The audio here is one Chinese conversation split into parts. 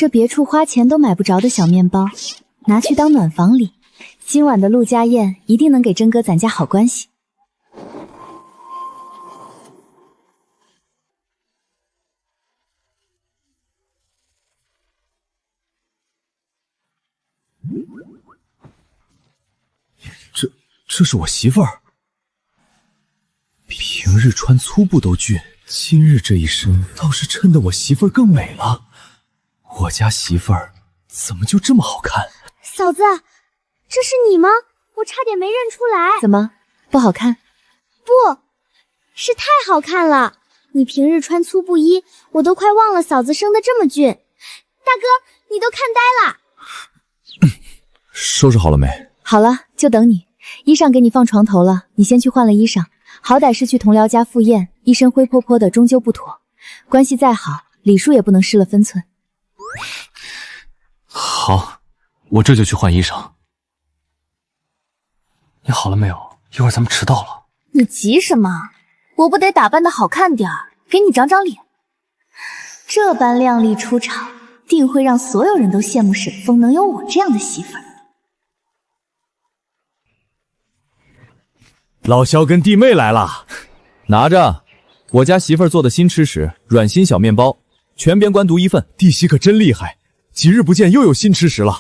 这别处花钱都买不着的小面包，拿去当暖房礼。今晚的陆家宴一定能给真哥攒下好关系。这是我媳妇儿。平日穿粗布都俊，今日这一身倒是衬得我媳妇儿更美了。我家媳妇儿怎么就这么好看？嫂子，这是你吗？我差点没认出来。怎么，不好看？不是太好看了。你平日穿粗布衣，我都快忘了嫂子生得这么俊。大哥，你都看呆了。收拾好了没？好了，就等你。衣裳给你放床头了，你先去换了衣裳。好歹是去同僚家赴宴，一身灰泼泼的终究不妥。关系再好，礼数也不能失了分寸。好，我这就去换衣裳。你好了没有？一会儿咱们迟到了。你急什么？我不得打扮的好看点儿，给你长长脸。这般靓丽出场，定会让所有人都羡慕沈风能有我这样的媳妇儿。老萧跟弟妹来了，拿着，我家媳妇儿做的新吃食，软心小面包，全边关独一份。弟媳可真厉害，几日不见又有新吃食了。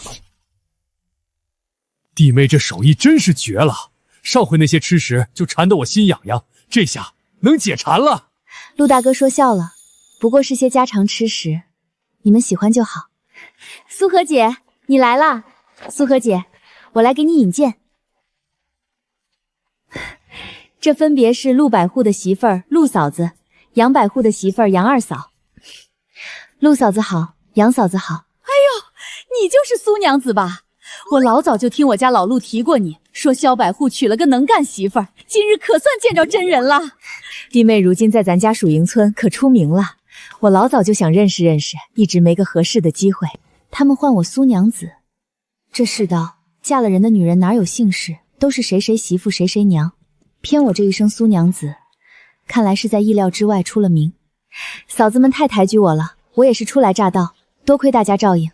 弟妹这手艺真是绝了，上回那些吃食就馋得我心痒痒，这下能解馋了。陆大哥说笑了，不过是些家常吃食，你们喜欢就好。苏荷姐，你来啦！苏荷姐，我来给你引荐。这分别是陆百户的媳妇儿陆嫂子，杨百户的媳妇儿杨二嫂。陆嫂子好，杨嫂子好。哎呦，你就是苏娘子吧？我老早就听我家老陆提过你，说萧百户娶了个能干媳妇儿，今日可算见着真人了。弟妹如今在咱家蜀营村可出名了，我老早就想认识认识，一直没个合适的机会。他们唤我苏娘子，这世道嫁了人的女人哪有姓氏，都是谁谁媳妇谁谁娘。偏我这一声苏娘子，看来是在意料之外出了名。嫂子们太抬举我了，我也是初来乍到，多亏大家照应。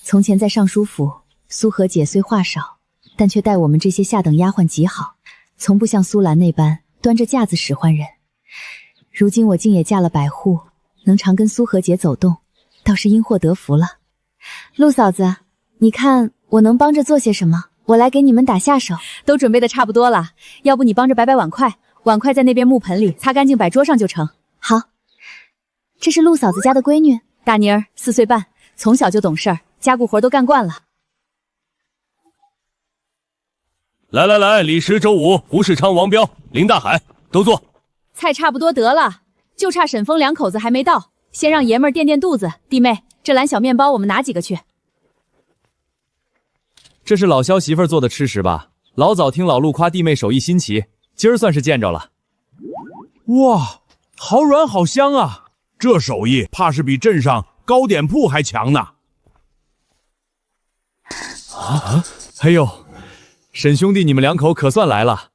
从前在尚书府，苏荷姐虽话少，但却待我们这些下等丫鬟极好，从不像苏兰那般端着架子使唤人。如今我竟也嫁了百户，能常跟苏荷姐走动，倒是因祸得福了。陆嫂子，你看我能帮着做些什么？我来给你们打下手。都准备的差不多了，要不你帮着摆摆碗筷，碗筷在那边木盆里擦干净摆桌上就成。好，这是陆嫂子家的闺女，大妮儿4岁半，从小就懂事儿，家务活都干惯了。来，李石、周武、胡世昌、王彪、林大海，都坐。菜差不多得了，就差沈风2口子还没到，先让爷们儿垫垫肚子。弟妹，这篮小面包我们拿几个去？这是老萧媳妇儿做的吃食吧？老早听老陆夸弟妹手艺新奇，今儿算是见着了。哇，好软好香啊！这手艺怕是比镇上糕点铺还强呢。哎呦，沈兄弟你们2口可算来了。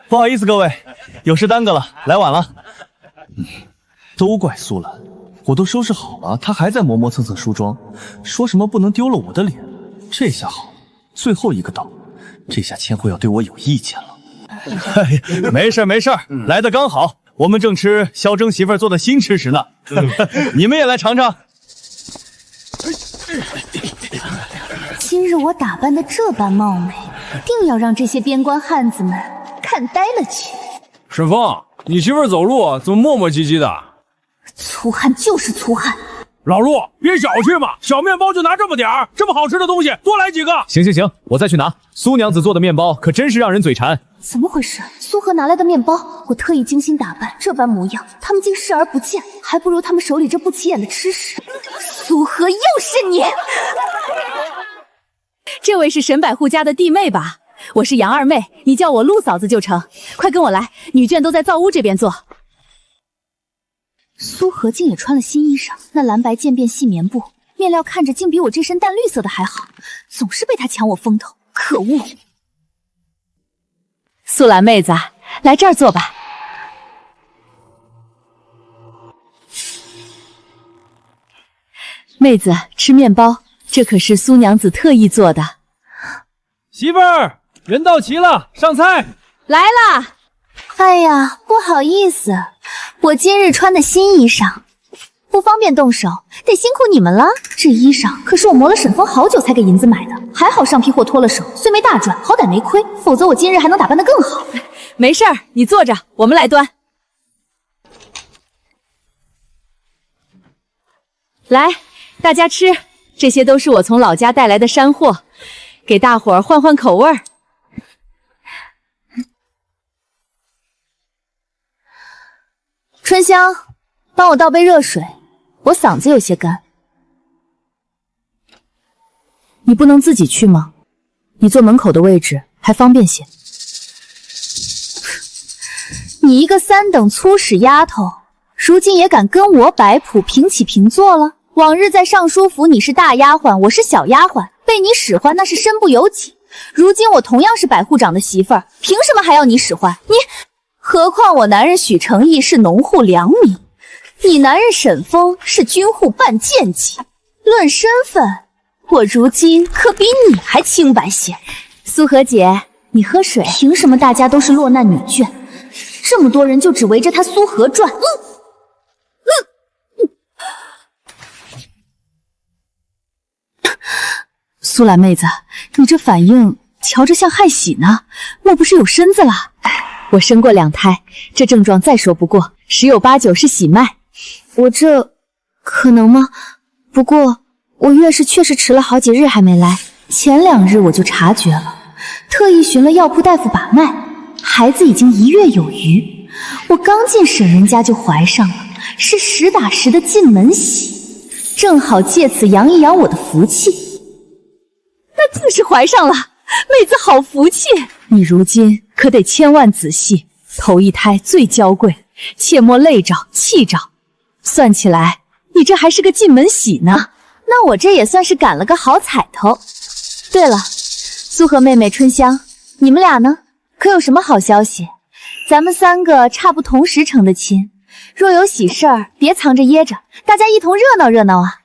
不好意思各位，有事耽搁了，来晚了。都怪苏兰，我都收拾好了，她还在磨磨蹭蹭梳妆，说什么不能丢了我的脸。这下好，最后一个到，这下千惠要对我有意见了。没事，来的刚好，我们正吃萧征媳妇儿做的新吃食呢，你们也来尝尝。今日我打扮的这般貌美，定要让这些边关汉子们看呆了去。沈风，你媳妇儿走路怎么磨磨唧唧的？粗汉就是粗汉。老陆，别小气嘛，小面包就拿这么点儿，这么好吃的东西，多来几个。行，我再去拿。苏娘子做的面包可真是让人嘴馋。怎么回事？苏荷拿来的面包，我特意精心打扮，这般模样，他们竟视而不见，还不如他们手里这不起眼的吃食。苏荷，又是你！这位是沈百户家的弟妹吧？我是杨二妹，你叫我陆嫂子就成。快跟我来，女眷都在灶屋这边坐。苏荷竟也穿了新衣裳，那蓝白渐变细棉布，面料看着竟比我这身淡绿色的还好，总是被她抢我风头，可恶！素兰妹子，来这儿坐吧。妹子，吃面包，这可是苏娘子特意做的。媳妇儿，人到齐了，上菜。来啦！哎呀，不好意思，我今日穿的新衣裳，不方便动手，得辛苦你们了。这衣裳可是我磨了沈风好久才给银子买的，还好上批货脱了手，虽没大赚，好歹没亏，否则我今日还能打扮得更好。没事儿，你坐着，我们来端。来，大家吃，这些都是我从老家带来的山货，给大伙儿换换口味儿。春香，帮我倒杯热水，我嗓子有些干。你不能自己去吗？你坐门口的位置还方便些。你一个3等粗使丫头，如今也敢跟我摆谱平起平坐了？往日在尚书府你是大丫鬟，我是小丫鬟，被你使唤那是身不由己。如今我同样是百户长的媳妇儿，凭什么还要你使唤？何况我男人许成义是农户良民，你男人沈风是军户半贱籍，论身份，我如今可比你还清白些。苏荷姐，你喝水。凭什么大家都是落难女眷，这么多人就只围着她苏荷转？苏兰妹子，你这反应瞧着像害喜呢，莫不是有身子了？我生过2胎，这症状再说不过，10有8九是喜脉。我这可能吗？不过我月事确实迟了好几日还没来，前2日我就察觉了，特意寻了药铺大夫把脉，孩子已经1月有余。我刚进沈人家就怀上了，是实打实的进门喜，正好借此扬一扬我的福气。那竟是怀上了，妹子好福气。你如今可得千万仔细，头一胎最娇贵，切莫累着气着。算起来，你这还是个进门喜呢。那我这也算是赶了个好彩头。对了，苏荷妹妹、春香，你们俩呢？可有什么好消息？咱们3个差不同时成的亲，若有喜事儿，别藏着掖着，大家一同热闹热闹啊！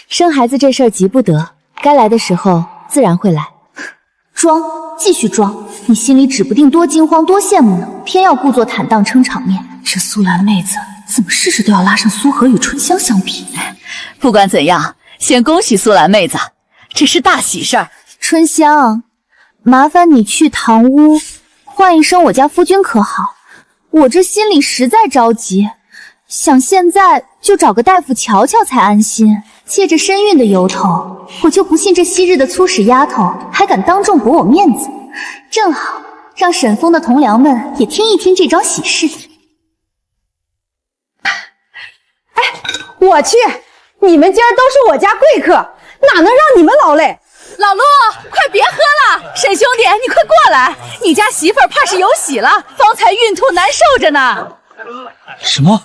生孩子这事儿急不得，该来的时候自然会来。装，继续装，你心里指不定多惊慌多羡慕呢，偏要故作坦荡撑场面。这苏兰妹子怎么事事都要拉上苏荷与春香相比？不管怎样，先恭喜苏兰妹子，这是大喜事儿。春香，麻烦你去堂屋唤一声我家夫君可好？我这心里实在着急，想现在就找个大夫瞧瞧才安心。借着身孕的由头，我就不信这昔日的粗使丫头还敢当众驳我面子。正好让沈风的同僚们也听一听这桩喜事。我去，你们今儿都是我家贵客，哪能让你们劳累？老陆，快别喝了！沈兄弟，你快过来，你家媳妇儿怕是有喜了，方才孕吐难受着呢。什么？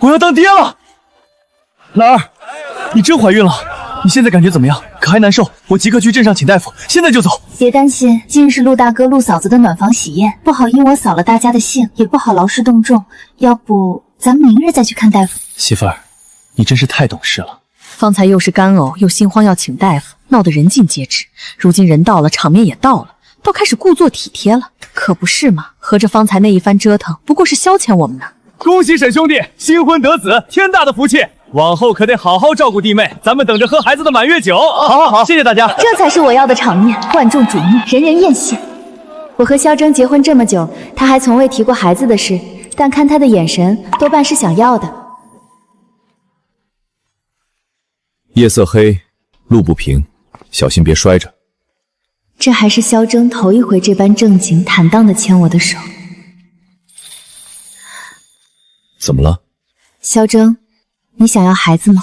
我要当爹了！兰儿，你真怀孕了？你现在感觉怎么样？可还难受？我即刻去镇上请大夫，现在就走。别担心，今日是陆大哥、陆嫂子的暖房喜宴，不好因我扫了大家的兴，也不好劳师动众。要不咱们明日再去看大夫？媳妇儿，你真是太懂事了。方才又是干呕，又心慌要请大夫，闹得人尽皆知。如今人到了，场面也到了，倒开始故作体贴了，可不是嘛？合着方才那一番折腾，不过是消遣我们呢。恭喜沈兄弟新婚得子，天大的福气！往后可得好好照顾弟妹，咱们等着喝孩子的满月酒。好，谢谢大家。这才是我要的场面，万众瞩目，人人艳羡。我和萧征结婚这么久，他还从未提过孩子的事，但看他的眼神，多半是想要的。夜色黑，路不平，小心别摔着。这还是萧征头一回这般正经坦荡地牵我的手。怎么了？萧征，你想要孩子吗？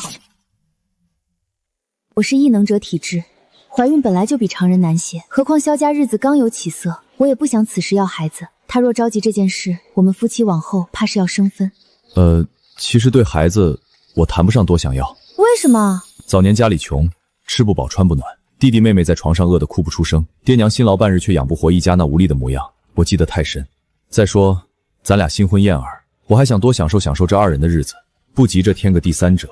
我是异能者体质，怀孕本来就比常人难些，何况萧家日子刚有起色，我也不想此时要孩子。他若着急这件事，我们夫妻往后怕是要生分。其实对孩子我谈不上多想要。为什么？早年家里穷，吃不饱穿不暖，弟弟妹妹在床上饿得哭不出声，爹娘辛劳半日却养不活一家那无力的模样，我记得太深。再说咱俩新婚燕尔，我还想多享受享受这2人的日子，不急着添个第3者。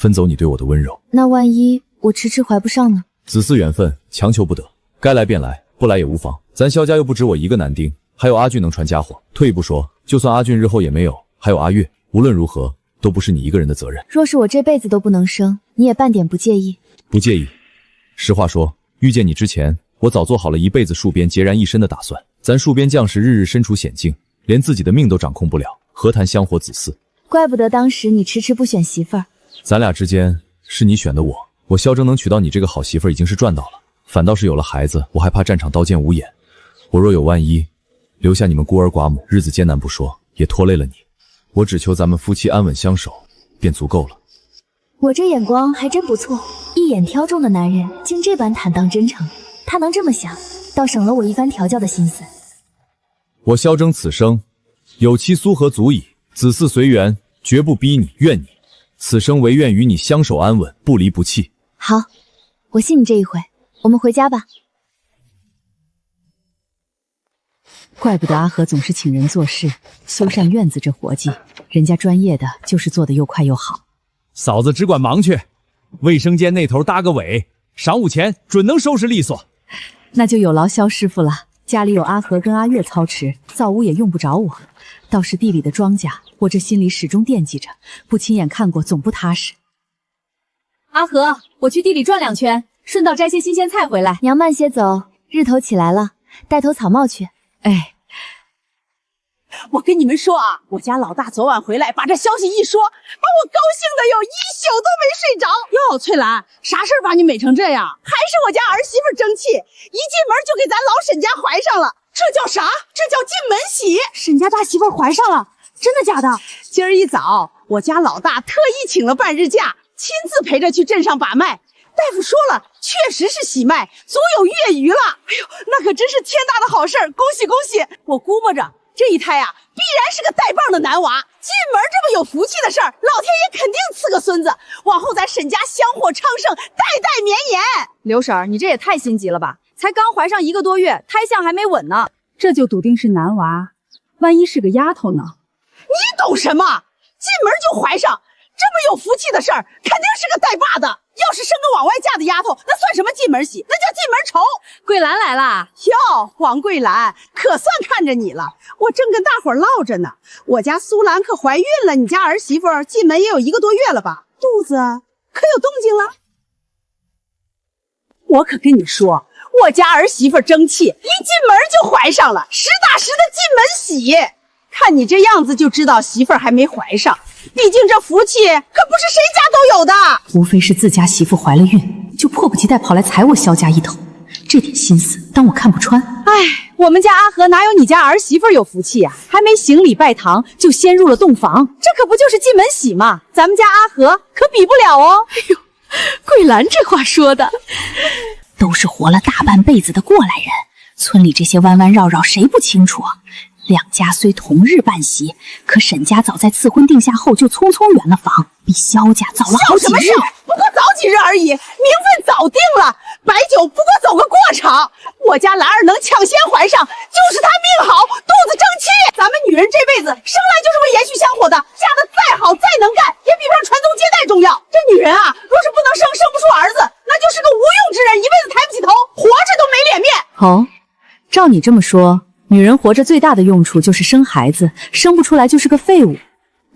分走你对我的温柔。那万一我迟迟怀不上呢？子嗣缘分，强求不得，该来便来，不来也无妨。咱萧家又不止我一个男丁，还有阿俊能传家伙。退一步说，就算阿俊日后也没有，还有阿月，无论如何都不是你一个人的责任。若是我这辈子都不能生，你也半点不介意？不介意。实话说，遇见你之前，我早做好了一辈子戍边孑然一身的打算。咱戍边将士日日身处险境，连自己的命都掌控不了，何谈香火子嗣？怪不得当时你迟迟不选媳妇儿。咱俩之间是你选的我萧征能娶到你这个好媳妇儿已经是赚到了，反倒是有了孩子，我还怕战场刀剑无眼。我若有万一，留下你们孤儿寡母，日子艰难不说，也拖累了你。我只求咱们夫妻安稳相守，便足够了。我这眼光还真不错，一眼挑中的男人竟这般坦荡真诚。他能这么想，倒省了我一番调教的心思。我萧征此生有妻苏和足矣，子嗣随缘，绝不逼你怨你。此生唯愿与你相守安稳，不离不弃。好，我信你这一回，我们回家吧。怪不得阿和总是请人做事，修缮院子这活计，人家专业的就是做得又快又好。嫂子只管忙去，卫生间那头搭个尾，晌午前准能收拾利索。那就有劳萧师傅了。家里有阿和跟阿月操持，造屋也用不着我。倒是地里的庄稼，我这心里始终惦记着，不亲眼看过总不踏实。阿和，我去地里转2圈，顺道摘些新鲜菜回来。娘慢些走，日头起来了，带头草帽去。哎，我跟你们说啊，我家老大昨晚回来，把这消息一说，把我高兴的有一宿都没睡着。哟，翠兰，啥事儿把你美成这样？还是我家儿媳妇争气，一进门就给咱老沈家怀上了。这叫啥？这叫进门喜。沈家大媳妇怀上了，真的假的？今儿一早，我家老大特意请了半日假，亲自陪着去镇上把脉。大夫说了，确实是喜脉，足有月余了。哎呦，那可真是天大的好事儿，恭喜恭喜！我估摸着这一胎啊，必然是个带棒的男娃。进门这么有福气的事儿，老天爷肯定赐个孙子，往后咱沈家香火昌盛，代代绵延。刘婶儿，你这也太心急了吧？才刚怀上1个多月，胎相还没稳呢，这就笃定是男娃，万一是个丫头呢？你懂什么？进门就怀上，这么有福气的事儿，肯定是个带把的。要是生个往外嫁的丫头，那算什么进门喜？那叫进门愁。桂兰来啦！哟，王桂兰，可算看着你了。我正跟大伙儿唠着呢，我家苏兰可怀孕了，你家儿媳妇进门也有1个多月了吧？肚子可有动静了？我可跟你说，我家儿媳妇争气，一进门就怀上了，实打实的进门喜。看你这样子就知道媳妇儿还没怀上，毕竟这福气可不是谁家都有的。无非是自家媳妇怀了孕，就迫不及待跑来踩我萧家一头，这点心思当我看不穿。哎，我们家阿和哪有你家儿媳妇有福气啊？还没行礼拜堂就先入了洞房，这可不就是进门喜吗？咱们家阿和可比不了哦。哎呦，桂兰这话说的，都是活了大半辈子的过来人，村里这些弯弯绕绕谁不清楚啊？两家虽同日办喜，可沈家早在赐婚定下后就匆匆圆了房，比萧家早了好几日。不过早几日而已，名分早定了，白酒不过走个过场。我家兰儿能抢先怀上，就是她命好，肚子争气。咱们女人这辈子生来就是为延续香火的，嫁得再好再能干，也比不上传宗接代重要。这女人啊，若是不能生不出儿子，那就是个无用之人，一辈子抬不起头，活着都没脸面。哦，照你这么说，女人活着最大的用处就是生孩子，生不出来就是个废物。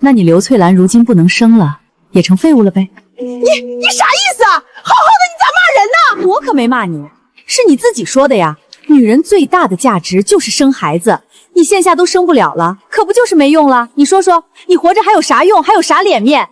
那你刘翠兰如今不能生了，也成废物了呗？你啥意思啊？好好的你咋骂人呢？我可没骂你，是你自己说的呀。女人最大的价值就是生孩子，你现下都生不了了，可不就是没用了？你说说，你活着还有啥用？还有啥脸面？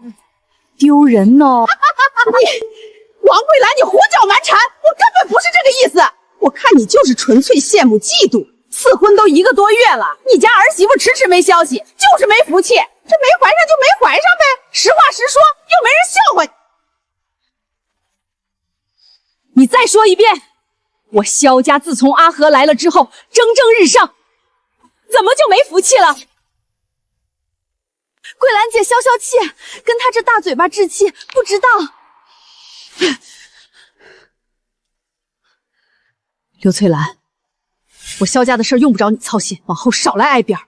丢人哦！你王桂兰，你胡搅蛮缠，我根本不是这个意思。我看你就是纯粹羡慕嫉妒。赐婚都1个多月了，你家儿媳妇迟迟没消息，就是没福气。这没怀上就没怀上呗，实话实说，又没人笑话你。你再说一遍，我萧家自从阿和来了之后，蒸蒸日上，怎么就没福气了？桂兰姐消消气，跟她这大嘴巴置气，不知道。刘翠兰，我萧家的事用不着你操心，往后少来挨边。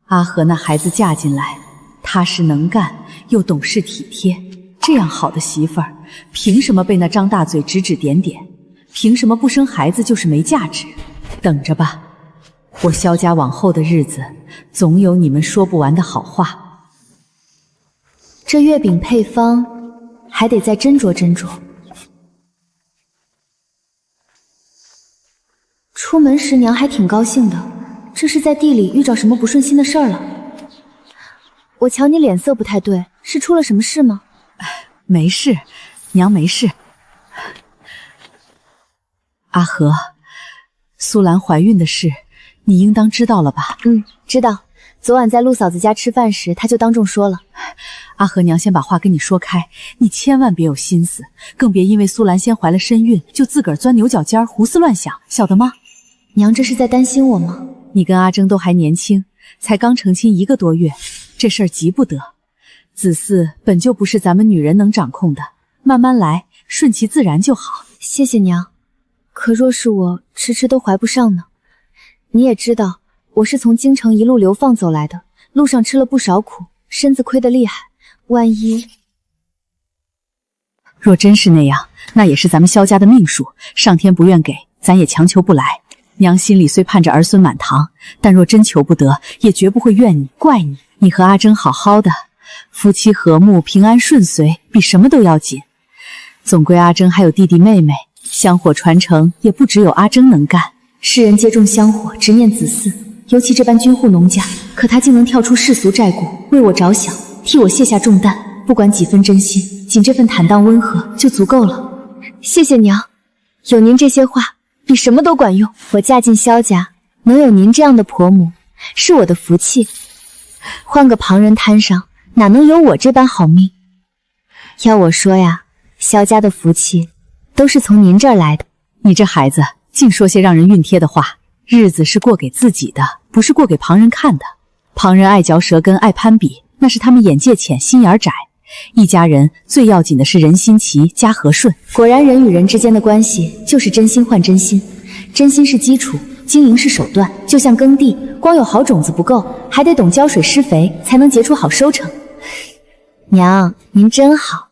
阿和那孩子嫁进来，踏实能干，又懂事体贴，这样好的媳妇儿，凭什么被那张大嘴指指点点？凭什么不生孩子就是没价值？等着吧，我萧家往后的日子，总有你们说不完的好话。这月饼配方还得再斟酌斟酌。出门时娘还挺高兴的，这是在地里遇着什么不顺心的事儿了？我瞧你脸色不太对，是出了什么事吗？没事，娘没事。阿和，苏兰怀孕的事，你应当知道了吧？知道。昨晚在陆嫂子家吃饭时，她就当众说了。阿和娘先把话跟你说开，你千万别有心思，更别因为苏兰先怀了身孕，就自个儿钻牛角尖胡思乱想，晓得吗？娘这是在担心我吗？你跟阿征都还年轻，才刚成亲1个多月，这事儿急不得。子嗣本就不是咱们女人能掌控的，慢慢来，顺其自然就好。谢谢娘。可若是我迟迟都怀不上呢？你也知道，我是从京城一路流放走来的，路上吃了不少苦，身子亏得厉害。万一……若真是那样，那也是咱们萧家的命数，上天不愿给，咱也强求不来。娘心里虽盼着儿孙满堂，但若真求不得，也绝不会怨你怪你。你和阿征好好的，夫妻和睦，平安顺遂，比什么都要紧。总归阿征还有弟弟妹妹，香火传承也不只有阿征能干。世人皆重香火，执念子嗣，尤其这般军户农家，可他竟能跳出世俗债故，为我着想，替我卸下重担。不管几分真心，仅这份坦荡温和就足够了。谢谢娘，有您这些话，比什么都管用。我嫁进萧家，能有您这样的婆母，是我的福气。换个旁人摊上，哪能有我这般好命？要我说呀，萧家的福气都是从您这儿来的。你这孩子净说些让人熨帖的话，日子是过给自己的，不是过给旁人看的。旁人爱嚼舌根，爱攀比，那是他们眼界浅，心眼窄。一家人最要紧的是人心齐，家和顺。果然，人与人之间的关系就是真心换真心，真心是基础，经营是手段。就像耕地，光有好种子不够，还得懂浇水施肥，才能结出好收成。娘，您真好。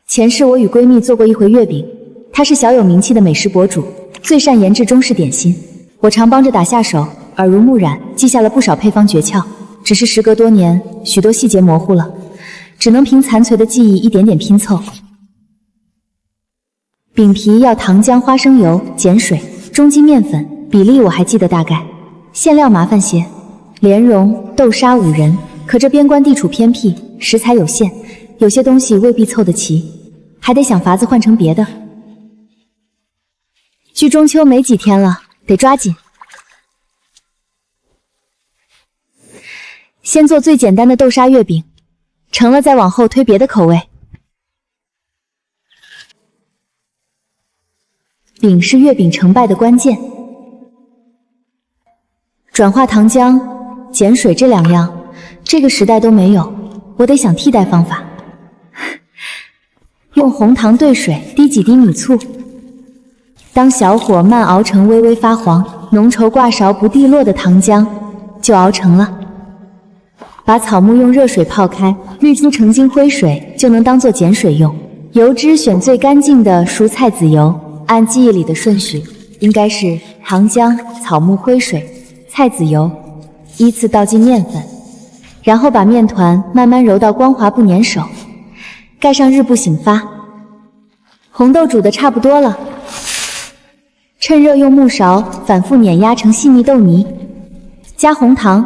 前世我与闺蜜做过一回月饼，她是小有名气的美食博主，最善研制中式点心，我常帮着打下手，耳濡目染，记下了不少配方诀窍。只是时隔多年，许多细节模糊了，只能凭残存的记忆一点点拼凑。饼皮要糖浆、花生油、碱水、中筋面粉，比例我还记得大概。馅料麻烦些，莲蓉、豆沙5仁，可这边关地处偏僻，食材有限，有些东西未必凑得齐，还得想法子换成别的。距中秋没几天了，得抓紧。先做最简单的豆沙月饼，成了再往后推别的口味。饼是月饼成败的关键，转化糖浆、碱水这2样，这个时代都没有，我得想替代方法。用红糖兑水，滴几滴米醋，当小火慢熬成微微发黄、浓稠挂勺不滴落的糖浆，就熬成了。把草木用热水泡开，滤出成精灰水，就能当做碱水用。油脂选最干净的蔬菜籽油，按记忆里的顺序，应该是糖浆、草木灰水、菜籽油，依次倒进面粉，然后把面团慢慢揉到光滑不粘手，盖上日不醒发。红豆煮的差不多了，趁热用木勺反复碾压成细密豆泥，加红糖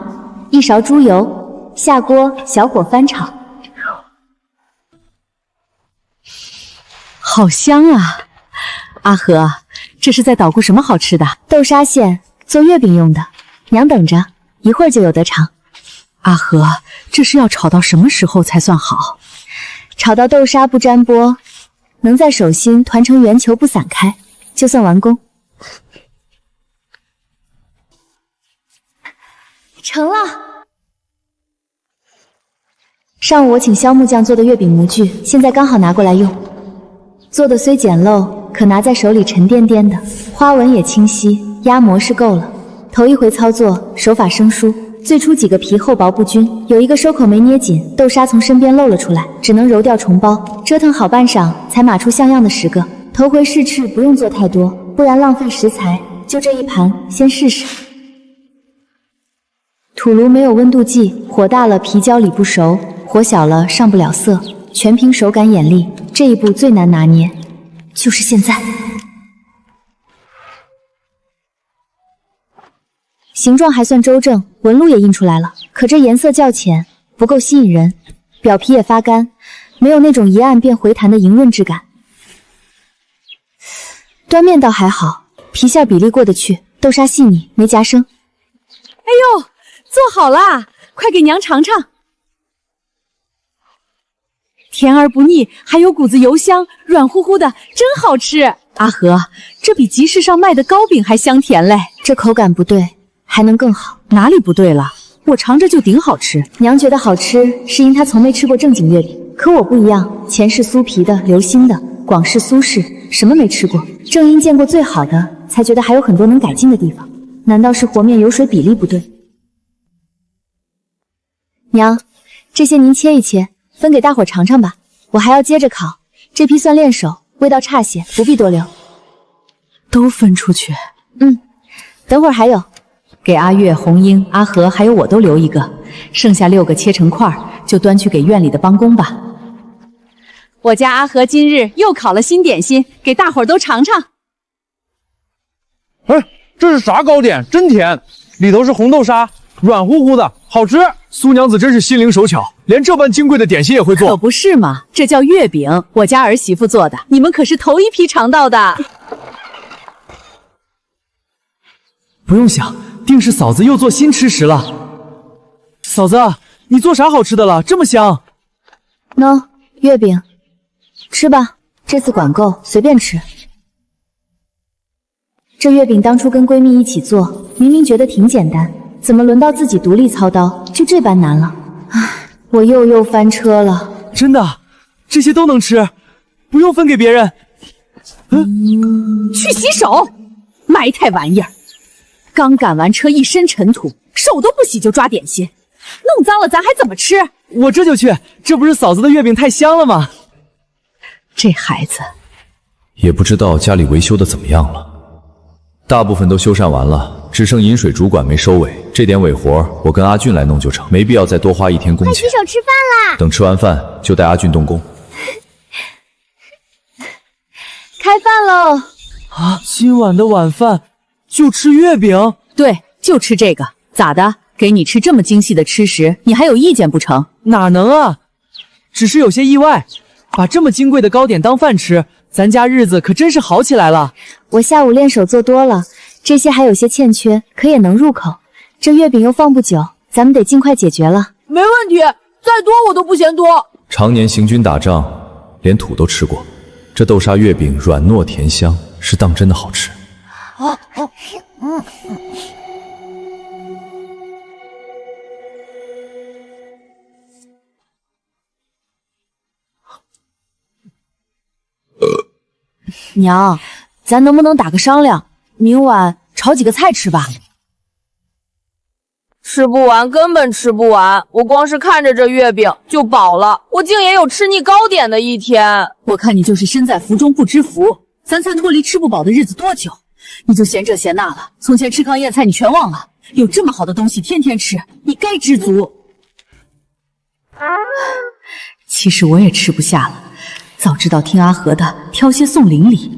，1勺猪油。下锅小火翻炒，好香啊！阿和，这是在捣鼓什么好吃的？豆沙馅，做月饼用的。娘等着，一会儿就有得尝。阿和，这是要炒到什么时候才算好？炒到豆沙不粘锅，能在手心团成圆球不散开，就算完工。成了。上午我请萧木匠做的月饼模具，现在刚好拿过来用。做的虽简陋，可拿在手里沉甸甸的，花纹也清晰，压模是够了。头一回操作，手法生疏，最初几个皮厚薄不均，有一个收口没捏紧，豆沙从身边露了出来，只能揉掉重包。折腾好半晌，才码出像样的10个。头回试吃不用做太多，不然浪费食材。就这一盘，先试试。土炉没有温度计，火大了皮焦里不熟，火小了上不了色，全凭手感眼力。这一步最难拿捏，就是现在。形状还算周正，纹路也印出来了，可这颜色较浅，不够吸引人。表皮也发干，没有那种一按便回弹的莹润质感。端面倒还好，皮馅比例过得去，豆沙细腻，没夹生。哎呦，做好啦，快给娘尝尝。甜而不腻，还有股子油香，软乎乎的，真好吃。阿和，这比集市上卖的糕饼还香甜嘞。这口感不对，还能更好。哪里不对了？我尝着就顶好吃。娘觉得好吃，是因她从没吃过正经月饼，可我不一样，前世酥皮的、流心的，广式苏式，什么没吃过。正因见过最好的，才觉得还有很多能改进的地方。难道是和面油水比例不对？娘，这些您切一切，分给大伙尝尝吧。我还要接着烤，这批算练手，味道差些，不必多留。都分出去。等会儿还有。给阿月、红英、阿和还有我都留一个，剩下6个切成块，就端去给院里的帮工吧。我家阿和今日又烤了新点心，给大伙儿都尝尝。哎，这是啥糕点？真甜，里头是红豆沙，软乎乎的，好吃。苏娘子真是心灵手巧，连这般金贵的点心也会做。可不是嘛，这叫月饼，我家儿媳妇做的，你们可是头一批尝到的。不用想，定是嫂子又做新吃食了。嫂子，你做啥好吃的了？这么香。喏，月饼，吃吧，这次管够，随便吃。这月饼当初跟闺蜜一起做，明明觉得挺简单，怎么轮到自己独立操刀，就这般难了？唉，我又翻车了。真的，这些都能吃，不用分给别人。去洗手，埋汰玩意儿！刚赶完车，一身尘土，手都不洗就抓点心，弄脏了咱还怎么吃？我这就去，这不是嫂子的月饼太香了吗？这孩子也不知道家里维修的怎么样了，大部分都修缮完了，只剩饮水主管没收尾，这点尾活我跟阿俊来弄就成，没必要再多花1天工钱。快洗手吃饭啦！等吃完饭就带阿俊动工。开饭喽！啊，今晚的晚饭就吃月饼？对，就吃这个。咋的？给你吃这么精细的吃食，你还有意见不成？哪能啊，只是有些意外。把这么金贵的糕点当饭吃，咱家日子可真是好起来了。我下午练手做多了，这些还有些欠缺，可也能入口。这月饼又放不久，咱们得尽快解决了。没问题，再多我都不嫌多。常年行军打仗，连土都吃过，这豆沙月饼软糯甜香，是当真的好吃。娘，咱能不能打个商量，明晚炒几个菜吃吧？吃不完，根本吃不完。我光是看着这月饼就饱了，我竟也有吃腻糕点的一天。我看你就是身在福中不知福，咱才脱离吃不饱的日子多久？你就嫌这嫌那了。从前吃糠咽菜你全忘了，有这么好的东西天天吃，你该知足。其实我也吃不下了，早知道听阿和的，挑些送邻里。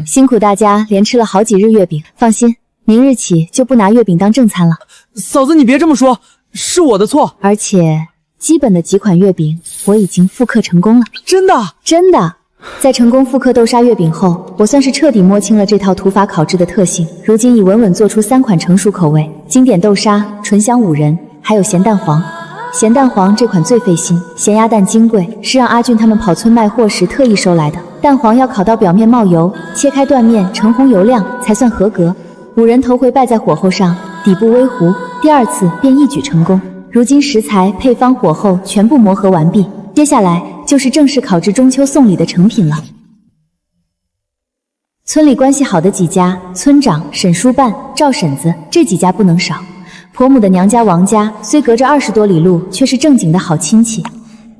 辛苦大家连吃了好几日月饼，放心，明日起就不拿月饼当正餐了。嫂子，你别这么说，是我的错。而且基本的几款月饼我已经复刻成功了。真的？真的。在成功复刻豆沙月饼后，我算是彻底摸清了这套土法烤制的特性。如今已稳稳做出3款成熟口味：经典豆沙、醇香五仁，还有咸蛋黄。咸蛋黄这款最费心，咸鸭蛋金贵，是让阿俊他们跑村卖货时特意收来的。蛋黄要烤到表面冒油，切开断面呈红油亮才算合格。五仁头回败在火候上，底部微糊，第2次便一举成功。如今食材、配方、火候全部磨合完毕，接下来就是正式烤制中秋送礼的成品了。村里关系好的几家，村长、沈书办、赵婶子这几家不能少。婆母的娘家王家虽隔着20多里路，却是正经的好亲戚。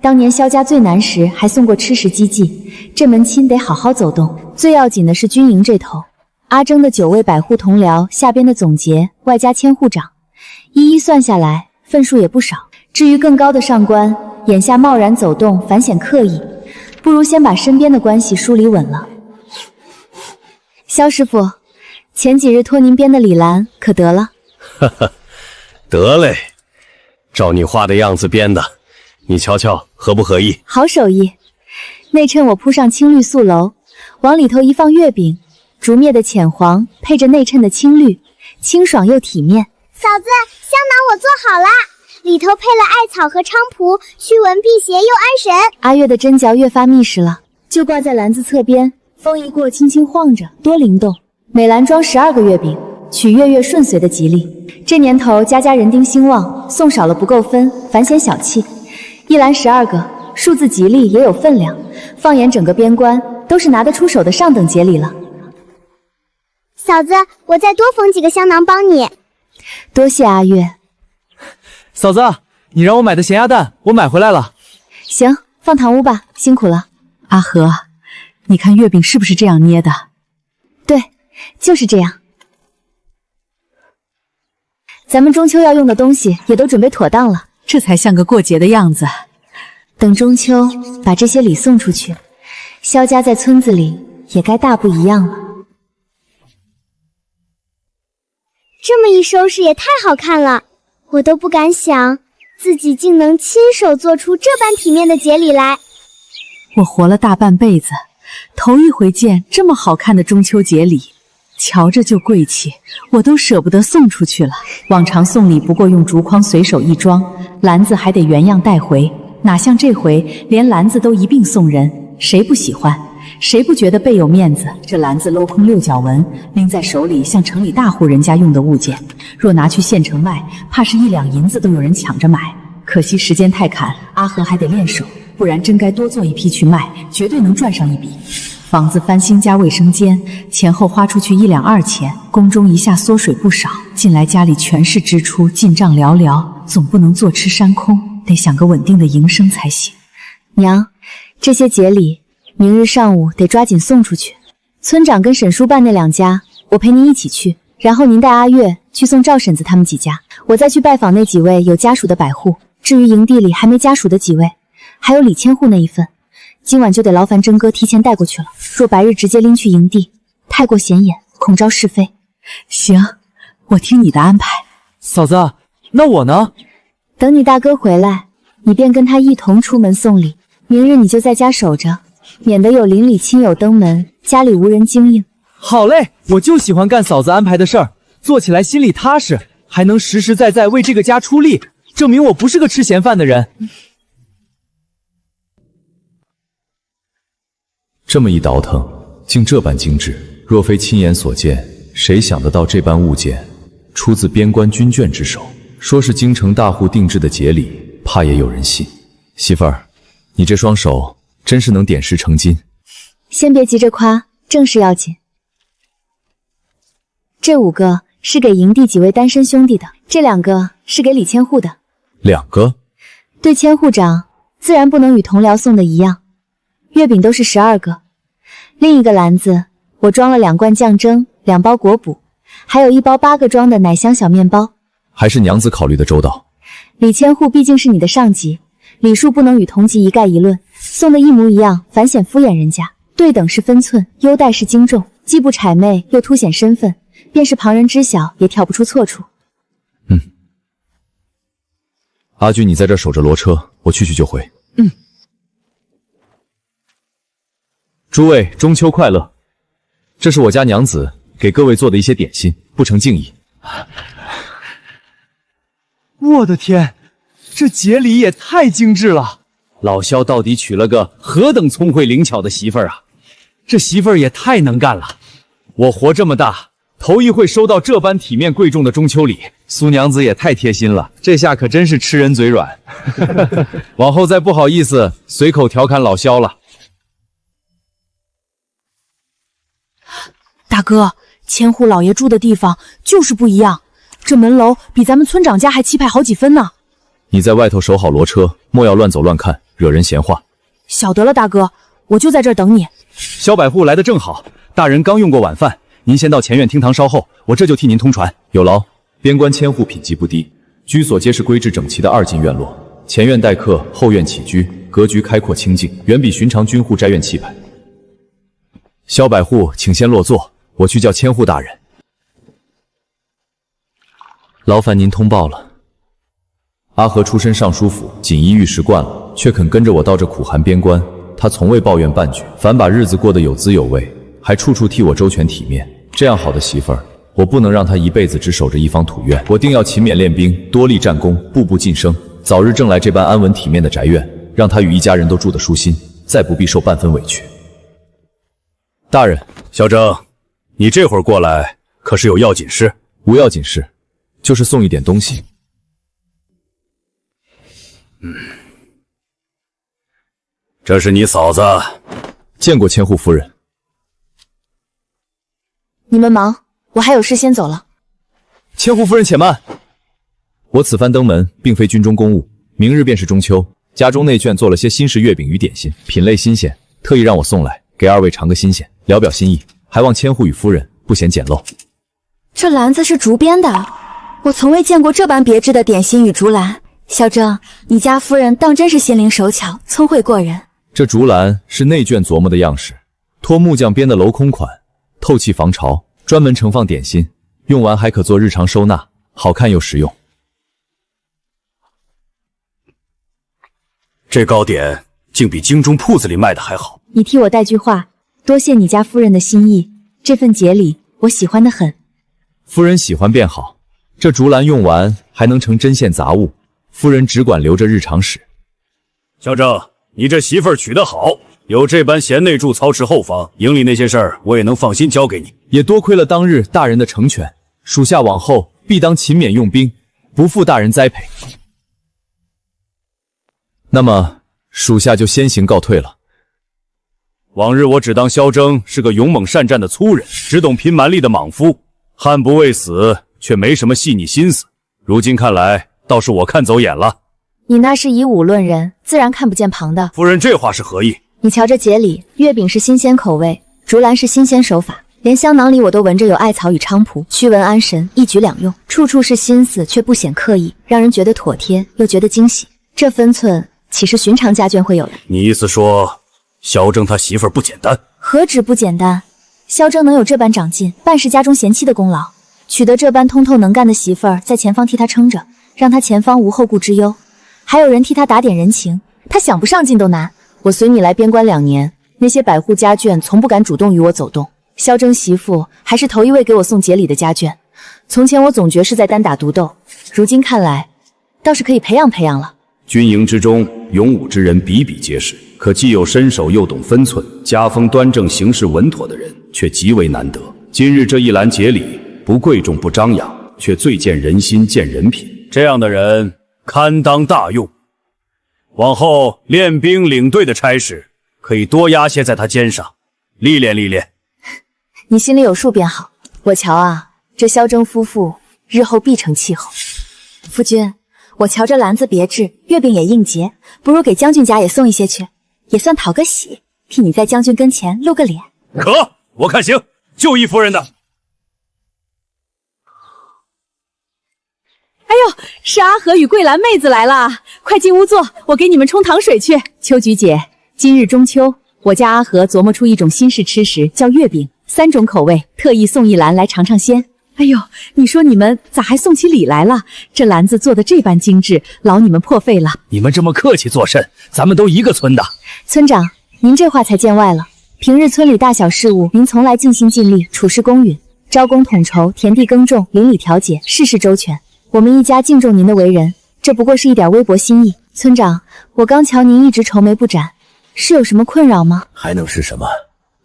当年萧家最难时，还送过吃食济济，这门亲得好好走动。最要紧的是军营这头，阿征的9位百户同僚，下边的总结外加千户长，一一算下来，份数也不少。至于更高的上官，眼下贸然走动，反显刻意，不如先把身边的关系梳理稳了。萧师傅，前几日托您编的礼篮可得了？哈哈，得嘞，照你画的样子编的，你瞧瞧合不合意？好手艺。内衬我铺上青绿素楼，往里头一放月饼，竹篾的浅黄配着内衬的青绿，清爽又体面。嫂子，香囊我做好了，里头配了艾草和菖蒲，驱蚊辟邪又安神。阿月的针嚼越发密实了，就挂在篮子侧边，风一过轻轻晃着，多灵动。每篮装12个月饼，取月月顺遂的吉利。这年头家家人丁兴旺，送少了不够分，反显小气。一篮12个，数字吉利也有分量，放眼整个边关，都是拿得出手的上等节礼了。嫂子，我再多缝几个香囊帮你。多谢阿月。嫂子，你让我买的咸鸭蛋，我买回来了。行，放堂屋吧，辛苦了。阿和，你看月饼是不是这样捏的？对，就是这样。咱们中秋要用的东西也都准备妥当了，这才像个过节的样子。等中秋把这些礼送出去，萧家在村子里也该大不一样了。这么一收拾也太好看了，我都不敢想自己竟能亲手做出这般体面的节礼来。我活了大半辈子，头一回见这么好看的中秋节礼，瞧着就贵气，我都舍不得送出去了。往常送礼不过用竹筐随手一装，篮子还得原样带回，哪像这回连篮子都一并送人，谁不喜欢？谁不觉得倍有面子？这篮子镂空6角纹，拎在手里像城里大户人家用的物件，若拿去县城卖，怕是1两银子都有人抢着买。可惜时间太赶，阿和还得练手，不然真该多做一批去卖，绝对能赚上一笔。房子翻新加卫生间，前后花出去1两2钱，宫中一下缩水不少。近来家里全是支出，进账寥寥，总不能坐吃山空，得想个稳定的营生才行。娘，这些节礼明日上午得抓紧送出去。村长跟沈叔办那2家，我陪您一起去，然后您带阿月去送赵婶子他们几家，我再去拜访那几位有家属的百户。至于营地里还没家属的几位，还有李千户那一份，今晚就得劳烦真哥提前带过去了。若白日直接拎去营地，太过显眼，恐招是非。行，我听你的安排。嫂子，那我呢？等你大哥回来，你便跟他一同出门送礼。明日你就在家守着，免得有邻里亲友登门，家里无人经应。好嘞，我就喜欢干嫂子安排的事儿，做起来心里踏实，还能实实在在为这个家出力，证明我不是个吃闲饭的人。这么一倒腾，竟这般精致，若非亲眼所见，谁想得到这般物件出自边关军眷之手？说是京城大户定制的节礼，怕也有人信。媳妇儿，你这双手真是能点石成金。先别急着夸，正事要紧。这5个是给营地几位单身兄弟的，这2个是给李千户的。2个？对千户长，自然不能与同僚送的一样。月饼都是12个，另一个篮子我装了2罐酱蒸，2包果脯，还有1包8个装的奶香小面包。还是娘子考虑的周到。李千户毕竟是你的上级，礼数不能与同级一概一论，送的一模一样，反显敷衍人家。对等是分寸，优待是敬重，既不谄媚又凸显身份，便是旁人知晓也挑不出错处。阿军，你在这守着骡车，我去就回。诸位中秋快乐！这是我家娘子给各位做的一些点心，不成敬意。我的天，这节礼也太精致了！老萧到底娶了个何等聪慧灵巧的媳妇儿啊！这媳妇儿也太能干了！我活这么大，头一回收到这般体面贵重的中秋礼，苏娘子也太贴心了，这下可真是吃人嘴软。往后再不好意思随口调侃老萧了。大哥，千户老爷住的地方就是不一样，这门楼比咱们村长家还气派好几分呢。你在外头守好骡车，莫要乱走乱看，惹人闲话。晓得了，大哥，我就在这儿等你。萧百户来得正好，大人刚用过晚饭，您先到前院厅堂稍后，我这就替您通传。有劳。边关千户品级不低，居所皆是规制整齐的2进院落，前院待客，后院起居，格局开阔清静，远比寻常军户斋院气派。萧百户，请先落座，我去叫千户大人。劳烦您通报了。阿和出身尚书府，锦衣玉食惯了，却肯跟着我到这苦寒边关。他从未抱怨半句，反把日子过得有滋有味，还处处替我周全体面。这样好的媳妇儿，我不能让她一辈子只守着一方土院，我定要勤勉练兵，多立战功，步步晋升，早日挣来这般安稳体面的宅院，让她与一家人都住得舒心，再不必受半分委屈。大人，小征，你这会儿过来可是有要紧事？无要紧事，就是送一点东西。这是你嫂子。见过千户夫人。你们忙，我还有事先走了。千户夫人且慢，我此番登门并非军中公务，明日便是中秋，家中内眷做了些新式月饼与点心，品类新鲜，特意让我送来，给二位尝个新鲜，聊表心意，还望千户与夫人不嫌简陋。这篮子是竹编的，我从未见过这般别致的点心与竹篮。小征，你家夫人当真是心灵手巧，聪慧过人。这竹篮是内眷琢磨的样式，托木匠编的镂空款，透气防潮，专门盛放点心，用完还可做日常收纳，好看又实用。这糕点竟比京中铺子里卖的还好。你替我带句话，多谢你家夫人的心意，这份节礼我喜欢得很。夫人喜欢便好，这竹篮用完还能成针线杂物，夫人只管留着日常使。小征，你这媳妇儿娶得好，有这般贤内助操持后方，营里那些事儿我也能放心交给你。也多亏了当日大人的成全，属下往后必当勤勉用兵，不负大人栽培。那么属下就先行告退了。往日我只当萧征是个勇猛善战的粗人，只懂凭蛮力的莽夫，悍不畏死，却没什么细腻心思。如今看来，倒是我看走眼了。你那是以武论人，自然看不见旁的。夫人这话是何意？你瞧这节礼，月饼是新鲜口味，竹篮是新鲜手法，连香囊里我都闻着有艾草与菖蒲，驱蚊安神，一举两用，处处是心思，却不显刻意，让人觉得妥帖，又觉得惊喜。这分寸岂是寻常家眷会有的？你意思说，萧征他媳妇儿不简单？何止不简单，萧征能有这般长进，半是家中贤妻的功劳。取得这般通透能干的媳妇儿，在前方替他撑着，让他前方无后顾之忧，还有人替他打点人情，他想不上进都难。我随你来边关2年，那些百户家眷从不敢主动与我走动，萧征媳妇还是头一位给我送节礼的家眷。从前我总觉是在单打独斗，如今看来，倒是可以培养培养了。军营之中，勇武之人比比皆是，可既有身手又懂分寸、家风端正、行事稳妥的人，却极为难得。今日这一篮节礼，不贵重不张扬，却最见人心见人品，这样的人堪当大用。往后练兵领队的差事，可以多压些在他肩上，历练历练。你心里有数便好。我瞧啊，这萧征夫妇日后必成气候。夫君，我瞧这篮子别致，月饼也应节，不如给将军家也送一些去，也算讨个喜，替你在将军跟前露个脸。可，我看行，就依夫人的。哎呦，是阿和与桂兰妹子来了，快进屋坐，我给你们冲糖水去。秋菊姐，今日中秋，我家阿和琢磨出一种新式吃食，叫月饼，3种口味，特意送一篮来尝尝鲜。哎呦，你说你们咋还送起礼来了？这篮子做的这般精致，劳你们破费了。你们这么客气作甚？咱们都一个村的。村长，您这话才见外了。平日村里大小事务，您从来尽心尽力，处事公允，招工统筹，田地耕种，邻里调解，事事周全。我们一家敬重您的为人，这不过是一点微薄心意。村长，我刚瞧您一直愁眉不展，是有什么困扰吗？还能是什么？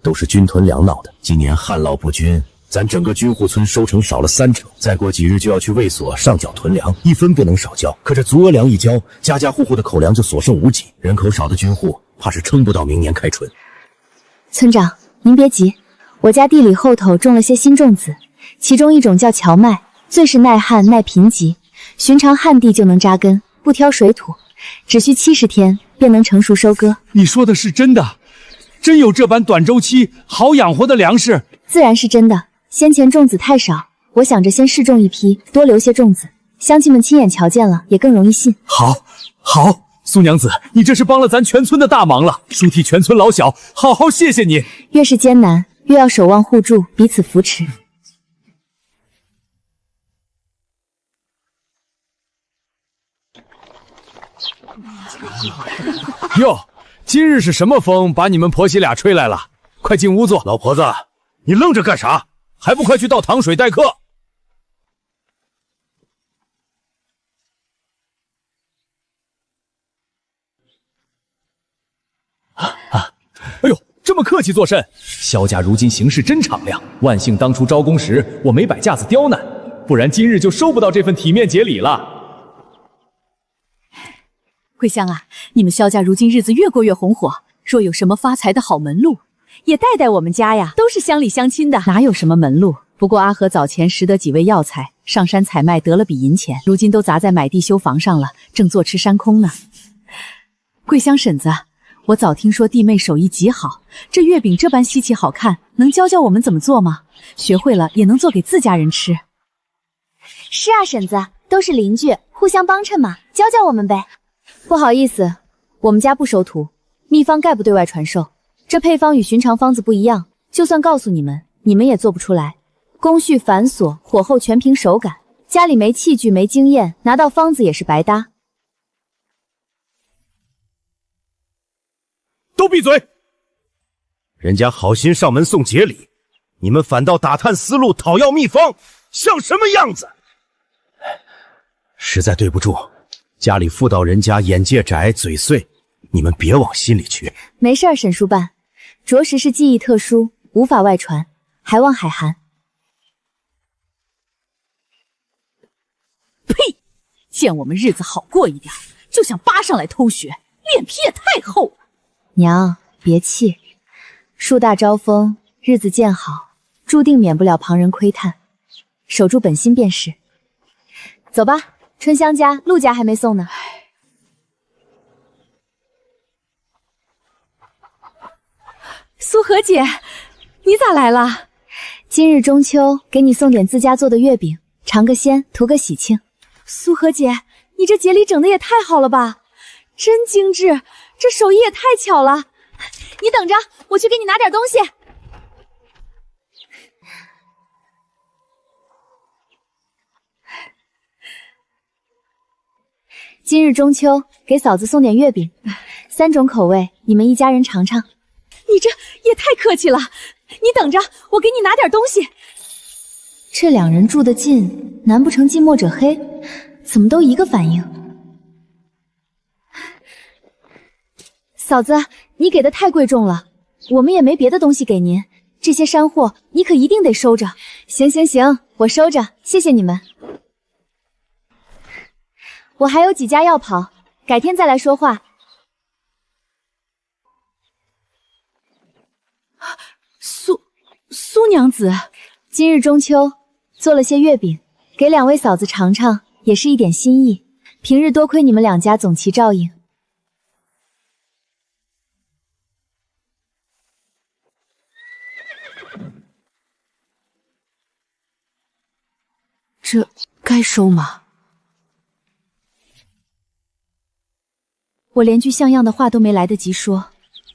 都是军屯粮闹的。今年旱涝不均，咱整个军户村收成少了30%，再过几日就要去卫所上缴屯粮，1分不能少交。可这足额粮一交，家家户户的口粮就所剩无几，人口少的军户怕是撑不到明年开春。村长，您别急，我家地里后头种了些新种子，其中一种叫荞麦，最是耐旱耐贫瘠，寻常旱地就能扎根，不挑水土，只需70天便能成熟收割。你说的是真的？真有这般短周期好养活的粮食？自然是真的。先前种子太少，我想着先试种一批，多留些种子，乡亲们亲眼瞧见了也更容易信。好，苏娘子，你这是帮了咱全村的大忙了，叔替全村老小好好谢谢你。越是艰难，越要守望互助，彼此扶持。哟，今日是什么风把你们婆媳俩吹来了？快进屋坐。老婆子，你愣着干啥？还不快去倒糖水待客！哎呦，这么客气作甚？萧家如今行事真敞亮，万幸当初招工时我没摆架子刁难，不然今日就收不到这份体面节礼了。桂香啊，你们萧家如今日子越过越红火，若有什么发财的好门路，也带带我们家呀，都是乡里乡亲的，哪有什么门路？不过阿和早前识得几味药材，上山采卖得了笔银钱，如今都砸在买地修房上了，正坐吃山空呢。桂香婶子，我早听说弟妹手艺极好，这月饼这般稀奇好看，能教教我们怎么做吗？学会了也能做给自家人吃。是啊，婶子，都是邻居，互相帮衬嘛，教教我们呗。不好意思，我们家不收徒，秘方概不对外传授。这配方与寻常方子不一样，就算告诉你们，你们也做不出来。工序繁琐，火候全凭手感，家里没器具没经验，拿到方子也是白搭。都闭嘴！人家好心上门送节礼，你们反倒打探思路，讨要秘方，像什么样子？实在对不住，家里妇道人家眼界窄，嘴碎，你们别往心里去。没事儿，沈叔办，着实是技艺特殊，无法外传，还望海涵。呸！见我们日子好过一点，就想扒上来偷学，脸皮也太厚了。娘，别气，树大招风，日子渐好，注定免不了旁人窥探，守住本心便是。走吧，春香家、陆家还没送呢。苏荷姐，你咋来了？今日中秋，给你送点自家做的月饼，尝个鲜，图个喜庆。苏荷姐，你这节礼整的也太好了吧，真精致，这手艺也太巧了。你等着，我去给你拿点东西。今日中秋，给嫂子送点月饼，3种口味，你们一家人尝尝。你这也太客气了，你等着，我给你拿点东西。这两人住得近，难不成近墨者黑？怎么都一个反应？嫂子，你给的太贵重了，我们也没别的东西给您，这些山货你可一定得收着。行，我收着，谢谢你们。我还有几家要跑，改天再来说话。苏娘子，今日中秋，做了些月饼，给2位嫂子尝尝，也是一点心意。平日多亏你们2家总齐照应。这该收吗？我连句像样的话都没来得及说。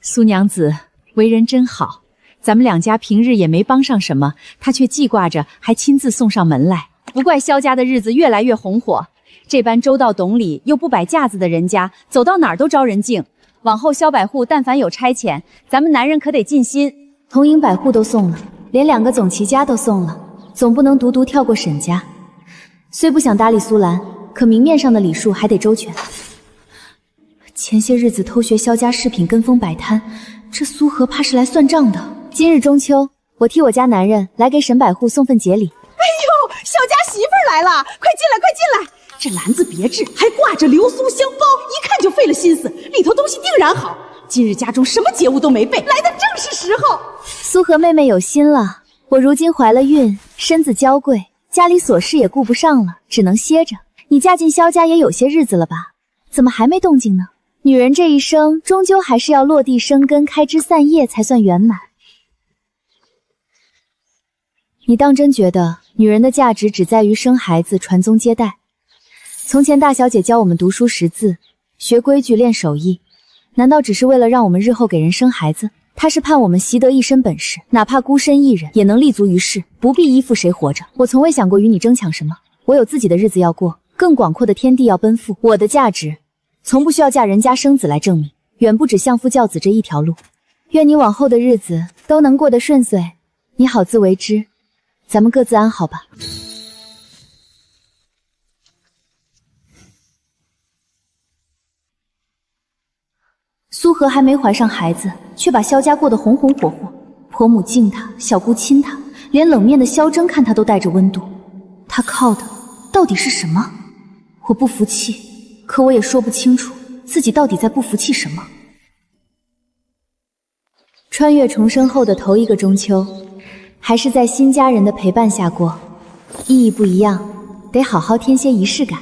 苏娘子为人真好，咱们2家平日也没帮上什么，她却记挂着，还亲自送上门来。不怪萧家的日子越来越红火，这般周到懂礼又不摆架子的人家，走到哪儿都招人敬。往后萧百户但凡有差遣，咱们男人可得尽心。同营百户都送了，连2个总齐家都送了，总不能独独跳过沈家。虽不想搭理苏兰，可明面上的礼数还得周全。前些日子偷学萧家饰品，跟风摆摊，这苏荷怕是来算账的。今日中秋，我替我家男人来给沈百户送份节礼。哎呦，小家媳妇儿来了，快进来！这篮子别致，还挂着流苏香包，一看就费了心思，里头东西定然好。今日家中什么节物都没备，来的正是时候。苏荷妹妹有心了，我如今怀了孕，身子娇贵，家里琐事也顾不上了，只能歇着。你嫁进萧家也有些日子了吧？怎么还没动静呢？女人这一生终究还是要落地生根，开枝散叶才算圆满。你当真觉得女人的价值只在于生孩子、传宗接代？从前大小姐教我们读书识字，学规矩练手艺，难道只是为了让我们日后给人生孩子？她是盼我们习得一身本事，哪怕孤身一人也能立足于世，不必依附谁活着。我从未想过与你争抢什么，我有自己的日子要过，更广阔的天地要奔赴。我的价值从不需要嫁人家生子来证明，远不止相夫教子这一条路。愿你往后的日子都能过得顺遂，你好自为之，咱们各自安好吧。苏荷还没怀上孩子，却把萧家过得红红火火，婆母敬她，小姑亲她，连冷面的萧征看她都带着温度。她靠的到底是什么？我不服气，可我也说不清楚自己到底在不服气什么。穿越重生后的头一个中秋，还是在新家人的陪伴下过，意义不一样，得好好添些仪式感。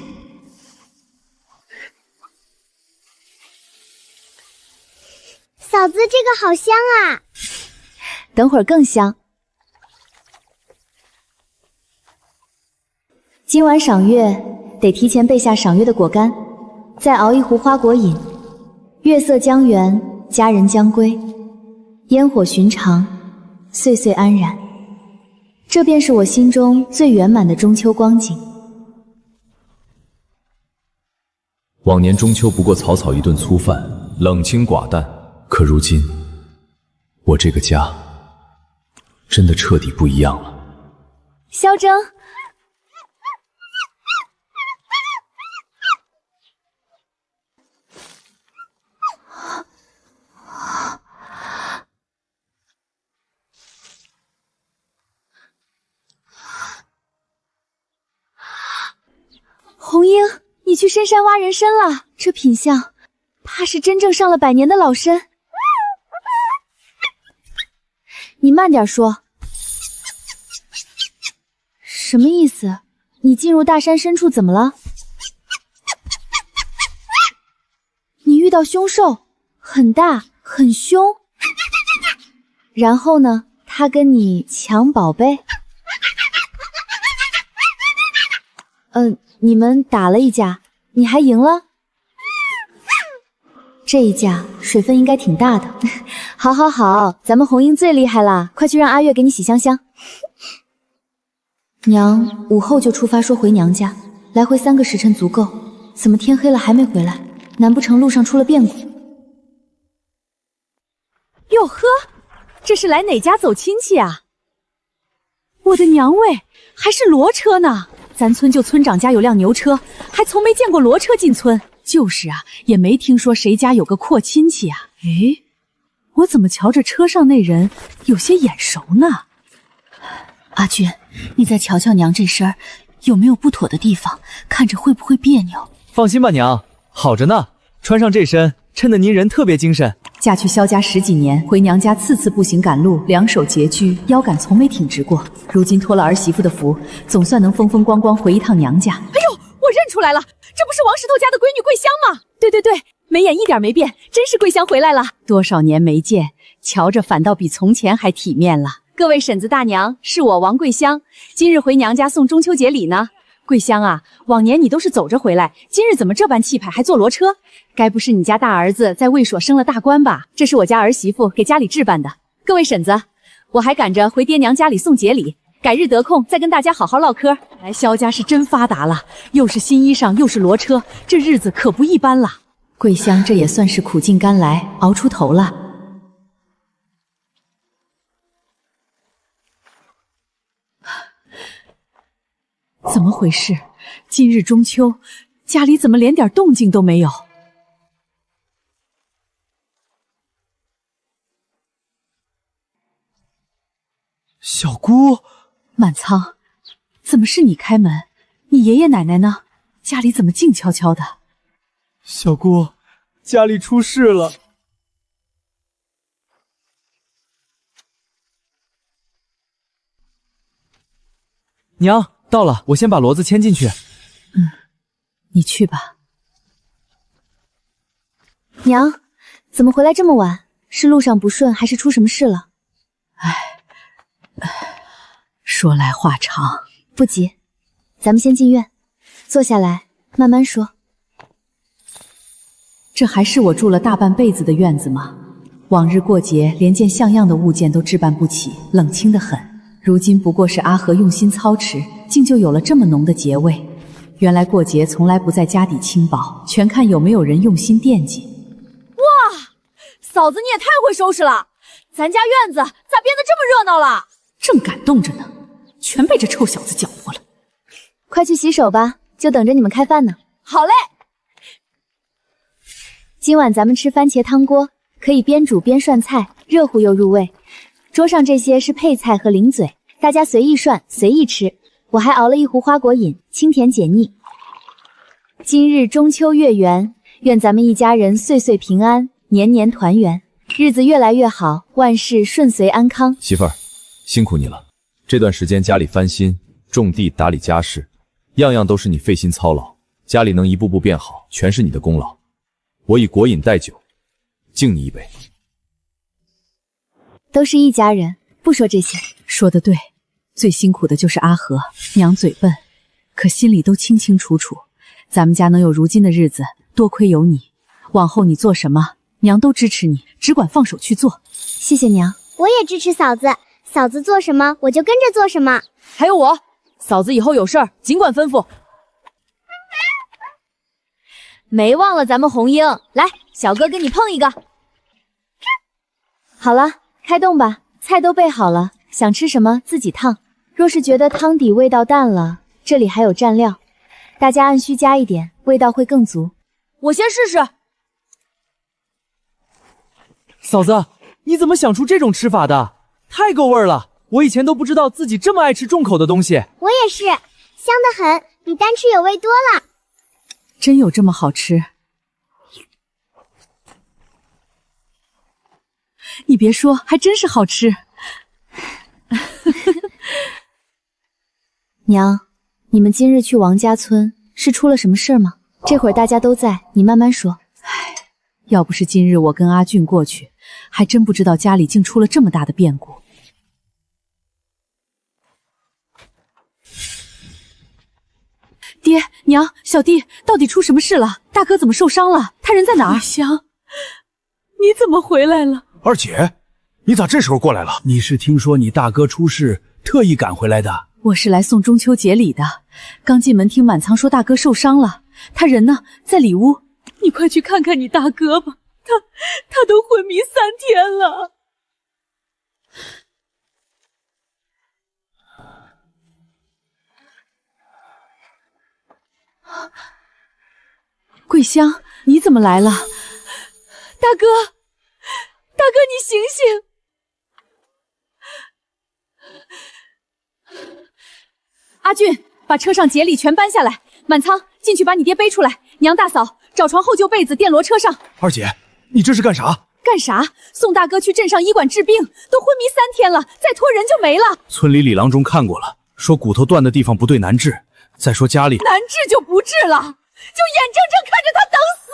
嫂子，这个好香啊！等会儿更香。今晚赏月，得提前备下赏月的果干，再熬一壶花果饮。月色将圆，佳人将归，烟火寻常，岁岁安然。这便是我心中最圆满的中秋光景。往年中秋不过草草一顿粗饭，冷清寡淡。可如今，我这个家真的彻底不一样了。萧征，红英，你去深山挖人参了？这品相，怕是真正上了100年的老参。你慢点说，什么意思？你进入大山深处怎么了？你遇到凶兽，很大很凶，然后呢？他跟你抢宝贝？你们打了一架，你还赢了？这一架水分应该挺大的。好好好，咱们红英最厉害啦，快去让阿月给你洗香香。娘午后就出发说回娘家，来回3个时辰足够。怎么天黑了还没回来？难不成路上出了变故？哟呵，这是来哪家走亲戚啊？我的娘喂，还是骡车呢！咱村就村长家有辆牛车，还从没见过骡车进村。就是啊，也没听说谁家有个阔亲戚啊。诶，我怎么瞧着车上那人有些眼熟呢？阿俊，你再瞧瞧娘这身儿，有没有不妥的地方？看着会不会别扭？放心吧，娘，好着呢。穿上这身，衬得您人特别精神。嫁去萧家10几年，回娘家次次步行赶路，两手拮据，腰杆从没挺直过。如今托了儿媳妇的福，总算能风风光光回一趟娘家。哎呦，我认出来了，这不是王石头家的闺女桂香吗？对对对，眉眼一点没变，真是桂香回来了。多少年没见，瞧着反倒比从前还体面了。各位婶子大娘，是我王桂香，今日回娘家送中秋节礼呢。桂香啊，往年你都是走着回来，今日怎么这般气派，还坐骡车？该不是你家大儿子在卫所升了大官吧？这是我家儿媳妇给家里置办的。各位婶子，我还赶着回爹娘家里送节礼，改日得空再跟大家好好唠嗑。来萧家是真发达了，又是新衣裳，又是骡车，这日子可不一般了。桂香这也算是苦尽甘来，熬出头了。怎么回事？今日中秋，家里怎么连点动静都没有？小姑，满仓，怎么是你开门？你爷爷奶奶呢？家里怎么静悄悄的？小姑，家里出事了。娘，到了，我先把骡子牵进去。你去吧。娘，怎么回来这么晚？是路上不顺，还是出什么事了？说来话长，不急，咱们先进院，坐下来慢慢说。这还是我住了大半辈子的院子吗？往日过节，连件像样的物件都置办不起，冷清得很。如今不过是阿和用心操持，竟就有了这么浓的节味。原来过节从来不在家底轻薄，全看有没有人用心惦记。哇，嫂子你也太会收拾了，咱家院子咋变得这么热闹了？正感动着呢，全被这臭小子搅和了。快去洗手吧，就等着你们开饭呢。好嘞。今晚咱们吃番茄汤锅，可以边煮边涮菜，热乎又入味。桌上这些是配菜和零嘴，大家随意涮，随意吃。我还熬了一壶花果饮，清甜解腻。今日中秋月圆，愿咱们一家人岁岁平安，年年团圆，日子越来越好，万事顺遂安康。媳妇儿，辛苦你了。这段时间家里翻新、种地、打理家事，样样都是你费心操劳，家里能一步步变好，全是你的功劳。我以果饮代酒，敬你一杯。都是一家人，不说这些。说得对，最辛苦的就是阿和。娘嘴笨，可心里都清清楚楚。咱们家能有如今的日子，多亏有你。往后你做什么，娘都支持你，只管放手去做。谢谢娘。我也支持嫂子，嫂子做什么我就跟着做什么。还有我，嫂子以后有事儿尽管吩咐。没忘了咱们红英，来，小哥跟你碰一个。好了，开动吧，菜都备好了，想吃什么自己烫。若是觉得汤底味道淡了，这里还有蘸料，大家按需加一点，味道会更足。我先试试。嫂子，你怎么想出这种吃法的？太够味了！我以前都不知道自己这么爱吃重口的东西。我也是，香得很，比单吃有味多了。真有这么好吃？你别说，还真是好吃。娘，你们今日去王家村是出了什么事吗？这会儿大家都在，你慢慢说。要不是今日我跟阿俊过去，还真不知道家里竟出了这么大的变故。爹娘，小弟，到底出什么事了？大哥怎么受伤了？他人在哪儿？香，你怎么回来了？二姐，你咋这时候过来了？你是听说你大哥出事，特意赶回来的？我是来送中秋节礼的。刚进门听满仓说大哥受伤了，他人呢？在里屋。你快去看看你大哥吧，他都昏迷3天了。桂香，你怎么来了？大哥，你醒醒！阿俊，把车上节礼全搬下来，满仓进去把你爹背出来。娘大嫂，找床后旧被子垫骡车上。二姐，你这是干啥？干啥？送大哥去镇上医馆治病，都昏迷3天了，再拖人就没了。村里李郎中看过了，说骨头断的地方不对难治。再说家里难治就不治了，就眼睁睁看着他等死。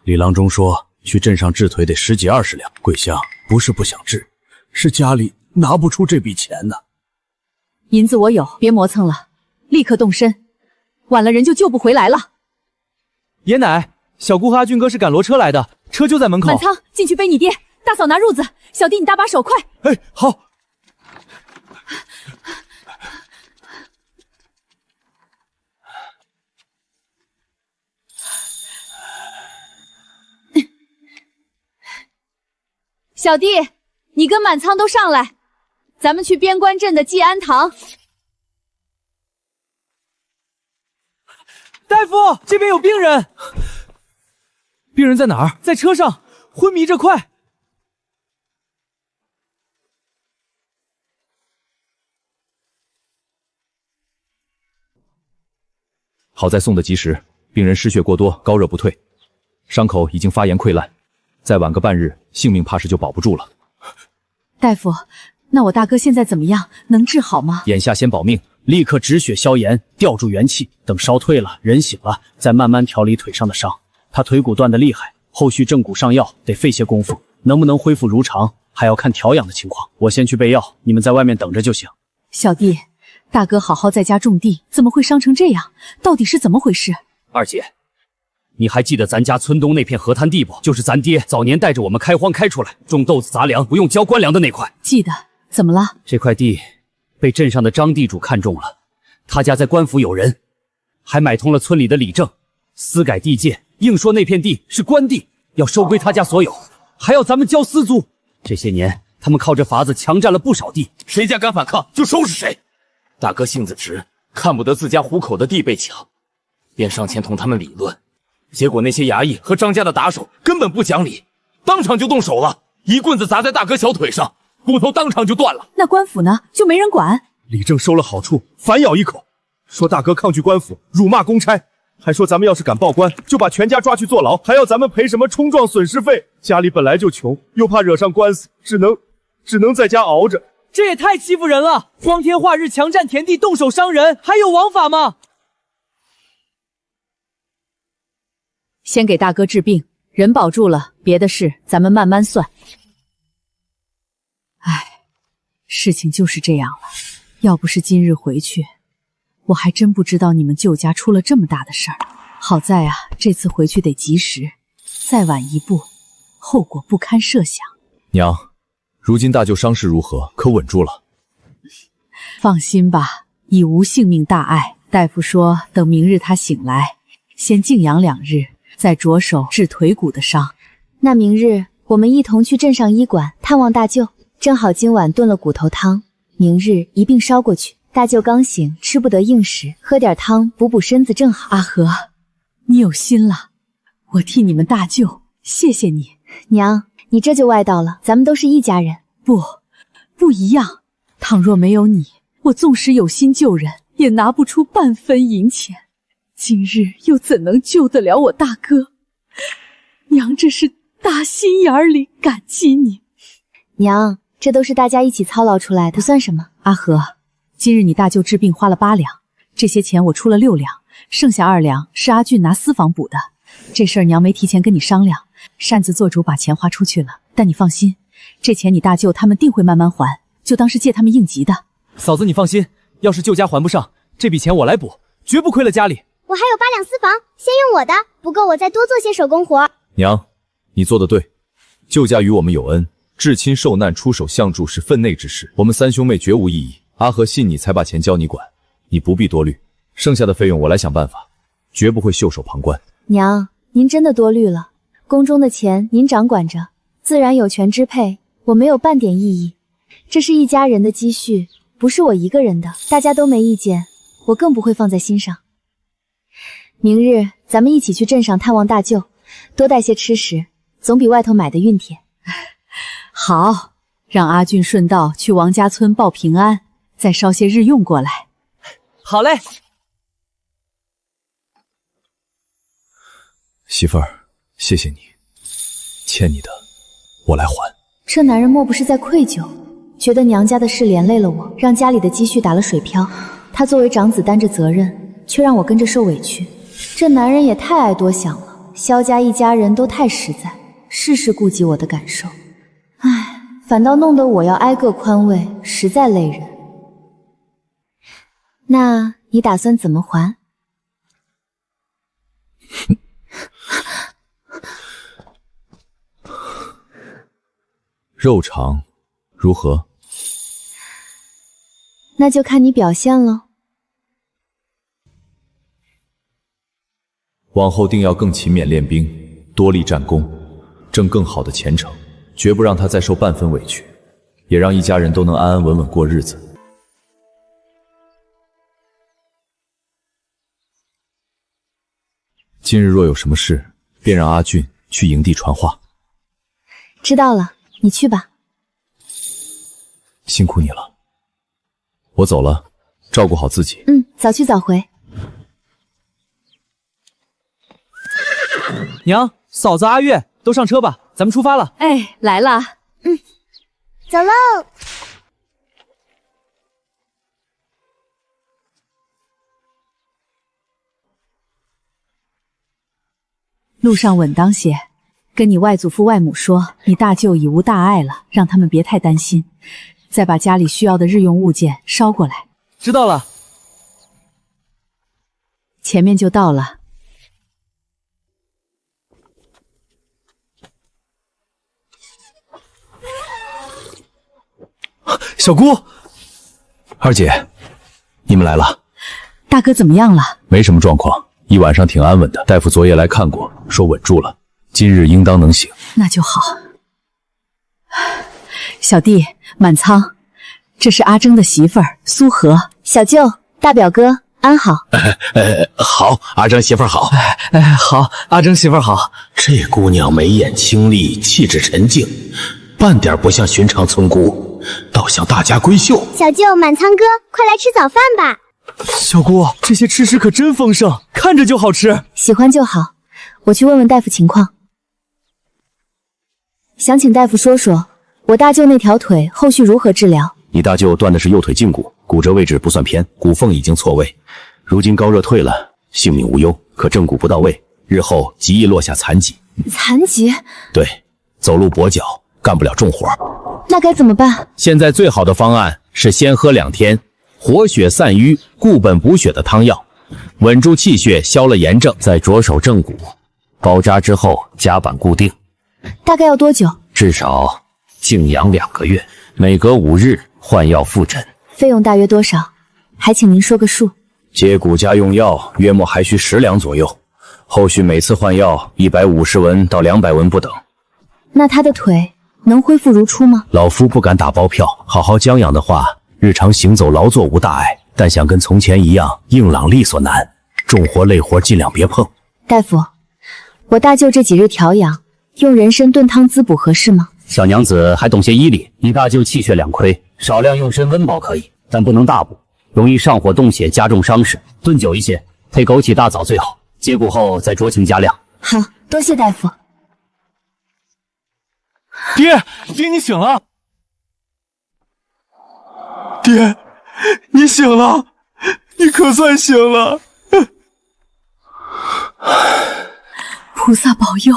李郎中说去镇上治腿得10几20两。桂香不是不想治，是家里拿不出这笔钱呢。银子我有，别磨蹭了，立刻动身，晚了人就救不回来了。爷奶，小姑和阿俊哥是赶骡车来的，车就在门口。满仓进去背你爹，大嫂拿褥子，小弟你搭把手，快！哎，好。小弟，你跟满仓都上来，咱们去边关镇的济安堂。大夫，这边有病人。病人在哪儿？在车上，昏迷着，快！好在送得及时，病人失血过多，高热不退，伤口已经发炎溃烂，再晚个半日，性命怕是就保不住了。大夫，那我大哥现在怎么样？能治好吗？眼下先保命，立刻止血消炎，吊住元气，等烧退了，人醒了，再慢慢调理腿上的伤。他腿骨断得厉害，后续正骨上药得费些功夫，能不能恢复如常，还要看调养的情况。我先去备药，你们在外面等着就行。小弟，大哥好好在家种地，怎么会伤成这样？到底是怎么回事？二姐，你还记得咱家村东那片河滩地不？就是咱爹早年带着我们开荒开出来，种豆子杂粮不用交官粮的那块。记得。怎么了？这块地被镇上的张地主看中了，他家在官府有人，还买通了村里的李正，私改地界，硬说那片地是官地，要收归他家所有，还要咱们交私租。这些年，他们靠这法子强占了不少地，谁家敢反抗就收拾谁。大哥性子直，看不得自家糊口的地被抢，便上前同他们理论。结果那些衙役和张家的打手根本不讲理，当场就动手了，一棍子砸在大哥小腿上，骨头当场就断了。那官府呢？就没人管？李正收了好处，反咬一口，说大哥抗拒官府，辱骂公差，还说咱们要是敢报官，就把全家抓去坐牢，还要咱们赔什么冲撞损失费。家里本来就穷，又怕惹上官司，只能在家熬着。这也太欺负人了！光天化日强占田地，动手伤人，还有王法吗？先给大哥治病，人保住了，别的事咱们慢慢算。唉，事情就是这样了。要不是今日回去，我还真不知道你们舅家出了这么大的事儿。好在啊，这次回去得及时，再晚一步，后果不堪设想。娘，如今大舅伤势如何？可稳住了？放心吧，已无性命大碍。大夫说，等明日他醒来，先静养2日，再着手治腿骨的伤。那明日我们一同去镇上医馆探望大舅，正好今晚炖了骨头汤，明日一并烧过去。大舅刚醒，吃不得硬食，喝点汤补补身子正好。阿和，你有心了，我替你们大舅谢谢你。娘，你这就外道了，咱们都是一家人。不一样。倘若没有你，我纵使有心救人，也拿不出半分银钱。今日又怎能救得了我大哥？娘这是打心眼里感激你。娘，这都是大家一起操劳出来的，不算什么。阿和，今日你大舅治病花了8两，这些钱我出了6两，剩下2两是阿俊拿私房补的。这事儿娘没提前跟你商量，擅自做主把钱花出去了。但你放心，这钱你大舅他们定会慢慢还，就当是借他们应急的。嫂子你放心，要是舅家还不上，这笔钱我来补，绝不亏了家里。我还有8两私房，先用我的，不够我再多做些手工活。娘，你做得对，舅家与我们有恩，至亲受难出手相助是分内之事，我们3兄妹绝无异议。阿和信你才把钱交你管，你不必多虑，剩下的费用我来想办法，绝不会袖手旁观。娘，您真的多虑了，宫中的钱您掌管着，自然有权支配，我没有半点异议。这是一家人的积蓄，不是我一个人的，大家都没意见，我更不会放在心上。明日咱们一起去镇上探望大舅，多带些吃食，总比外头买的熨帖。好，让阿俊顺道去王家村报平安，再捎些日用过来。好嘞。媳妇儿，谢谢你，欠你的我来还。这男人莫不是在愧疚，觉得娘家的事连累了我，让家里的积蓄打了水漂，他作为长子担着责任，却让我跟着受委屈。这男人也太爱多想了，萧家一家人都太实在，事事顾及我的感受，唉，反倒弄得我要挨个宽慰，实在累人。那你打算怎么还？肉偿如何？那就看你表现了。往后定要更勤勉练兵，多立战功，挣更好的前程，绝不让他再受半分委屈，也让一家人都能安安稳稳过日子。今日若有什么事，便让阿俊去营地传话。知道了，你去吧。辛苦你了，我走了，照顾好自己。早去早回。娘，嫂子阿月，都上车吧，咱们出发了。哎，来了。走喽。路上稳当些，跟你外祖父外母说，你大舅已无大碍了，让他们别太担心。再把家里需要的日用物件捎过来。知道了。前面就到了。小姑，二姐，你们来了。大哥怎么样了？没什么状况，一晚上挺安稳的。大夫昨夜来看过，说稳住了，今日应当能醒。那就好。小弟，满仓，这是阿征的媳妇儿苏荷。小舅，大表哥，安好。好，阿征媳妇儿好。好，阿征媳妇儿好。这姑娘眉眼清丽，气质沉静，半点不像寻常村姑，倒像大家闺秀。小舅，满仓哥，快来吃早饭吧。小姑，这些吃食可真丰盛，看着就好吃。喜欢就好，我去问问大夫情况。想请大夫说说，我大舅那条腿后续如何治疗？你大舅断的是右腿胫骨，骨折位置不算偏，骨缝已经错位，如今高热退了，性命无忧，可正骨不到位，日后极易落下残疾。残疾？对，走路跛脚，干不了重活。那该怎么办？现在最好的方案是先喝2天活血散瘀、固本补血的汤药，稳住气血，消了炎症，再着手正骨，包扎之后夹板固定。大概要多久？至少静养2个月，每隔5日换药复诊。费用大约多少？还请您说个数。接骨加用药约莫还需10两左右，后续每次换药150文到200文不等。那他的腿能恢复如初吗？老夫不敢打包票，好好将养的话，日常行走劳作无大碍，但想跟从前一样硬朗利索难，重活累活尽量别碰。大夫，我大舅这几日调养，用人参炖汤滋补合适吗？小娘子还懂些医理，你大舅气血两亏，少量用参温饱可以，但不能大补，容易上火动血，加重伤势。炖久一些，配枸杞大枣最好。接骨后再酌情加量。好，多谢大夫。爹，你醒了！爹，你醒了，你可算醒了！菩萨保佑，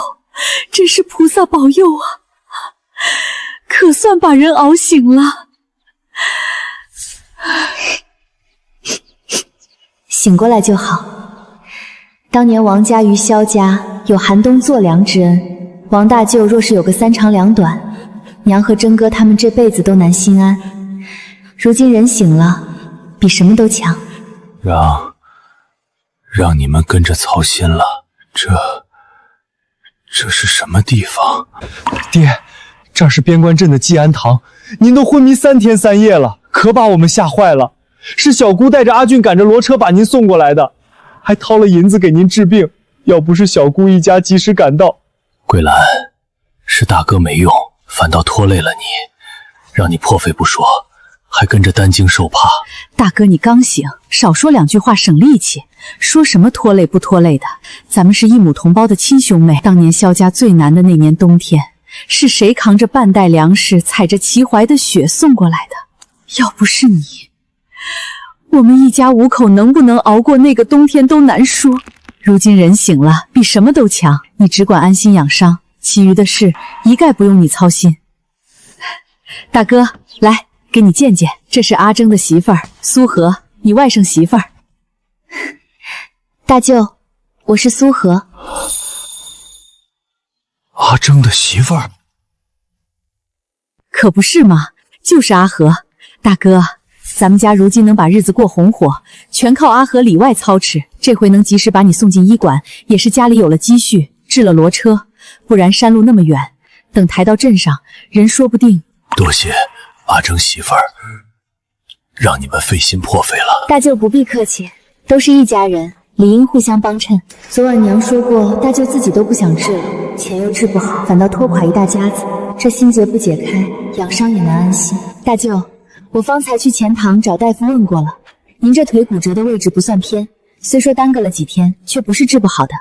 真是菩萨保佑啊！可算把人熬醒了。醒过来就好。当年王家于萧家有寒冬作粮之恩，王大舅若是有个3长2短，娘和真哥他们这辈子都难心安。如今人醒了，比什么都强。让你们跟着操心了，这是什么地方？爹，这儿是边关镇的济安堂，您都昏迷3天3夜了，可把我们吓坏了。是小姑带着阿俊赶着骡车把您送过来的，还掏了银子给您治病，要不是小姑一家及时赶到。桂兰，是大哥没用，反倒拖累了你，让你破费不说，还跟着担惊受怕。大哥，你刚醒，少说2句话省力气。说什么拖累不拖累的，咱们是一母同胞的亲兄妹。当年萧家最难的那年冬天，是谁扛着半袋粮食，踩着齐怀的雪送过来的？要不是你，我们一家5口能不能熬过那个冬天都难说。如今人醒了，比什么都强，你只管安心养伤，其余的事一概不用你操心。大哥，来，给你见见，这是阿征的媳妇儿苏荷，你外甥媳妇儿。大舅，我是苏荷。阿征的媳妇儿？可不是嘛，就是阿和。大哥，咱们家如今能把日子过红火，全靠阿和里外操持。这回能及时把你送进医馆，也是家里有了积蓄，治了骡车，不然山路那么远，等抬到镇上，人说不定……多谢阿征媳妇儿，让你们费心破费了。大舅不必客气，都是一家人，理应互相帮衬。昨晚娘说过，大舅自己都不想治了，钱又治不好，反倒拖垮一大家子，这心结不解开，养伤也难安心。大舅，我方才去钱塘找大夫问过了，您这腿骨折的位置不算偏，虽说耽搁了几天，却不是治不好的。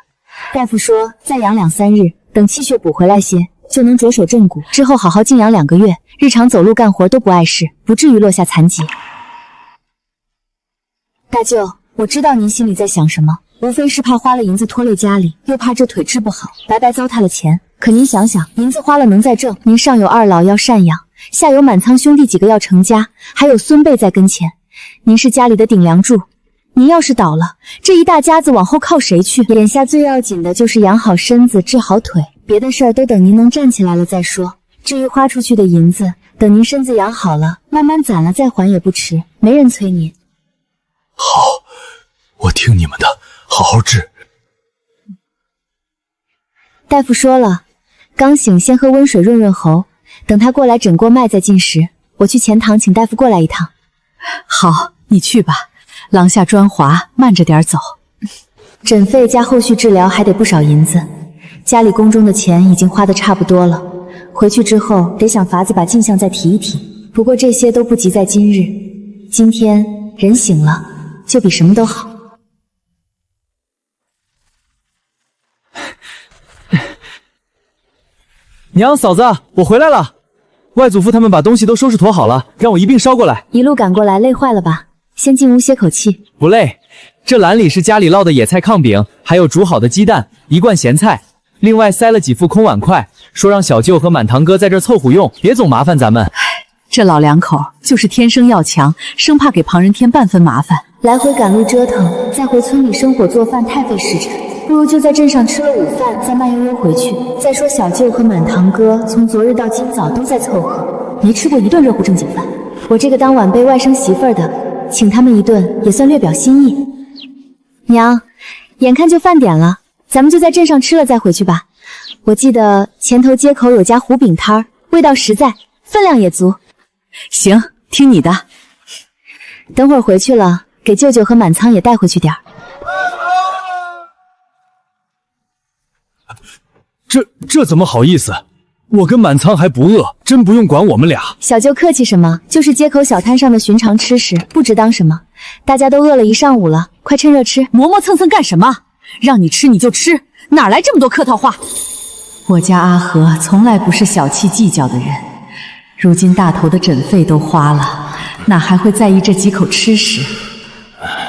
大夫说再养2、3日，等气血补回来些，就能着手正骨，之后好好静养2个月，日常走路干活都不碍事，不至于落下残疾。大舅，我知道您心里在想什么，无非是怕花了银子拖累家里，又怕这腿治不好，白白糟蹋了钱。可您想想，银子花了能再挣，您上有二老要赡养，下有满仓兄弟几个要成家，还有孙辈在跟前，您是家里的顶梁柱。您要是倒了，这一大家子往后靠谁去？眼下最要紧的就是养好身子，治好腿，别的事儿都等您能站起来了再说。至于花出去的银子，等您身子养好了，慢慢攒了再还也不迟，没人催您。好，我听你们的，好好治。大夫说了，刚醒先喝温水润润喉，等他过来诊过脉再进食。我去钱塘请大夫过来一趟。好，你去吧，廊下砖滑，慢着点走。诊费加后续治疗还得不少银子，家里宫中的钱已经花得差不多了，回去之后得想法子把进项再提一提。不过这些都不急在今日，今天人醒了，就比什么都好。娘，嫂子，我回来了。外祖父他们把东西都收拾妥好了，让我一并捎过来。一路赶过来累坏了吧？先进屋歇口气。不累，这篮里是家里烙的野菜炕饼，还有煮好的鸡蛋，一罐咸菜，另外塞了几副空碗筷，说让小舅和满堂哥在这凑合用，别总麻烦咱们。这老两口就是天生要强，生怕给旁人添半分麻烦。来回赶路折腾，再回村里生火做饭太费时辰，不如就在镇上吃了午饭，再慢悠悠回去。再说小舅和满堂哥从昨日到今早都在凑合，没吃过一顿热乎正经饭。我这个当晚辈外甥媳妇儿的，请他们一顿也算略表心意。娘，眼看就饭点了，咱们就在镇上吃了再回去吧。我记得前头街口有家糊饼摊儿，味道实在，分量也足。行，听你的。等会儿回去了，给舅舅和满仓也带回去点儿。这怎么好意思？我跟满仓还不饿，真不用管我们俩。小舅客气什么？就是街口小摊上的寻常吃食，不值当什么。大家都饿了一上午了，快趁热吃。磨磨蹭蹭干什么？让你吃你就吃，哪来这么多客套话？我家阿和从来不是小气计较的人，如今大头的诊费都花了，哪还会在意这几口吃食？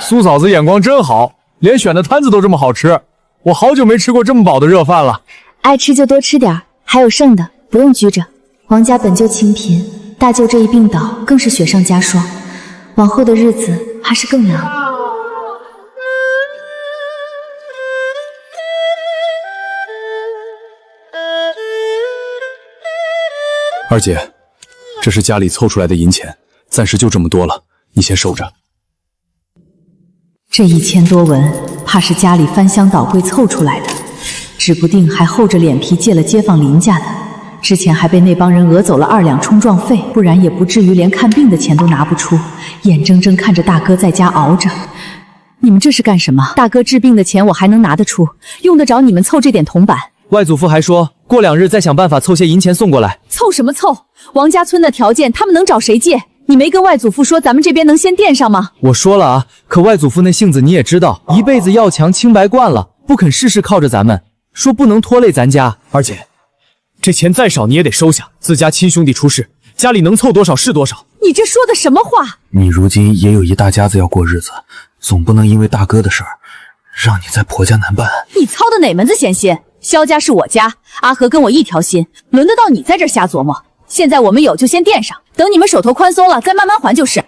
苏嫂子眼光真好，连选的摊子都这么好吃，我好久没吃过这么饱的热饭了。爱吃就多吃点，还有剩的不用拘着。王家本就清贫，大舅这一病倒更是雪上加霜，往后的日子怕是更难。二姐，这是家里凑出来的银钱，暂时就这么多了，你先收着。这1000多文，怕是家里翻箱倒柜凑出来的，指不定还厚着脸皮借了街坊邻家的。之前还被那帮人讹走了2两冲撞费，不然也不至于连看病的钱都拿不出，眼睁睁看着大哥在家熬着。你们这是干什么？大哥治病的钱我还能拿得出，用得着你们凑这点铜板？外祖父还说过2日再想办法凑些银钱送过来。凑什么凑？王家村的条件他们能找谁借？你没跟外祖父说咱们这边能先垫上吗？我说了啊，可外祖父那性子你也知道，一辈子要强清白惯了，不肯事事靠着咱们，说不能拖累咱家。二姐，这钱再少你也得收下，自家亲兄弟出事，家里能凑多少是多少。你这说的什么话？你如今也有一大家子要过日子，总不能因为大哥的事儿让你在婆家难办。你操的哪门子闲心？萧家是我家，阿和跟我一条心，轮得到你在这儿瞎琢磨？现在我们有就先垫上，等你们手头宽松了再慢慢还就是。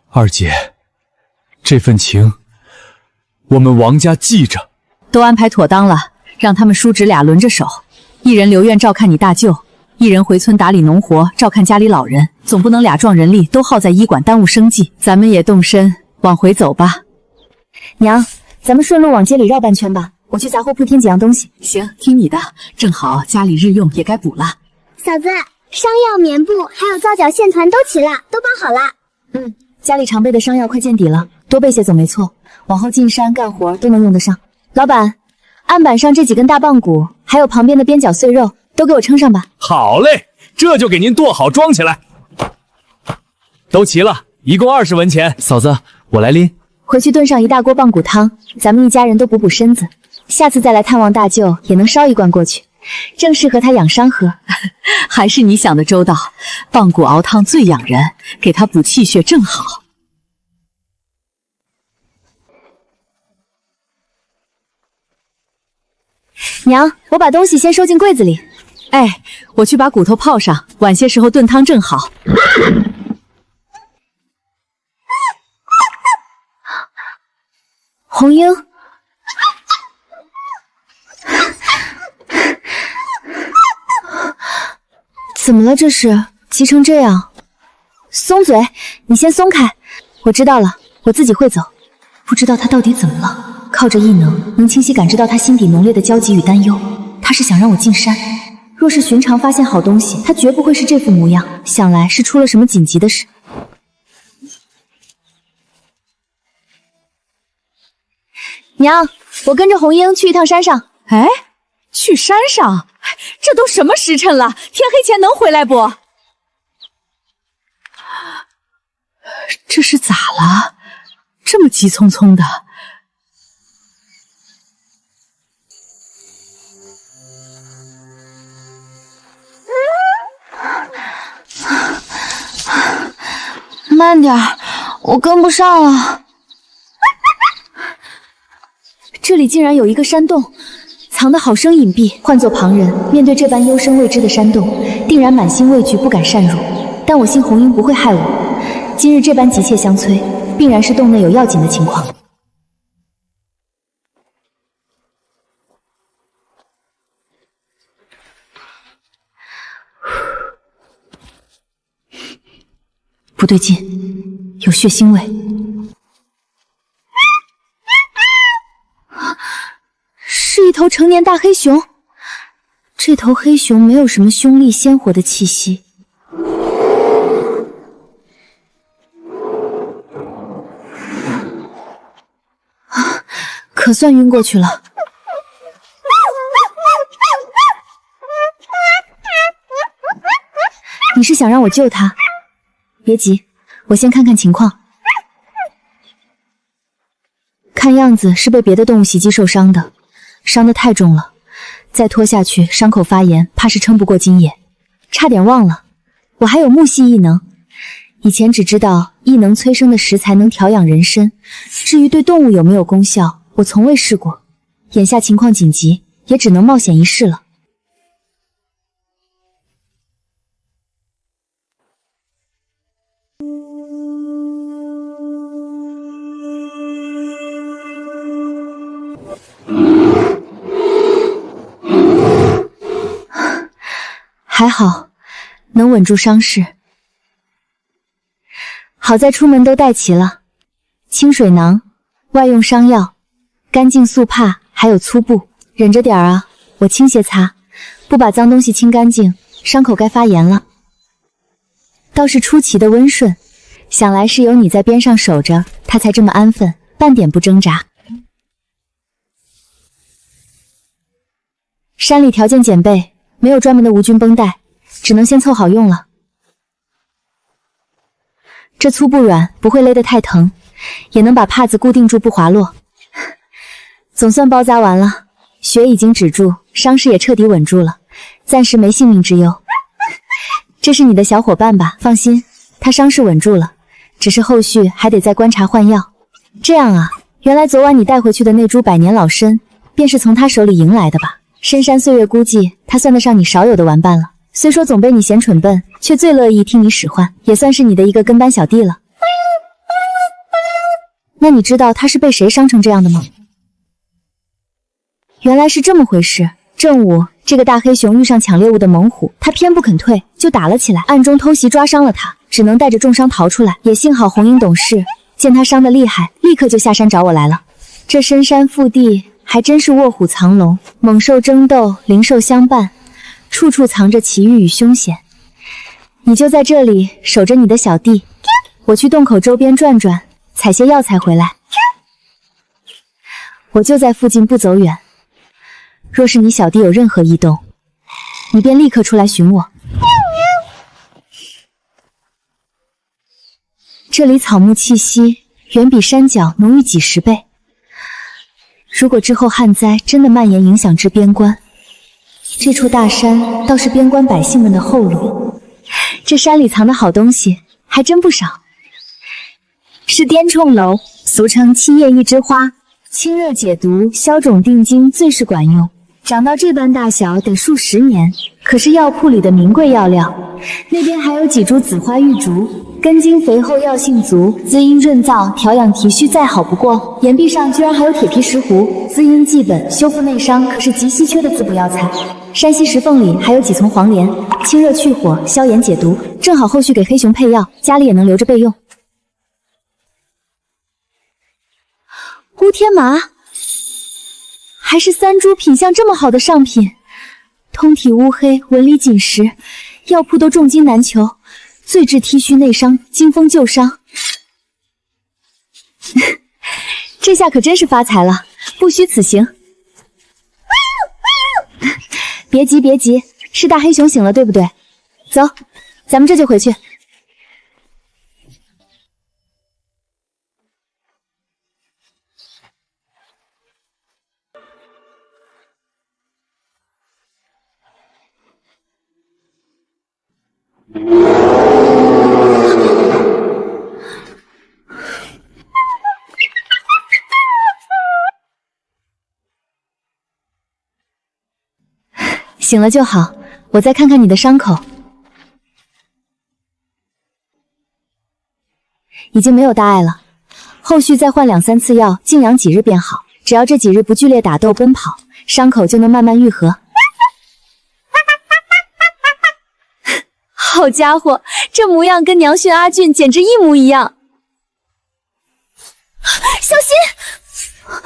二姐，这份情我们王家记着。都安排妥当了，让他们叔侄俩轮着手，一人留院照看你大舅，一人回村打理农活，照看家里老人，总不能俩壮人力都耗在医馆耽误生计。咱们也动身往回走吧。娘，咱们顺路往街里绕半圈吧，我去杂货铺添几样东西。行，听你的，正好家里日用也该补了。嫂子，伤药、棉布还有皂角线团都齐了，都包好了。家里常备的伤药快见底了，多备些总没错，往后进山干活都能用得上。老板，案板上这几根大棒骨，还有旁边的边角碎肉，都给我称上吧。好嘞，这就给您剁好装起来。都齐了，一共20文钱。嫂子，我来拎。回去炖上一大锅棒骨汤，咱们一家人都补补身子。下次再来探望大舅，也能烧一罐过去，正适合他养伤喝。还是你想的周到，棒骨熬汤最养人，给他补气血正好。娘，我把东西先收进柜子里。哎，我去把骨头泡上，晚些时候炖汤正好。红英，怎么了？这是急成这样？松嘴，你先松开。我知道了，我自己会走。不知道他到底怎么了，靠着异能清晰感知到他心底浓烈的焦急与担忧。他是想让我进山。若是寻常发现好东西，他绝不会是这副模样。想来是出了什么紧急的事。娘，我跟着红英去一趟山上。哎，去山上？这都什么时辰了？天黑前能回来不？这是咋了？这么急匆匆的。慢点儿，我跟不上了。这里竟然有一个山洞，藏得好生隐蔽。换做旁人，面对这般幽深未知的山洞，定然满心畏惧，不敢擅入。但我信红英不会害我。今日这般急切相催，必然是洞内有要紧的情况。不对劲，有血腥味。是一头成年大黑熊。这头黑熊没有什么凶厉鲜活的气息。可算晕过去了。你是想让我救他？别急，我先看看情况。看样子是被别的动物袭击受伤的，伤得太重了，再拖下去伤口发炎，怕是撑不过今夜。差点忘了，我还有木系异能。以前只知道异能催生的食材能调养人参，至于对动物有没有功效，我从未试过。眼下情况紧急，也只能冒险一试了。还好，能稳住伤势。好在出门都带齐了，清水囊、外用伤药、干净素帕，还有粗布。忍着点儿啊，我轻些擦，不把脏东西清干净，伤口该发炎了。倒是出奇的温顺，想来是有你在边上守着，他才这么安分，半点不挣扎。山里条件简备，没有专门的无菌绷带，只能先凑好用了。这粗布软，不会勒得太疼，也能把帕子固定住不滑落。总算包扎完了，血已经止住，伤势也彻底稳住了，暂时没性命之忧。这是你的小伙伴吧？放心，他伤势稳住了，只是后续还得再观察换药。这样啊，原来昨晚你带回去的那株百年老参，便是从他手里赢来的吧？深山岁月，估计他算得上你少有的玩伴了。虽说总被你嫌蠢笨，却最乐意听你使唤，也算是你的一个跟班小弟了。那你知道他是被谁伤成这样的吗？原来是这么回事。正午，这个大黑熊遇上抢猎物的猛虎，他偏不肯退，就打了起来，暗中偷袭抓伤了他，只能带着重伤逃出来。也幸好红英懂事，见他伤得厉害，立刻就下山找我来了。这深山腹地还真是卧虎藏龙，猛兽争斗，灵兽相伴，处处藏着奇遇与凶险。你就在这里守着你的小弟，我去洞口周边转转，采些药材回来。我就在附近不走远，若是你小弟有任何异动，你便立刻出来寻我。这里草木气息远比山脚浓郁几十倍，如果之后旱灾真的蔓延影响至边关，这处大山倒是边关百姓们的后路。这山里藏的好东西还真不少，是滇冲楼，俗称七叶一枝花，清热解毒、消肿定惊最是管用。长到这般大小得数10年，可是药铺里的名贵药料。那边还有几株紫花玉竹，根茎肥厚，药性足，滋阴润燥，调养体虚再好不过。岩壁上居然还有铁皮石斛，滋阴济本，修复内伤，可是极稀缺的滋补药材。山西石缝里还有几丛黄连，清热去火，消炎解毒，正好后续给黑熊配药，家里也能留着备用。乌天麻，还是3株品相这么好的上品，通体乌黑，纹理紧实，药铺都重金难求，最治体虚内伤，经风救伤。这下可真是发财了，不虚此行。别急别急，是大黑熊醒了对不对？走，咱们这就回去。醒了就好，我再看看你的伤口，已经没有大碍了，后续再换2、3次药，静养几日便好。只要这几日不剧烈打斗奔跑，伤口就能慢慢愈合。好家伙，这模样跟娘婿阿俊简直一模一样！小心！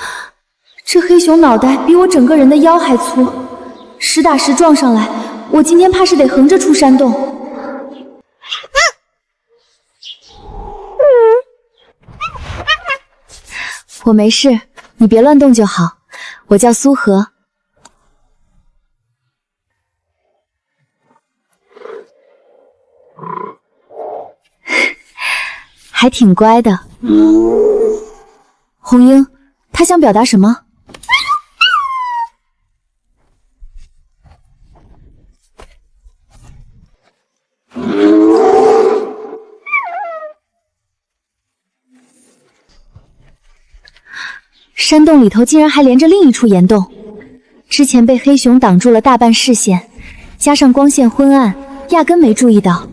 这黑熊脑袋比我整个人的腰还粗。实打实撞上来，我今天怕是得横着出山洞。我没事，你别乱动就好。我叫苏荷。还挺乖的。红英，他想表达什么？山洞里头竟然还连着另一处岩洞，之前被黑熊挡住了大半视线，加上光线昏暗，压根没注意到。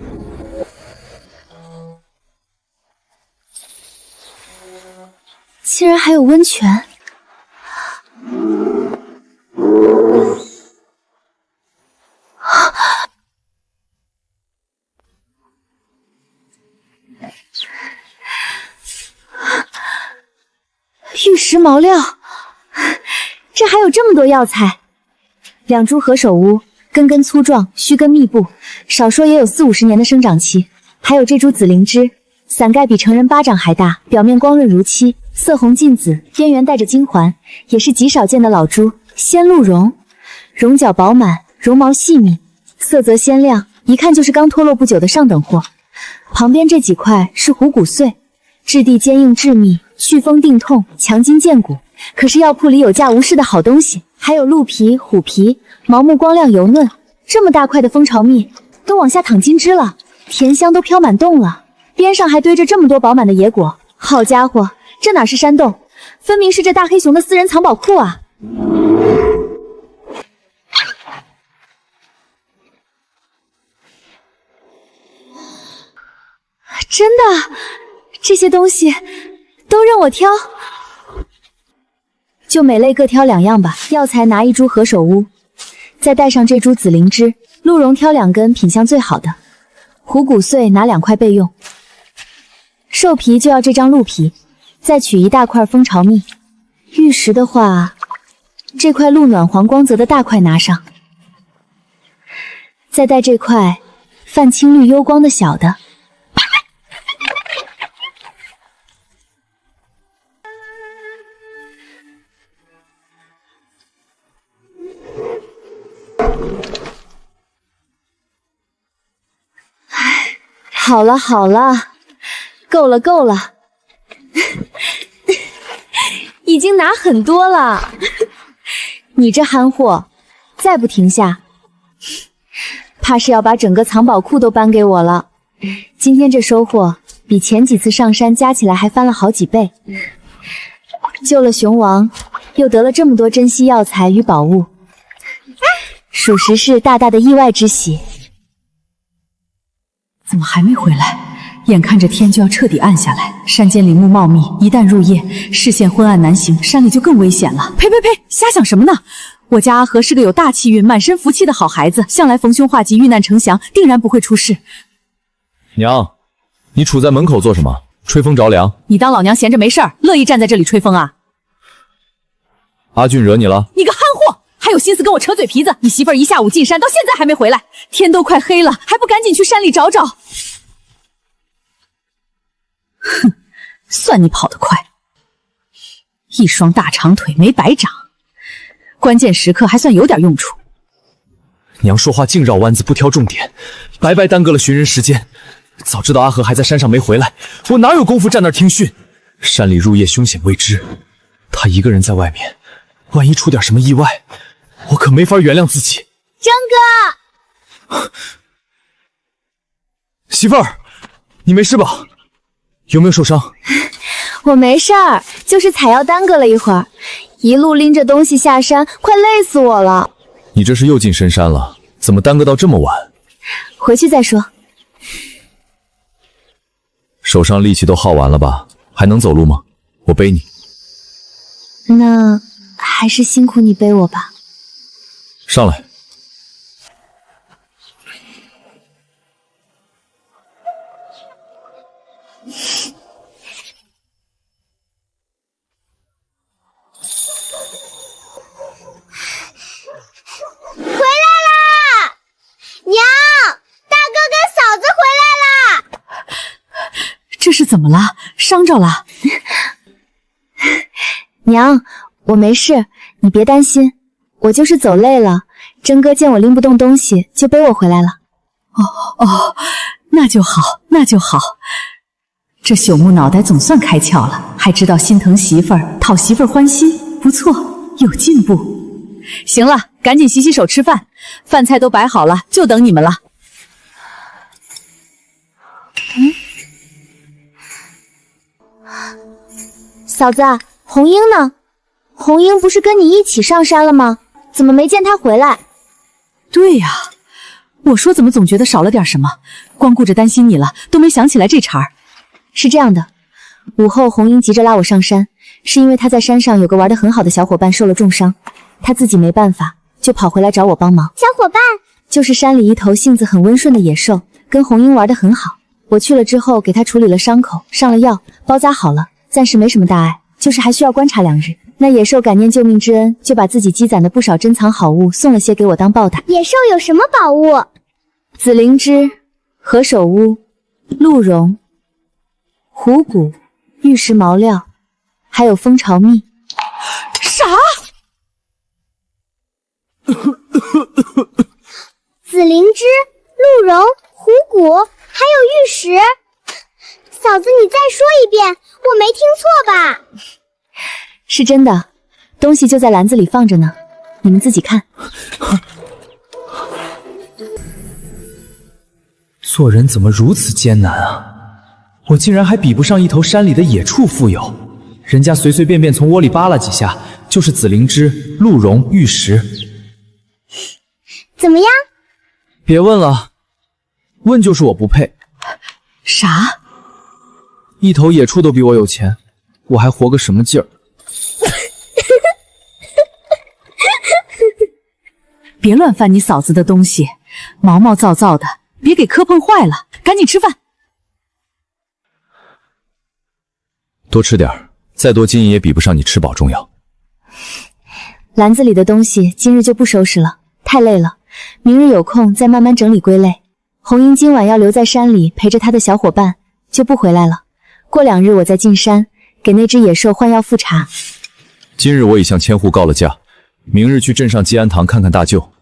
竟然还有温泉！玉石毛料，这还有这么多药材。2株何首乌，根粗壮，须根密布，少说也有40、50年的生长期。还有这株紫灵芝，伞盖比成人巴掌还大，表面光润如漆，色红近紫，边缘带着金环，也是极少见的老株。鲜鹿茸，绒角饱满，绒毛细密，色泽鲜亮，一看就是刚脱落不久的上等货。旁边这几块是虎骨碎，质地坚硬致密，祛风定痛，强筋健骨，可是药铺里有价无市的好东西。还有鹿皮、虎皮，毛目光亮油嫩，这么大块的蜂巢蜜都往下淌金汁了，甜香都飘满洞了，边上还堆着这么多饱满的野果。好家伙，这哪是山洞，分明是这大黑熊的私人藏宝库啊！真的，这些东西都任我挑，就每类各挑2样吧。药材拿1株何首乌，再带上这株紫灵芝，鹿茸挑2根品相最好的，虎骨碎拿2块备用。兽皮就要这张鹿皮，再取1大块蜂巢蜜。玉石的话，这块鹿暖黄光泽的大块拿上，再带这块泛青绿幽光的小的。好了好了，够了够了，已经拿很多了。你这憨货，再不停下，怕是要把整个藏宝库都搬给我了。今天这收获比前几次上山加起来还翻了好几倍。救了熊王，又得了这么多珍稀药材与宝物，属实是大大的意外之喜。怎么还没回来？眼看着天就要彻底暗下来，山间林木茂密，一旦入夜，视线昏暗难行，山里就更危险了。呸呸呸！瞎想什么呢？我家阿和是个有大气运、满身福气的好孩子，向来逢凶化吉、遇难成祥，定然不会出事。娘，你杵在门口做什么？吹风着凉？你当老娘闲着没事儿，乐意站在这里吹风啊？阿俊惹你了？你个憨货，还有心思跟我扯嘴皮子？你媳妇儿一下午进山，到现在还没回来，天都快黑了，还不赶紧去山里找找？哼，算你跑得快，一双大长腿没白长，关键时刻还算有点用处。娘说话净绕弯子不挑重点，白白耽搁了寻人时间。早知道阿和还在山上没回来，我哪有功夫站那儿听训？山里入夜凶险未知，他一个人在外面，万一出点什么意外，我可没法原谅自己。张哥，媳妇儿，你没事吧？有没有受伤？我没事儿，就是采药耽搁了一会儿，一路拎着东西下山，快累死我了。你这是又进深山了？怎么耽搁到这么晚？回去再说。手上力气都耗完了吧？还能走路吗？我背你。那还是辛苦你背我吧。上来。回来啦！娘，大哥跟嫂子回来啦！这是怎么了？伤着了？娘，我没事，你别担心，我就是走累了。真哥见我拎不动东西，就背我回来了。哦，那就好，那就好。这朽木脑袋总算开窍了，还知道心疼媳妇儿，讨媳妇儿欢心，不错，有进步。行了，赶紧洗洗手吃饭，饭菜都摆好了，就等你们了。嫂子，红英呢？红英不是跟你一起上山了吗？怎么没见她回来？对呀，我说怎么总觉得少了点什么，光顾着担心你了，都没想起来这茬儿。是这样的，午后红英急着拉我上山，是因为她在山上有个玩得很好的小伙伴受了重伤，她自己没办法，就跑回来找我帮忙。小伙伴就是山里一头性子很温顺的野兽，跟红英玩得很好。我去了之后，给她处理了伤口，上了药，包扎好了，暂时没什么大碍，就是还需要观察2日。那野兽感念救命之恩，就把自己积攒的不少珍藏好物送了些给我当报答。野兽有什么宝物？紫灵芝、何首乌、鹿茸、虎骨、玉石毛料，还有蜂巢蜜。啥？紫灵芝、鹿茸、虎骨，还有玉石。嫂子，你再说一遍，我没听错吧？是真的，东西就在篮子里放着呢，你们自己看。做人怎么如此艰难啊！我竟然还比不上一头山里的野畜富有，人家随随便便从窝里扒拉几下，就是紫灵芝、鹿茸、玉石。怎么样？别问了，问就是我不配。啥？一头野畜都比我有钱，我还活个什么劲儿？别乱翻你嫂子的东西，毛毛躁躁的，别给磕碰坏了。赶紧吃饭。多吃点儿，再多金银也比不上你吃饱重要。篮子里的东西今日就不收拾了，太累了，明日有空再慢慢整理归类。红英今晚要留在山里陪着她的小伙伴，就不回来了。过2日我再进山给那只野兽换药复查。今日我已向千户告了假，明日去镇上积安堂看看大舅。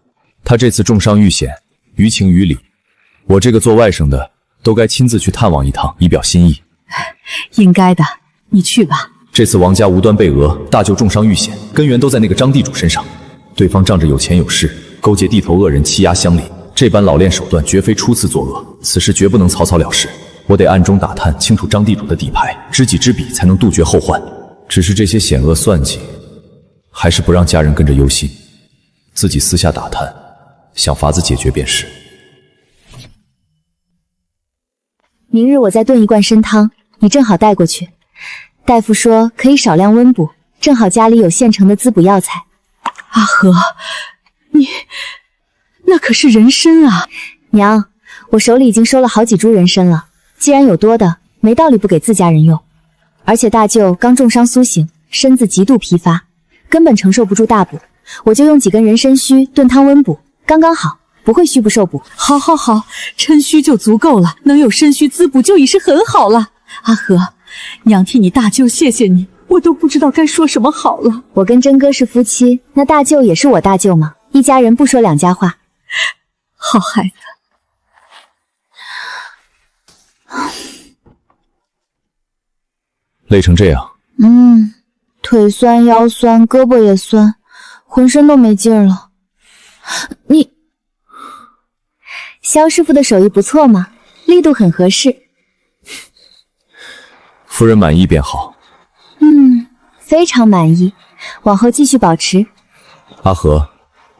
他这次重伤遇险，于情于理，我这个做外甥的都该亲自去探望一趟，以表心意。应该的，你去吧。这次王家无端被讹，大舅重伤遇险，根源都在那个张地主身上。对方仗着有钱有势，勾结地头恶人欺压乡里，这般老练手段绝非初次作恶，此事绝不能草草了事。我得暗中打探清楚张地主的底牌，知己知彼，才能杜绝后患。只是这些险恶算计，还是不让家人跟着忧心，自己私下打探，想法子解决便是。明日我再炖一罐参汤，你正好带过去。大夫说可以少量温补，正好家里有现成的滋补药材。阿和，你那可是人参啊！娘，我手里已经收了好几株人参了，既然有多的，没道理不给自家人用。而且大舅刚重伤苏醒，身子极度疲乏，根本承受不住大补，我就用几根人参须炖汤温补，刚刚好，不会虚不受补。好，参须就足够了，能有参须滋补就已是很好了。阿和，娘替你大舅谢谢你，我都不知道该说什么好了。我跟真哥是夫妻，那大舅也是我大舅嘛，一家人不说两家话。好孩子。累成这样，腿酸腰酸，胳膊也酸，浑身都没劲儿了。你，萧师傅的手艺不错嘛，力度很合适。夫人满意便好。非常满意，往后继续保持。阿和，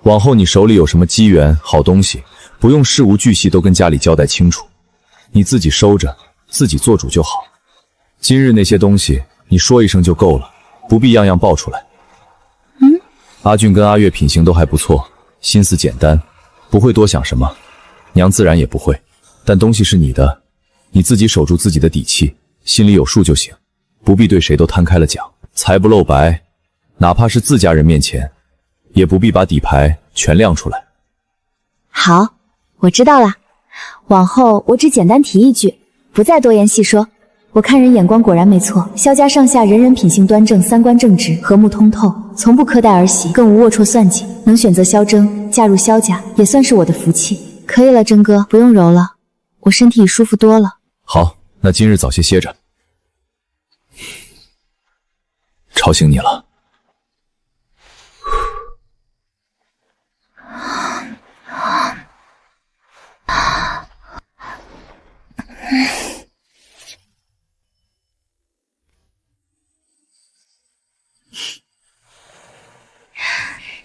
往后你手里有什么机缘好东西，不用事无巨细都跟家里交代清楚，你自己收着，自己做主就好。今日那些东西你说一声就够了，不必样样爆出来。阿俊跟阿月品行都还不错，心思简单，不会多想什么，娘自然也不会。但东西是你的，你自己守住自己的底气，心里有数就行，不必对谁都摊开了讲，财不露白，哪怕是自家人面前，也不必把底牌全亮出来。好，我知道了，往后我只简单提一句，不再多言细说。我看人眼光果然没错，萧家上下人人品行端正，三观正直，和睦通透，从不苛待儿媳，更无龌龊算计。能选择萧征嫁入萧家，也算是我的福气。可以了，真哥，不用揉了，我身体舒服多了。好，那今日早些歇着。吵醒你了。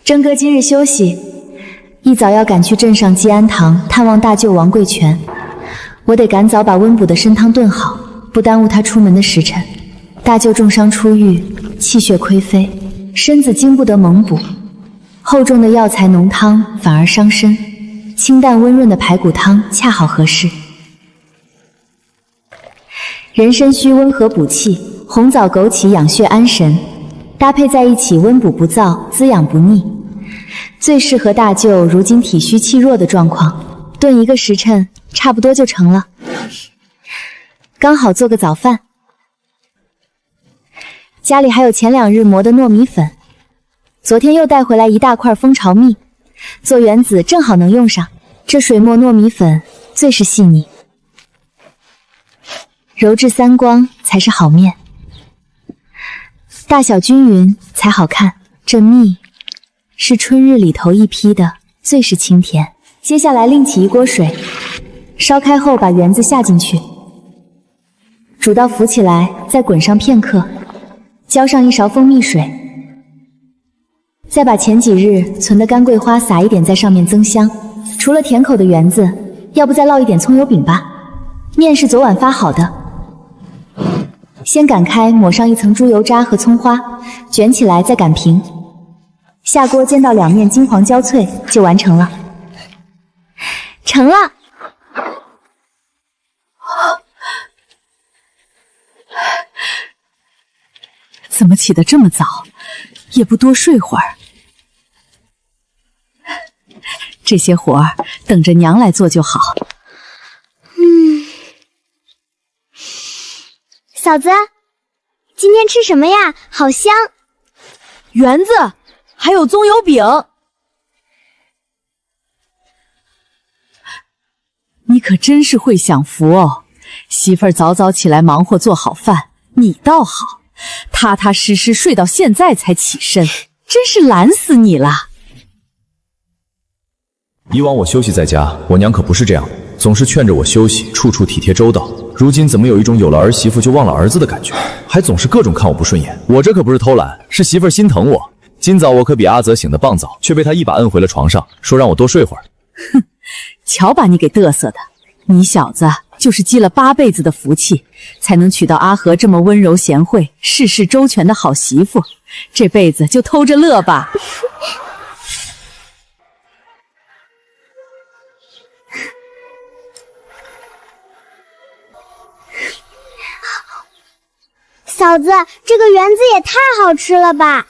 真哥今日休息，一早要赶去镇上积安堂探望大舅王贵全，我得赶早把温补的参汤炖好，不耽误他出门的时辰。大舅重伤初愈，气血亏飞，身子经不得猛补，厚重的药材浓汤反而伤身，清淡温润的排骨汤恰好合适。人参须温和补气，红枣枸杞养血安神，搭配在一起温补不燥，滋养不腻，最适合大舅如今体虚气弱的状况。炖1个时辰，差不多就成了，刚好做个早饭。家里还有前2日磨的糯米粉，昨天又带回来1大块蜂巢蜜，做圆子正好能用上。这水磨糯米粉最是细腻，揉至3光才是好面，大小均匀才好看。这蜜是春日里头一批的，最是清甜。接下来另起1锅水，烧开后把圆子下进去，煮到浮起来，再滚上片刻，浇上1勺蜂蜜水，再把前几日存的干桂花撒一点在上面增香。除了甜口的圆子，要不再烙一点葱油饼吧。面是昨晚发好的，先擀开，抹上1层猪油渣和葱花，卷起来再擀平，下锅煎到2面金黄焦脆就完成了。成了！怎么起得这么早？也不多睡会儿。这些活儿等着娘来做就好。嫂子，今天吃什么呀？好香！圆子，还有棕油饼。你可真是会享福哦，媳妇儿早早起来忙活做好饭，你倒好，踏踏实实睡到现在才起身，真是懒死你了。以往我休息在家，我娘可不是这样的，总是劝着我休息，处处体贴周到。如今怎么有一种有了儿媳妇就忘了儿子的感觉，还总是各种看我不顺眼。我这可不是偷懒，是媳妇儿心疼我。今早我可比阿泽醒得棒早，却被他一把摁回了床上，说让我多睡会儿。哼，瞧把你给嘚瑟的！你小子就是积了8辈子的福气，才能娶到阿和这么温柔贤惠、事事周全的好媳妇，这辈子就偷着乐吧。嫂子，这个圆子也太好吃了吧！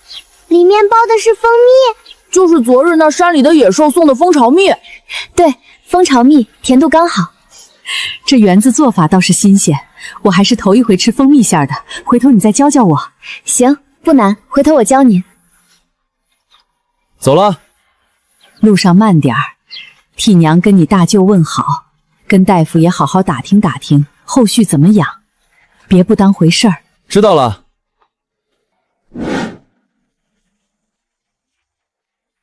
里面包的是蜂蜜，就是昨日那山里的野兽送的蜂巢蜜。对，蜂巢蜜甜度刚好。这圆子做法倒是新鲜，我还是头一回吃蜂蜜馅的，回头你再教教我。行，不难，回头我教您。走了，路上慢点儿，替娘跟你大舅问好，跟大夫也好好打听打听后续怎么养，别不当回事儿。知道了。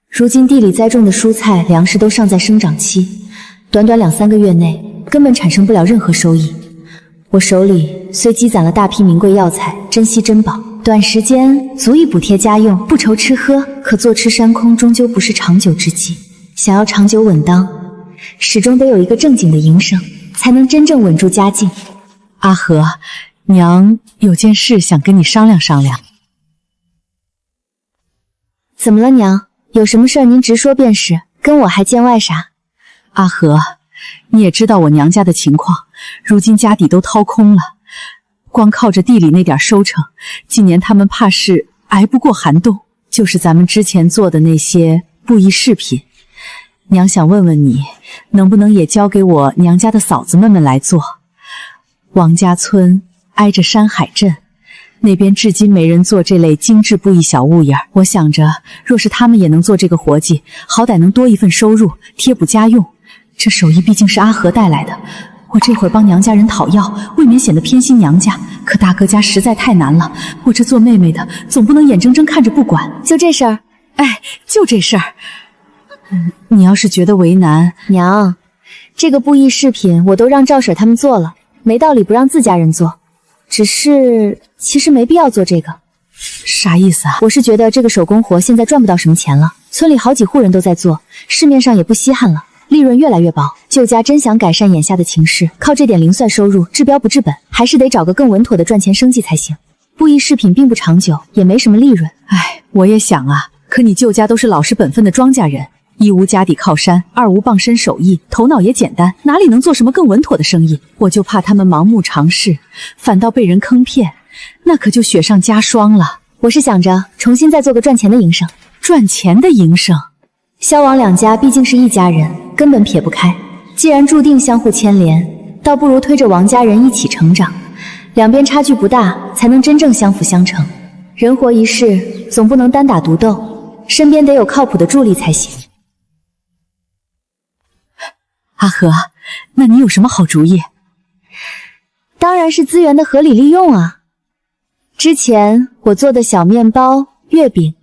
如今地里栽种的蔬菜、粮食都尚在生长期，短短2-3个月内根本产生不了任何收益。我手里虽积攒了大批名贵药材、珍稀珍宝，短时间足以补贴家用，不愁吃喝。可坐吃山空终究不是长久之计，想要长久稳当，始终得有一个正经的营生，才能真正稳住家境。阿和，娘有件事想跟你商量商量。怎么了，娘？有什么事儿您直说便是，跟我还见外啥？阿和，你也知道我娘家的情况，如今家底都掏空了，光靠着地里那点收成，今年他们怕是挨不过寒冬。就是咱们之前做的那些布艺饰品，娘想问问你，能不能也交给我娘家的嫂子们来做？王家村挨着山海镇，那边至今没人做这类精致布艺小物件，我想着，若是他们也能做这个活计，好歹能多一份收入，贴补家用。这手艺毕竟是阿和带来的，我这会儿帮娘家人讨要，未免显得偏心娘家。可大哥家实在太难了，我这做妹妹的，总不能眼睁睁看着不管。就这事儿？哎，就这事儿。你要是觉得为难，娘，这个布艺饰品我都让赵婶他们做了，没道理不让自家人做。只是其实没必要做这个。啥意思啊？我是觉得这个手工活现在赚不到什么钱了，村里好几户人都在做，市面上也不稀罕了，利润越来越薄。舅家真想改善眼下的情势，靠这点零碎收入治标不治本，还是得找个更稳妥的赚钱生计才行。布艺饰品并不长久，也没什么利润。哎，我也想啊，可你舅家都是老实本分的庄稼人，一无家底靠山，二无傍身手艺，头脑也简单，哪里能做什么更稳妥的生意？我就怕他们盲目尝试，反倒被人坑骗，那可就雪上加霜了。我是想着重新再做个赚钱的营生。赚钱的营生？萧王两家毕竟是一家人，根本撇不开。既然注定相互牵连，倒不如推着王家人一起成长，两边差距不大，才能真正相辅相成。人活一世，总不能单打独斗，身边得有靠谱的助力才行。阿和，那你有什么好主意？当然是资源的合理利用啊。之前我做的小面包、月饼，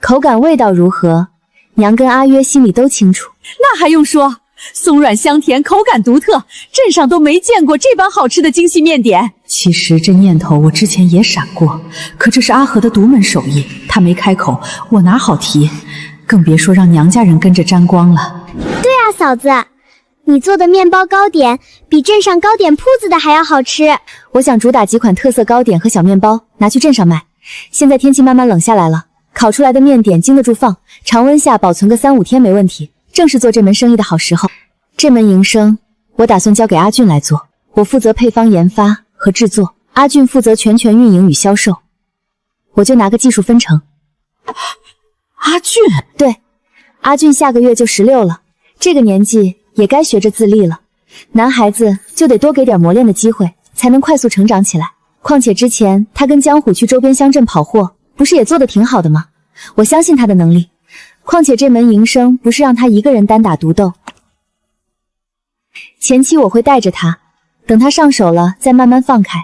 口感味道如何，娘跟阿约心里都清楚。那还用说，松软香甜，口感独特，镇上都没见过这般好吃的精细面点。其实这念头我之前也闪过，可这是阿和的独门手艺，他没开口，我哪好提，更别说让娘家人跟着沾光了。对啊，嫂子，你做的面包糕点比镇上糕点铺子的还要好吃。我想主打几款特色糕点和小面包，拿去镇上卖。现在天气慢慢冷下来了，烤出来的面点经得住放，常温下保存个3-5天没问题，正是做这门生意的好时候。这门营生我打算交给阿俊来做，我负责配方研发和制作，阿俊负责全权运营与销售，我就拿个技术分成。阿俊？对，阿俊下个月就16了，这个年纪也该学着自立了，男孩子就得多给点磨练的机会，才能快速成长起来。况且之前他跟江虎去周边乡镇跑货，不是也做得挺好的吗？我相信他的能力。况且这门营生不是让他一个人单打独斗，前期我会带着他，等他上手了再慢慢放开。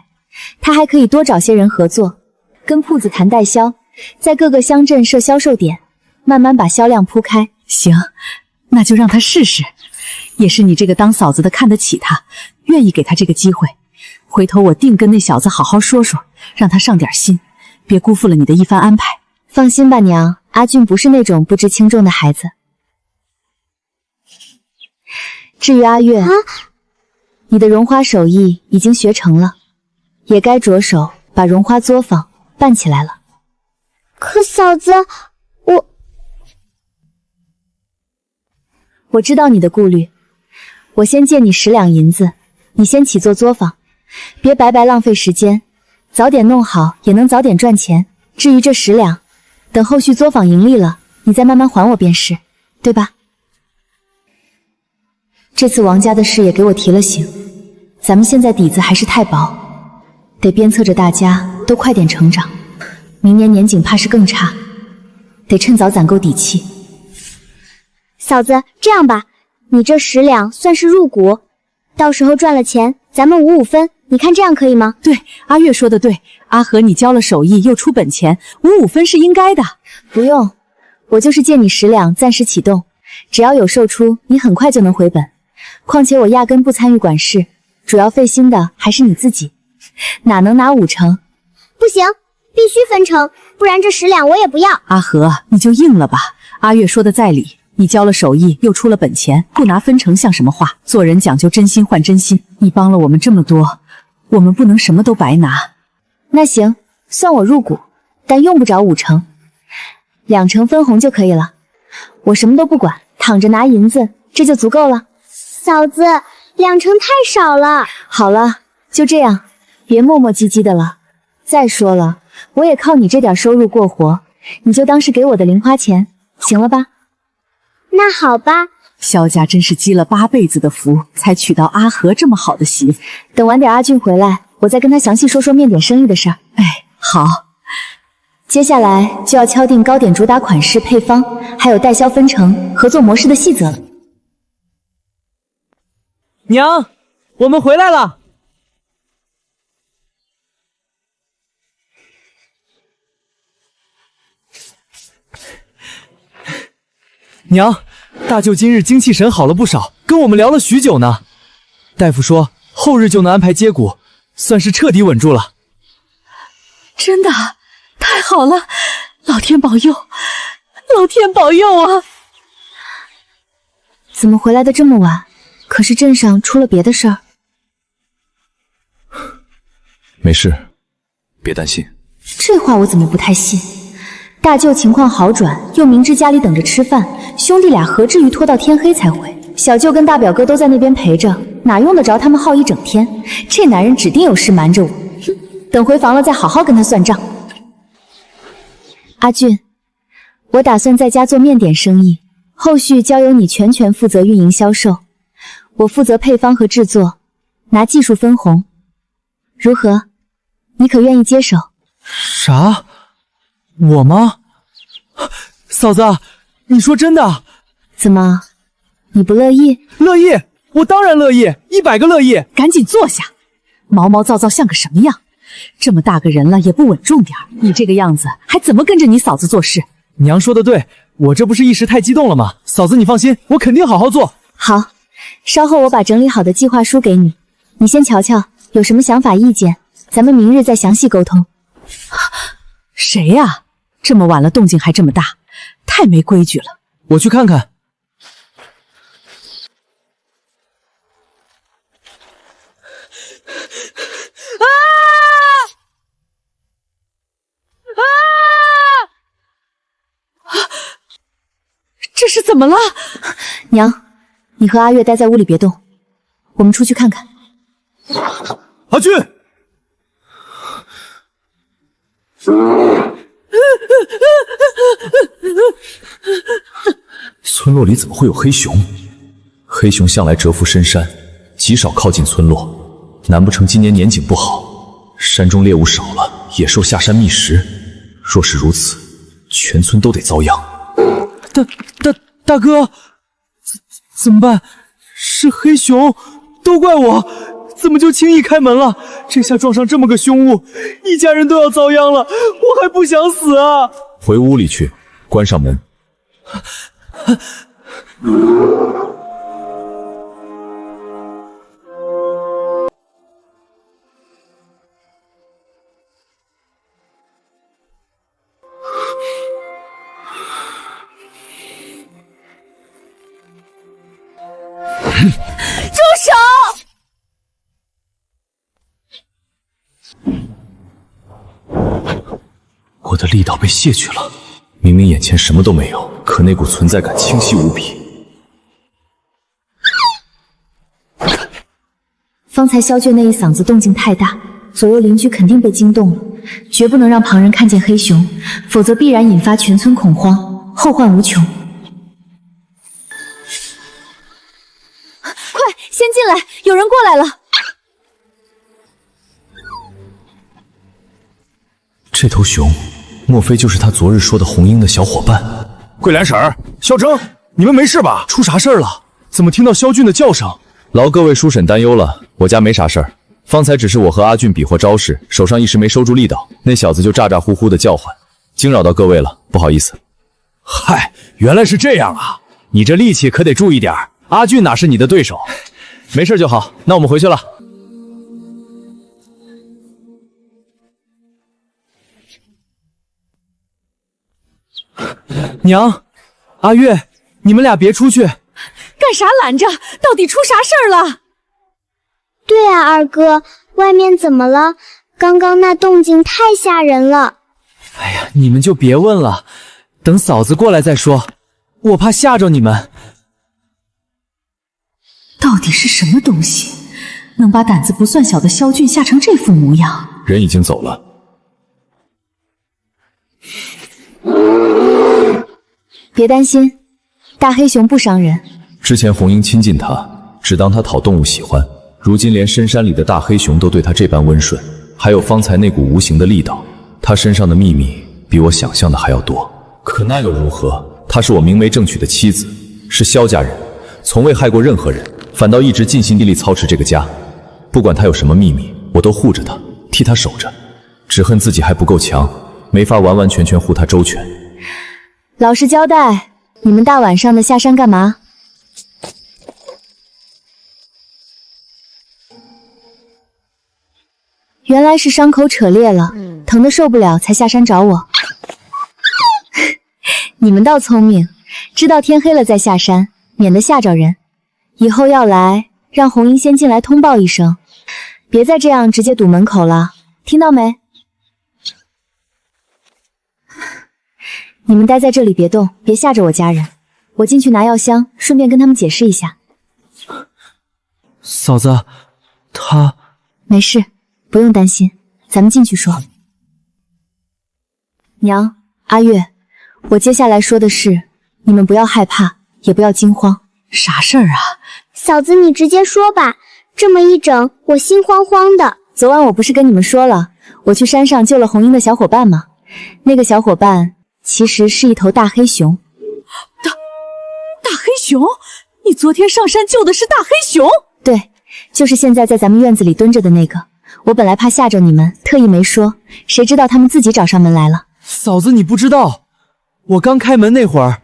他还可以多找些人合作，跟铺子谈代销，在各个乡镇设销售点，慢慢把销量铺开。行，那就让他试试。也是你这个当嫂子的看得起他，愿意给他这个机会。回头我定跟那小子好好说说，让他上点心，别辜负了你的一番安排。放心吧，娘，阿俊不是那种不知轻重的孩子。至于阿月，你的绒花手艺已经学成了，也该着手把绒花作坊办起来了。可嫂子，我知道你的顾虑，我先借你10两银子，你先起做作坊，别白白浪费时间，早点弄好也能早点赚钱。至于这10两，等后续作坊盈利了，你再慢慢还我便是，对吧？这次王家的事也给我提了醒，咱们现在底子还是太薄，得鞭策着大家都快点成长，明年年景怕是更差，得趁早攒够底气。嫂子，这样吧，你这10两算是入股，到时候赚了钱，咱们5-5分，你看这样可以吗？对，阿月说的对，阿和你教了手艺又出本钱，5-5分是应该的。不用，我就是借你10两暂时启动，只要有售出，你很快就能回本。况且我压根不参与管事，主要费心的还是你自己，哪能拿5成？不行，必须分成，不然这10两我也不要。阿和，你就应了吧，阿月说的在理。你教了手艺，又出了本钱，不拿分成像什么话？做人讲究真心换真心。你帮了我们这么多，我们不能什么都白拿。那行，算我入股，但用不着5成，2成分红就可以了。我什么都不管，躺着拿银子，这就足够了。嫂子，2成太少了。好了，就这样，别磨磨唧唧的了。再说了，我也靠你这点收入过活，你就当是给我的零花钱，行了吧？那好吧。萧家真是积了8辈子的福，才娶到阿和这么好的媳妇。等晚点阿俊回来，我再跟他详细说说面点生意的事儿。哎，好。接下来就要敲定糕点主打款式、配方，还有代销分成、合作模式的细则了。娘，我们回来了。娘，大舅今日精气神好了不少，跟我们聊了许久呢。大夫说后日就能安排接骨，算是彻底稳住了。真的，太好了，老天保佑，老天保佑啊！怎么回来的这么晚？可是镇上出了别的事儿？没事，别担心。这话我怎么不太信？大舅情况好转，又明知家里等着吃饭，兄弟俩何至于拖到天黑才回？小舅跟大表哥都在那边陪着，哪用得着他们耗一整天？这男人指定有事瞒着我。哼，等回房了再好好跟他算账。阿俊，我打算在家做面点生意，后续交由你全权负责运营销售，我负责配方和制作，拿技术分红，如何？你可愿意接手？啥？我吗？嫂子，你说真的？怎么，你不乐意？乐意，我当然乐意，100个乐意。赶紧坐下，毛毛躁躁像个什么样？这么大个人了也不稳重点，你这个样子还怎么跟着你嫂子做事？娘说的对，我这不是一时太激动了吗？嫂子你放心，我肯定好好做。好，稍后我把整理好的计划书给你，你先瞧瞧，有什么想法意见，咱们明日再详细沟通。谁呀？这么晚了动静还这么大，太没规矩了。我去看看。这是怎么了？娘，你和阿月待在屋里别动，我们出去看看。阿俊，村落里怎么会有黑熊？黑熊向来蛰伏深山，极少靠近村落。难不成今年年景不好，山中猎物少了，野兽下山觅食？若是如此，全村都得遭殃。大哥，怎么办？是黑熊，都怪我，怎么就轻易开门了？这下撞上这么个凶物，一家人都要遭殃了，我还不想死啊！回屋里去，关上门。住手！我的力道被卸去了，明明眼前什么都没有，可那股存在感清晰无比。方才萧倔那一嗓子动静太大，左右邻居肯定被惊动了，绝不能让旁人看见黑熊，否则必然引发全村恐慌，后患无穷。快，先进来，有人过来了。这头熊，莫非就是他昨日说的红英的小伙伴？桂兰婶儿、萧征，你们没事吧？出啥事儿了？怎么听到萧俊的叫声？劳各位叔婶担忧了，我家没啥事儿。方才只是我和阿俊比划招式，手上一时没收住力道，那小子就咋咋呼呼的叫唤，惊扰到各位了，不好意思。嗨，原来是这样啊！你这力气可得注意点，阿俊哪是你的对手？没事就好，那我们回去了。娘，阿月，你们俩别出去。干啥拦着？到底出啥事儿了？对啊，二哥，外面怎么了？刚刚那动静太吓人了。哎呀，你们就别问了，等嫂子过来再说，我怕吓着你们。到底是什么东西，能把胆子不算小的萧俊吓成这副模样？人已经走了。别担心，大黑熊不伤人。之前红英亲近他，只当他讨动物喜欢，如今连深山里的大黑熊都对他这般温顺，还有方才那股无形的力道，他身上的秘密比我想象的还要多。可那又如何？她是我明媒正娶的妻子，是萧家人，从未害过任何人，反倒一直尽心尽力操持这个家。不管他有什么秘密，我都护着他，替他守着。只恨自己还不够强，没法完完全全护他周全。老实交代，你们大晚上的下山干嘛？原来是伤口扯裂了，疼得受不了才下山找我。你们倒聪明，知道天黑了再下山，免得吓着人。以后要来，让红英先进来通报一声，别再这样直接堵门口了，听到没？你们待在这里别动，别吓着我家人。我进去拿药箱，顺便跟他们解释一下。嫂子，他……没事，不用担心，咱们进去说。娘，阿月，我接下来说的是，你们不要害怕，也不要惊慌。啥事儿啊？嫂子，你直接说吧，这么一整，我心慌慌的。昨晚我不是跟你们说了，我去山上救了红英的小伙伴吗？那个小伙伴其实是一头大黑熊。大黑熊？你昨天上山救的是大黑熊？对，就是现在在咱们院子里蹲着的那个。我本来怕吓着你们，特意没说，谁知道他们自己找上门来了。嫂子，你不知道，我刚开门那会儿，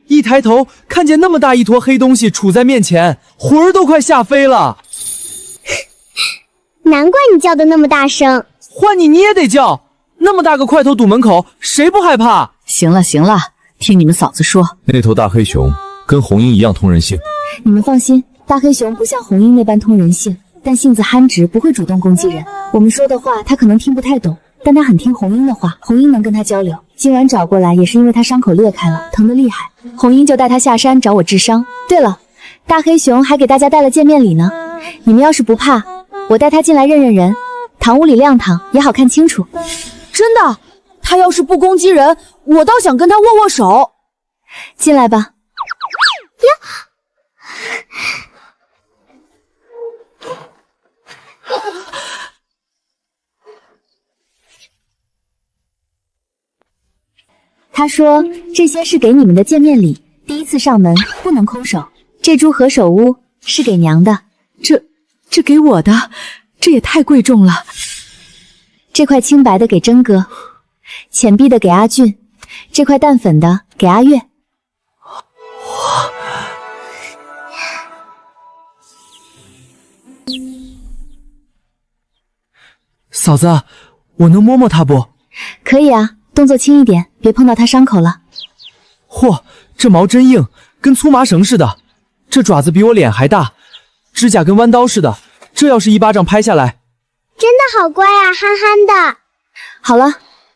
一抬头看见那么大一坨黑东西杵在面前，魂儿都快吓飞了。难怪你叫的那么大声。换你也得叫，那么大个块头堵门口，谁不害怕？行了行了，听你们嫂子说，那头大黑熊跟红英一样通人性。你们放心，大黑熊不像红英那般通人性，但性子憨直，不会主动攻击人。我们说的话他可能听不太懂，但他很听红英的话，红英能跟他交流。今晚找过来也是因为他伤口裂开了，疼得厉害，红英就带他下山找我治伤。对了，大黑熊还给大家带了见面礼呢，你们要是不怕，我带他进来认认人，堂屋里亮堂也好看清楚。真的？他要是不攻击人，我倒想跟他握握手。进来吧。呀！他说这些是给你们的见面礼，第一次上门不能空手。这株何首乌是给娘的。这给我的，这也太贵重了。这块青白的给真哥，浅碧的给阿俊，这块淡粉的给阿月。嫂子，我能摸摸它不？可以啊，动作轻一点，别碰到它伤口了。嚯，这毛真硬，跟粗麻绳似的。这爪子比我脸还大，指甲跟弯刀似的，这要是一巴掌拍下来，真的好乖啊，憨憨的。好了，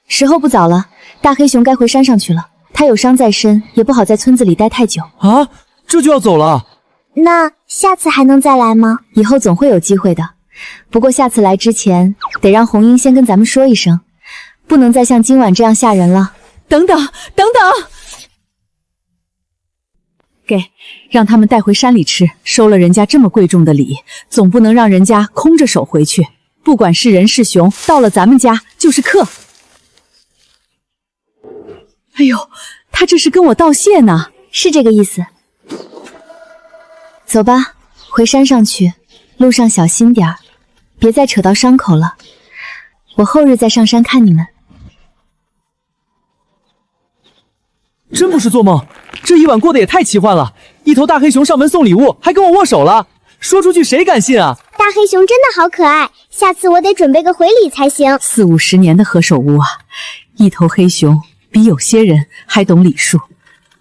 时候不早了，大黑熊该回山上去了。他有伤在身，也不好在村子里待太久。啊，这就要走了？那下次还能再来吗？以后总会有机会的。不过下次来之前，得让红英先跟咱们说一声，不能再像今晚这样吓人了。等等，给，让他们带回山里吃。收了人家这么贵重的礼，总不能让人家空着手回去。不管是人是熊，到了咱们家就是客。哎呦，他这是跟我道谢呢。是这个意思。走吧，回山上去，路上小心点儿，别再扯到伤口了。我后日再上山看你们。真不是做梦，这一晚过得也太奇幻了。一头大黑熊上门送礼物，还跟我握手了，说出去谁敢信啊？大黑熊真的好可爱，下次我得准备个回礼才行。40、50年的何首乌啊，一头黑熊比有些人还懂礼数。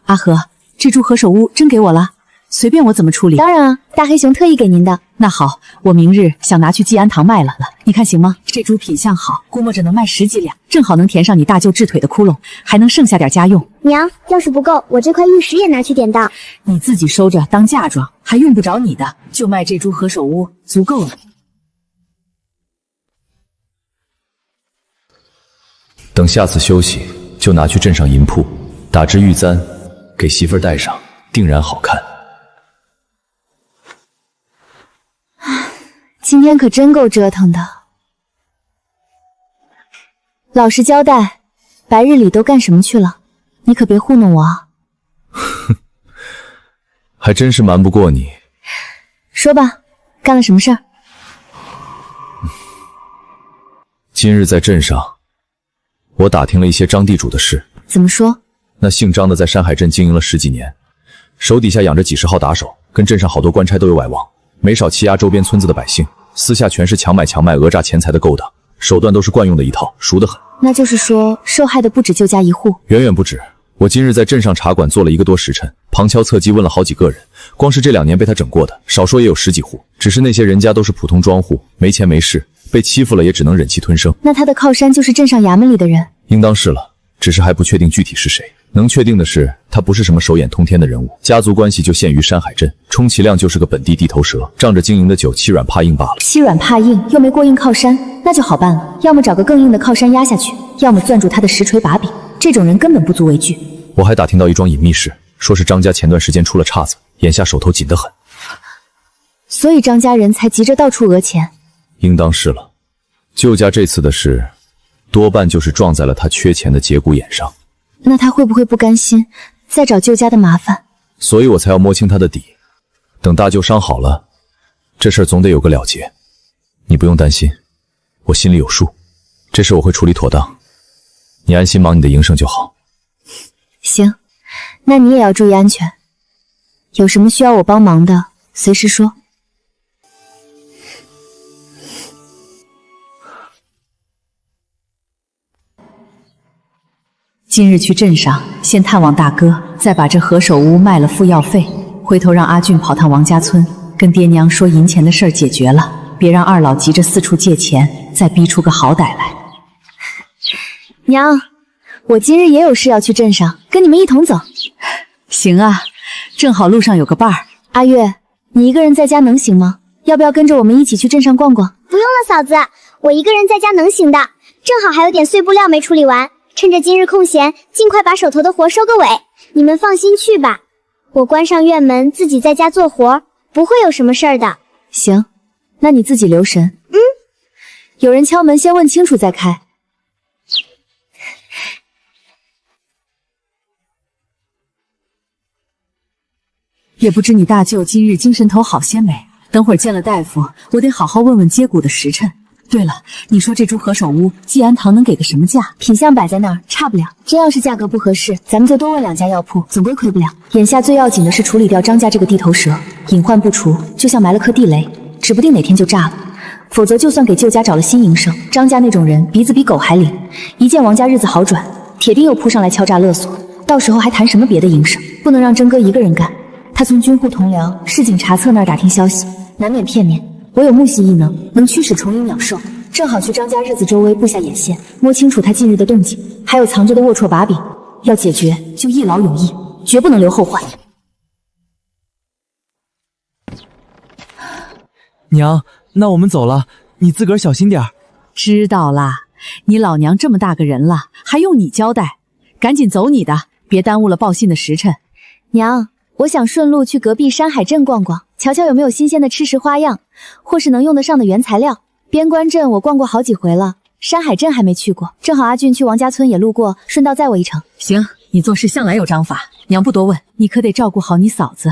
阿和，这株何首乌真给我了，随便我怎么处理。当然啊，大黑熊特意给您的。那好，我明日想拿去济安堂卖了，你看行吗？这株品相好，估摸着能卖10几两，正好能填上你大舅治腿的窟窿，还能剩下点家用。娘，要是不够，我这块玉石也拿去典当。你自己收着当嫁妆，还用不着你的，就卖这株何首乌足够了。等下次休息，就拿去镇上银铺打支玉簪，给媳妇儿戴上，定然好看。今天可真够折腾的。老实交代，白日里都干什么去了？你可别糊弄我啊！哼，还真是瞒不过你。说吧，干了什么事儿？今日在镇上，我打听了一些张地主的事。怎么说？那姓张的在山海镇经营了10几年，手底下养着几十号打手，跟镇上好多官差都有来往，没少欺压周边村子的百姓，私下全是强买强卖、讹诈钱财的勾当，手段都是惯用的一套，熟得很。那就是说，受害的不止舅家一户？远远不止。我今日在镇上茶馆坐了1个多时辰，旁敲侧击问了好几个人，光是这2年被他整过的，少说也有10几户。只是那些人家都是普通庄户，没钱没势，被欺负了也只能忍气吞声。那他的靠山就是镇上衙门里的人？应当是了，只是还不确定具体是谁。能确定的是，他不是什么手眼通天的人物，家族关系就限于山海镇，充其量就是个本地地头蛇，仗着经营的酒欺软怕硬罢了。欺软怕硬又没过硬靠山，那就好办了，要么找个更硬的靠山压下去，要么攥住他的实锤把柄。这种人根本不足为惧。我还打听到一桩隐秘事，说是张家前段时间出了岔子，眼下手头紧得很。所以张家人才急着到处讹钱。应当是了，舅家这次的事，多半就是撞在了他缺钱的节骨眼上。那他会不会不甘心，再找舅家的麻烦？所以我才要摸清他的底，等大舅伤好了，这事儿总得有个了结。你不用担心，我心里有数，这事我会处理妥当，你安心忙你的营生就好。行，那你也要注意安全，有什么需要我帮忙的，随时说。今日去镇上，先探望大哥，再把这何首乌卖了付药费，回头让阿俊跑趟王家村，跟爹娘说银钱的事儿解决了，别让二老急着四处借钱，再逼出个好歹来。娘，我今日也有事要去镇上，跟你们一同走。行啊，正好路上有个伴儿。阿月，你一个人在家能行吗？要不要跟着我们一起去镇上逛逛？不用了，嫂子，我一个人在家能行的，正好还有点碎布料没处理完，趁着今日空闲，尽快把手头的活收个尾。你们放心去吧，我关上院门，自己在家做活，不会有什么事儿的。行，那你自己留神。有人敲门，先问清楚再开。也不知你大舅今日精神头好些没？等会儿见了大夫，我得好好问问接骨的时辰。对了，你说这株何首乌，济安堂能给个什么价？品相摆在那儿，差不了。真要是价格不合适，咱们就多问2家药铺，总归亏不了。眼下最要紧的是处理掉张家这个地头蛇，隐患不除，就像埋了颗地雷，指不定哪天就炸了。否则，就算给舅家找了新营生，张家那种人鼻子比狗还灵，一见王家日子好转，铁定又扑上来敲诈勒索。到时候还谈什么别的营生？不能让真哥一个人干。他从军户同僚、市井查册那儿打听消息，难免片面。我有木系异能，能驱使虫影鸟兽，正好去张家日子周围布下眼线，摸清楚他近日的动静，还有藏着的龌龊把柄。要解决就一劳永逸，绝不能留后患。娘，那我们走了，你自个儿小心点儿。知道啦，你老娘这么大个人了，还用你交代？赶紧走你的，别耽误了报信的时辰。娘，我想顺路去隔壁山海镇逛逛，瞧瞧有没有新鲜的吃食花样，或是能用得上的原材料。边关镇我逛过好几回了，山海镇还没去过，正好阿俊去王家村也路过，顺道载我一程。行，你做事向来有章法，娘不多问，你可得照顾好你嫂子，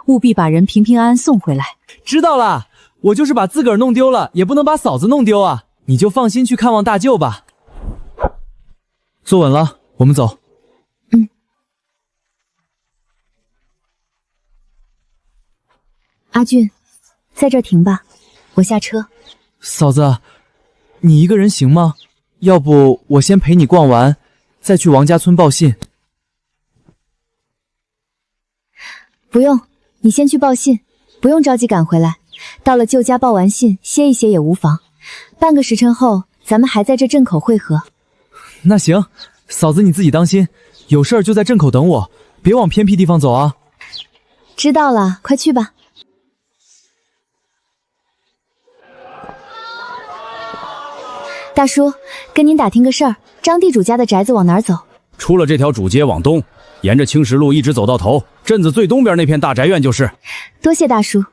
务必把人平平安安送回来。知道啦，我就是把自个儿弄丢了，也不能把嫂子弄丢啊！你就放心去看望大舅吧。坐稳了，我们走。阿俊，在这儿停吧，我下车。嫂子，你一个人行吗？要不我先陪你逛完，再去王家村报信。不用，你先去报信，不用着急赶回来。到了舅家报完信，歇一歇也无妨。半个时辰后，咱们还在这镇口会合。那行，嫂子你自己当心，有事儿就在镇口等我，别往偏僻地方走啊。知道了，快去吧。大叔，跟您打听个事儿，张地主家的宅子往哪儿走？出了这条主街往东，沿着青石路一直走到头，镇子最东边那片大宅院就是。多谢大叔。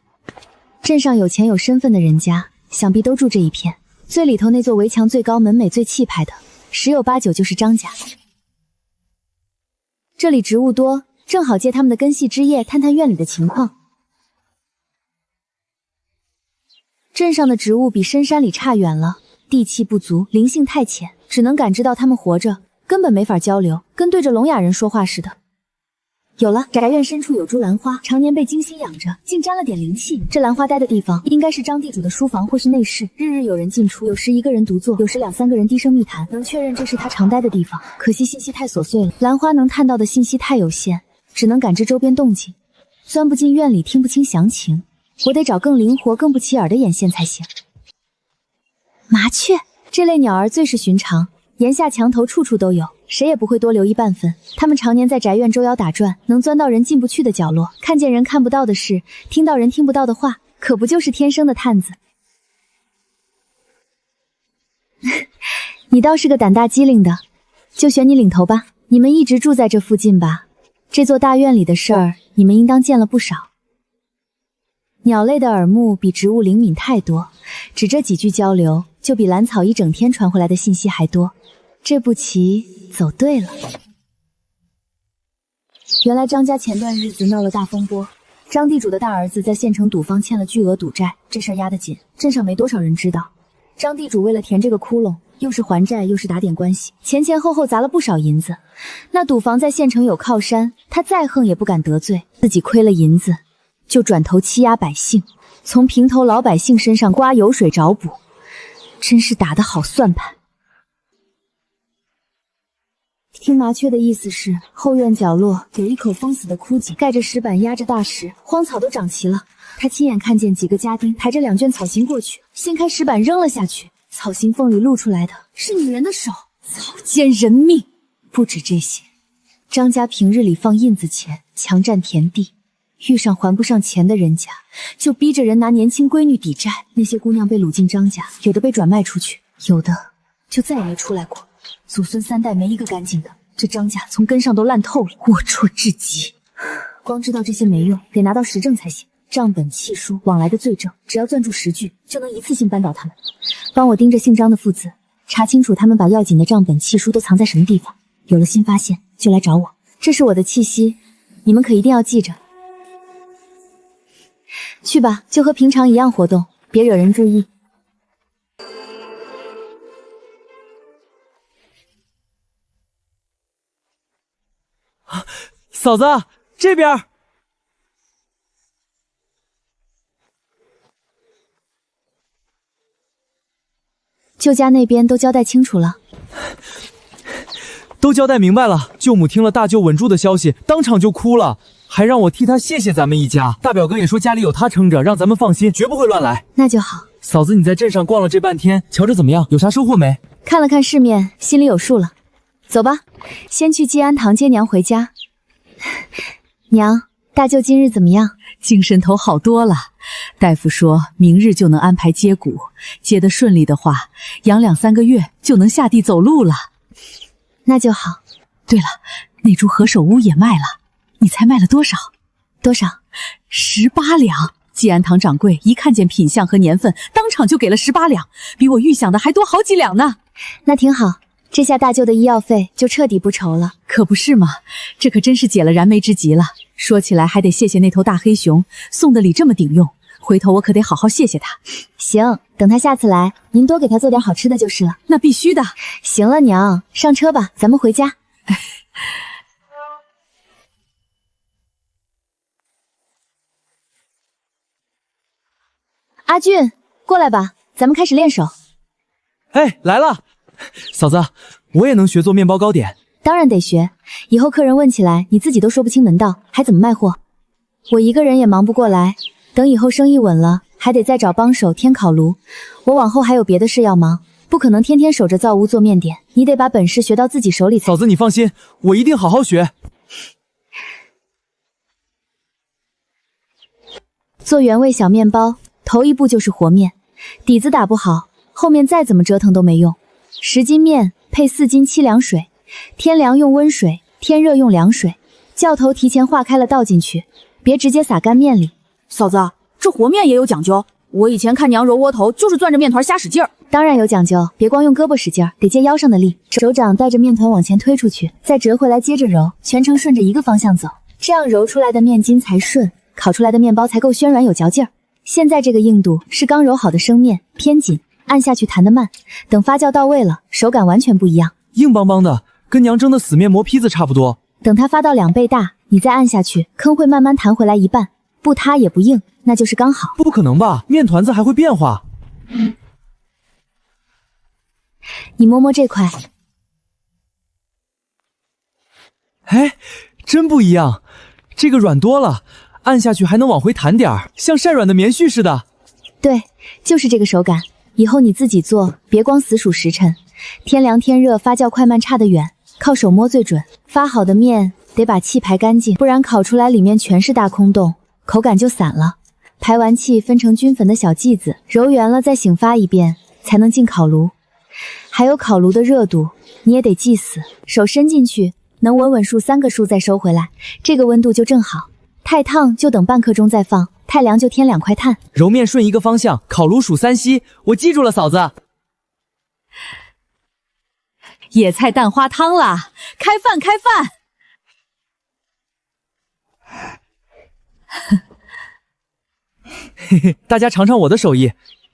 镇上有钱有身份的人家，想必都住这一片。最里头那座围墙最高、门楣最气派的，十有八九就是张家。这里植物多，正好借他们的根系枝叶探探院里的情况。镇上的植物比深山里差远了。地气不足，灵性太浅，只能感知到他们活着，根本没法交流，跟对着聋哑人说话似的。有了，宅院深处有株兰花，常年被精心养着，竟沾了点灵气。这兰花待的地方，应该是张地主的书房或是内室，日日有人进出，有时一个人独坐，有时两三个人低声密谈，能确认这是他常待的地方。可惜信息太琐碎了，兰花能探到的信息太有限，只能感知周边动静，钻不进院里，听不清详情。我得找更灵活、更不起眼的眼线才行。麻雀这类鸟儿最是寻常，檐下墙头处处都有，谁也不会多留一半分。它们常年在宅院周腰打转，能钻到人进不去的角落，看见人看不到的事，听到人听不到的话，可不就是天生的探子。你倒是个胆大机灵的，就选你领头吧。你们一直住在这附近吧？这座大院里的事儿，你们应当见了不少。鸟类的耳目比植物灵敏太多，只这几句交流，就比兰草一整天传回来的信息还多。这步棋走对了。原来张家前段日子闹了大风波，张地主的大儿子在县城赌坊欠了巨额赌债，这事儿压得紧，镇上没多少人知道。张地主为了填这个窟窿，又是还债又是打点关系，前后后砸了不少银子。那赌坊在县城有靠山，他再横也不敢得罪，自己亏了银子，就转头欺压百姓，从平头老百姓身上刮油水找补，真是打得好算盘。听麻雀的意思是，后院角落有一口封死的枯井，盖着石板压着大石，荒草都长齐了。他亲眼看见几个家丁抬着2卷草芯过去，掀开石板扔了下去，草芯缝里露出来的是女人的手，草菅人命。不止这些，张家平日里放印子钱，强占田地，遇上还不上钱的人家，就逼着人拿年轻闺女抵债。那些姑娘被掳进张家，有的被转卖出去，有的就再也没出来过。祖孙3代没一个干净的，这张家从根上都烂透了，龌龊至极。光知道这些没用，得拿到实证才行。账本、契书、往来的罪证，只要攥住10句，就能一次性扳倒他们。帮我盯着姓张的父子，查清楚他们把要紧的账本、契书都藏在什么地方。有了新发现，就来找我。这是我的气息，你们可一定要记着。去吧，就和平常一样活动，别惹人注意。嫂子，这边。舅家那边都交代清楚了。都交代明白了。舅母听了大舅稳住的消息，当场就哭了，还让我替他谢谢咱们一家。大表哥也说家里有他撑着，让咱们放心，绝不会乱来。那就好。嫂子，你在镇上逛了这半天，瞧着怎么样？有啥收获没？看了看世面，心里有数了。走吧，先去济安堂接娘回家。娘，大舅今日怎么样？精神头好多了。大夫说明日就能安排接骨，接得顺利的话，养2-3个月就能下地走路了。那就好。对了，那株何首乌也卖了，你猜卖了多少？多少？18两。济安堂掌柜一看见品相和年份，当场就给了18两，比我预想的还多好几两呢。那挺好，这下大舅的医药费就彻底不愁了。可不是嘛，这可真是解了燃眉之急了。说起来还得谢谢那头大黑熊，送的礼这么顶用，回头我可得好好谢谢他。行，等他下次来，您多给他做点好吃的就是了。那必须的。行了，娘，上车吧，咱们回家。阿俊，过来吧，咱们开始练手。哎，来了，嫂子，我也能学做面包糕点。当然得学，以后客人问起来，你自己都说不清门道，还怎么卖货？我一个人也忙不过来，等以后生意稳了，还得再找帮手添烤炉。我往后还有别的事要忙，不可能天天守着灶屋做面点，你得把本事学到自己手里才。嫂子，你放心，我一定好好学。做原味小面包，头一步就是和面，底子打不好，后面再怎么折腾都没用。10斤面配4斤7两水，天凉用温水，天热用凉水，酵头提前化开了倒进去，别直接撒干面里。嫂子，这和面也有讲究，我以前看娘揉窝头就是攥着面团瞎使劲儿。当然有讲究，别光用胳膊使劲儿，得借腰上的力，手掌带着面团往前推出去，再折回来接着揉，全程顺着一个方向走，这样揉出来的面筋才顺，烤出来的面包才够暄软有嚼劲儿。现在这个硬度是刚揉好的生面，偏紧，按下去弹得慢，等发酵到位了，手感完全不一样，硬邦邦的，跟娘蒸的死面磨坯子差不多。等它发到2倍大，你再按下去，坑会慢慢弹回来一半，不塌也不硬，那就是刚好。不可能吧？面团子还会变化？你摸摸这块，哎，真不一样，这个软多了，按下去还能往回弹点儿，像晒软的棉絮似的。对，就是这个手感。以后你自己做，别光死数时辰，天凉天热，发酵快慢差得远，靠手摸最准。发好的面得把气排干净，不然烤出来里面全是大空洞，口感就散了。排完气分成均粉的小剂子，揉圆了再醒发一遍，才能进烤炉。还有烤炉的热度，你也得记死，手伸进去，能稳稳数3个数再收回来，这个温度就正好。太烫就等半刻钟再放，太凉就添2块炭。揉面顺一个方向，烤炉数3息，我记住了，嫂子。野菜蛋花汤啦，开饭开饭！嘿嘿，大家尝尝我的手艺，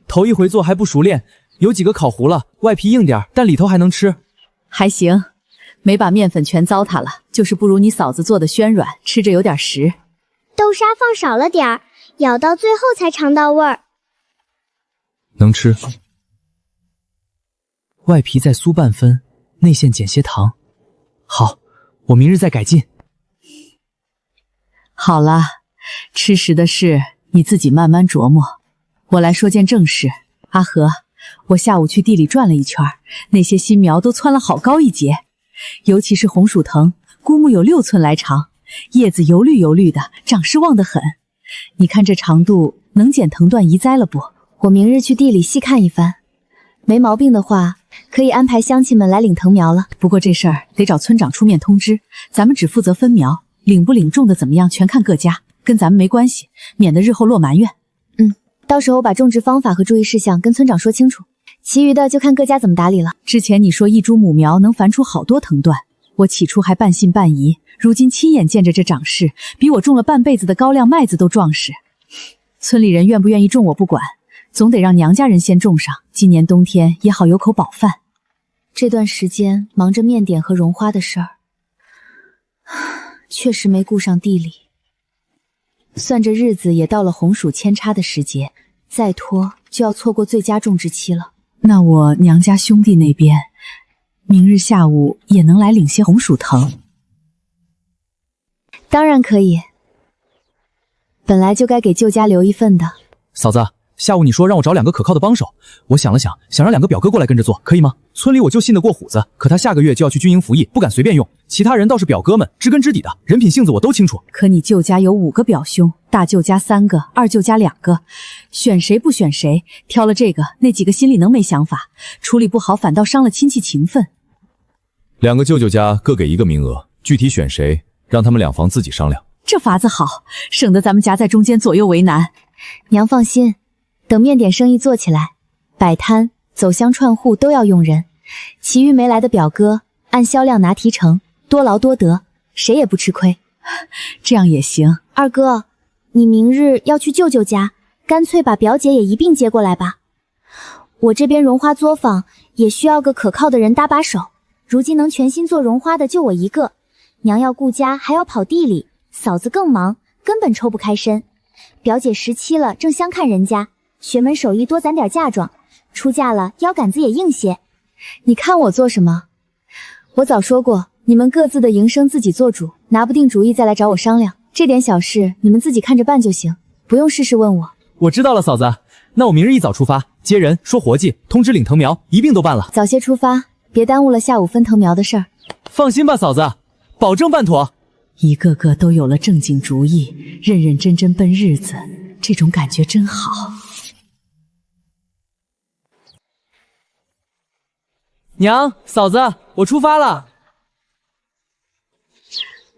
头一回做还不熟练，有几个烤糊了，外皮硬点，但里头还能吃。还行，没把面粉全糟蹋了，就是不如你嫂子做的暄软，吃着有点实。豆沙放少了点儿，咬到最后才尝到味儿。能吃。外皮再酥半分，内馅减些糖。好，我明日再改进。好了，吃食的事你自己慢慢琢磨。我来说件正事，阿和，我下午去地里转了一圈，那些新苗都蹿了好高一截，尤其是红薯藤，估摸有6寸来长，叶子油绿油绿的，长势旺得很。你看这长度，能减藤断移栽了不？我明日去地里细看一番，没毛病的话，可以安排乡亲们来领藤苗了。不过这事儿得找村长出面通知，咱们只负责分苗，领不领种的怎么样，全看各家，跟咱们没关系，免得日后落埋怨。到时候把种植方法和注意事项跟村长说清楚，其余的就看各家怎么打理了。之前你说一株母苗能繁出好多藤段，我起初还半信半疑，如今亲眼见着这长势，比我种了半辈子的高粱麦子都壮实。村里人愿不愿意种我不管，总得让娘家人先种上，今年冬天也好有口饱饭。这段时间忙着面点和绒花的事儿，确实没顾上地里。算着日子也到了红薯扦插的时节，再拖就要错过最佳种植期了。那我娘家兄弟那边，明日下午也能来领些红薯藤？当然可以，本来就该给舅家留一份的。嫂子，下午你说让我找2个可靠的帮手，我想了想，想让2个表哥过来跟着做，可以吗？村里我就信得过虎子，可他下个月就要去军营服役，不敢随便用。其他人倒是表哥们，知根知底的，人品性子我都清楚。可你舅家有5个表兄，大舅家3个，二舅家2个，选谁不选谁？挑了这个，那几个心里能没想法？处理不好反倒伤了亲戚情分。2个舅舅家各给1个名额，具体选谁，让他们2房自己商量。这法子好，省得咱们夹在中间左右为难。娘放心，等面点生意做起来，摆摊、走乡串户都要用人，其余没来的表哥按销量拿提成，多劳多得，谁也不吃亏。这样也行。二哥，你明日要去舅舅家，干脆把表姐也一并接过来吧。我这边绒花作坊也需要个可靠的人搭把手，如今能全心做绒花的就我一个，娘要顾家还要跑地里，嫂子更忙，根本抽不开身。表姐17了，正相看人家，学门手艺多攒点嫁妆，出嫁了腰杆子也硬些。你看我做什么？我早说过，你们各自的营生自己做主，拿不定主意再来找我商量，这点小事你们自己看着办就行，不用事事问我。我知道了，嫂子，那我明日一早出发，接人、说活计、通知领藤苗，一并都办了。早些出发，别耽误了下午分藤苗的事儿。放心吧，嫂子，保证办妥。一个个都有了正经主意，认认真真奔日子，这种感觉真好。娘，嫂子，我出发了。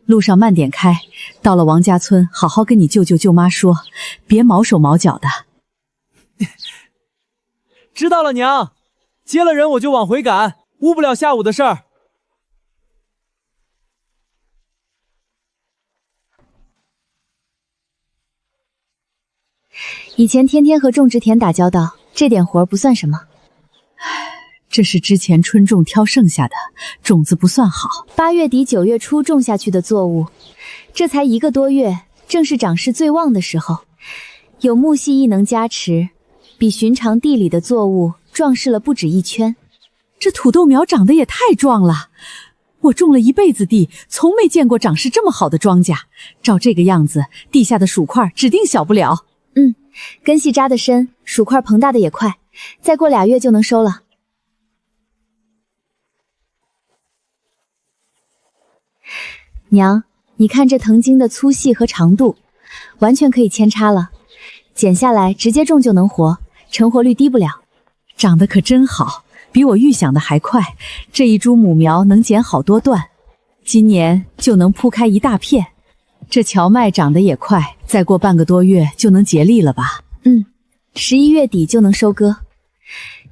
路上慢点开，到了王家村，好好跟你舅舅舅妈说，别毛手毛脚的。知道了，娘。接了人我就往回赶，误不了下午的事儿。以前天天和种植田打交道，这点活不算什么。这是之前春种挑剩下的，种子不算好。8月底9月初种下去的作物，这才1个多月，正是长势最旺的时候。有木系异能加持，比寻常地里的作物壮实了不止1圈。这土豆苗长得也太壮了，我种了一辈子地，从没见过长势这么好的庄稼。照这个样子，地下的薯块指定小不了。根系扎得深，薯块膨大的也快，再过2月就能收了。娘，你看这藤茎的粗细和长度，完全可以扦插了，剪下来直接种就能活，成活率低不了。长得可真好，比我预想的还快。这一株母苗能剪好多段，今年就能铺开一大片。这荞麦长得也快，再过半个多月就能结粒了吧？11月底就能收割。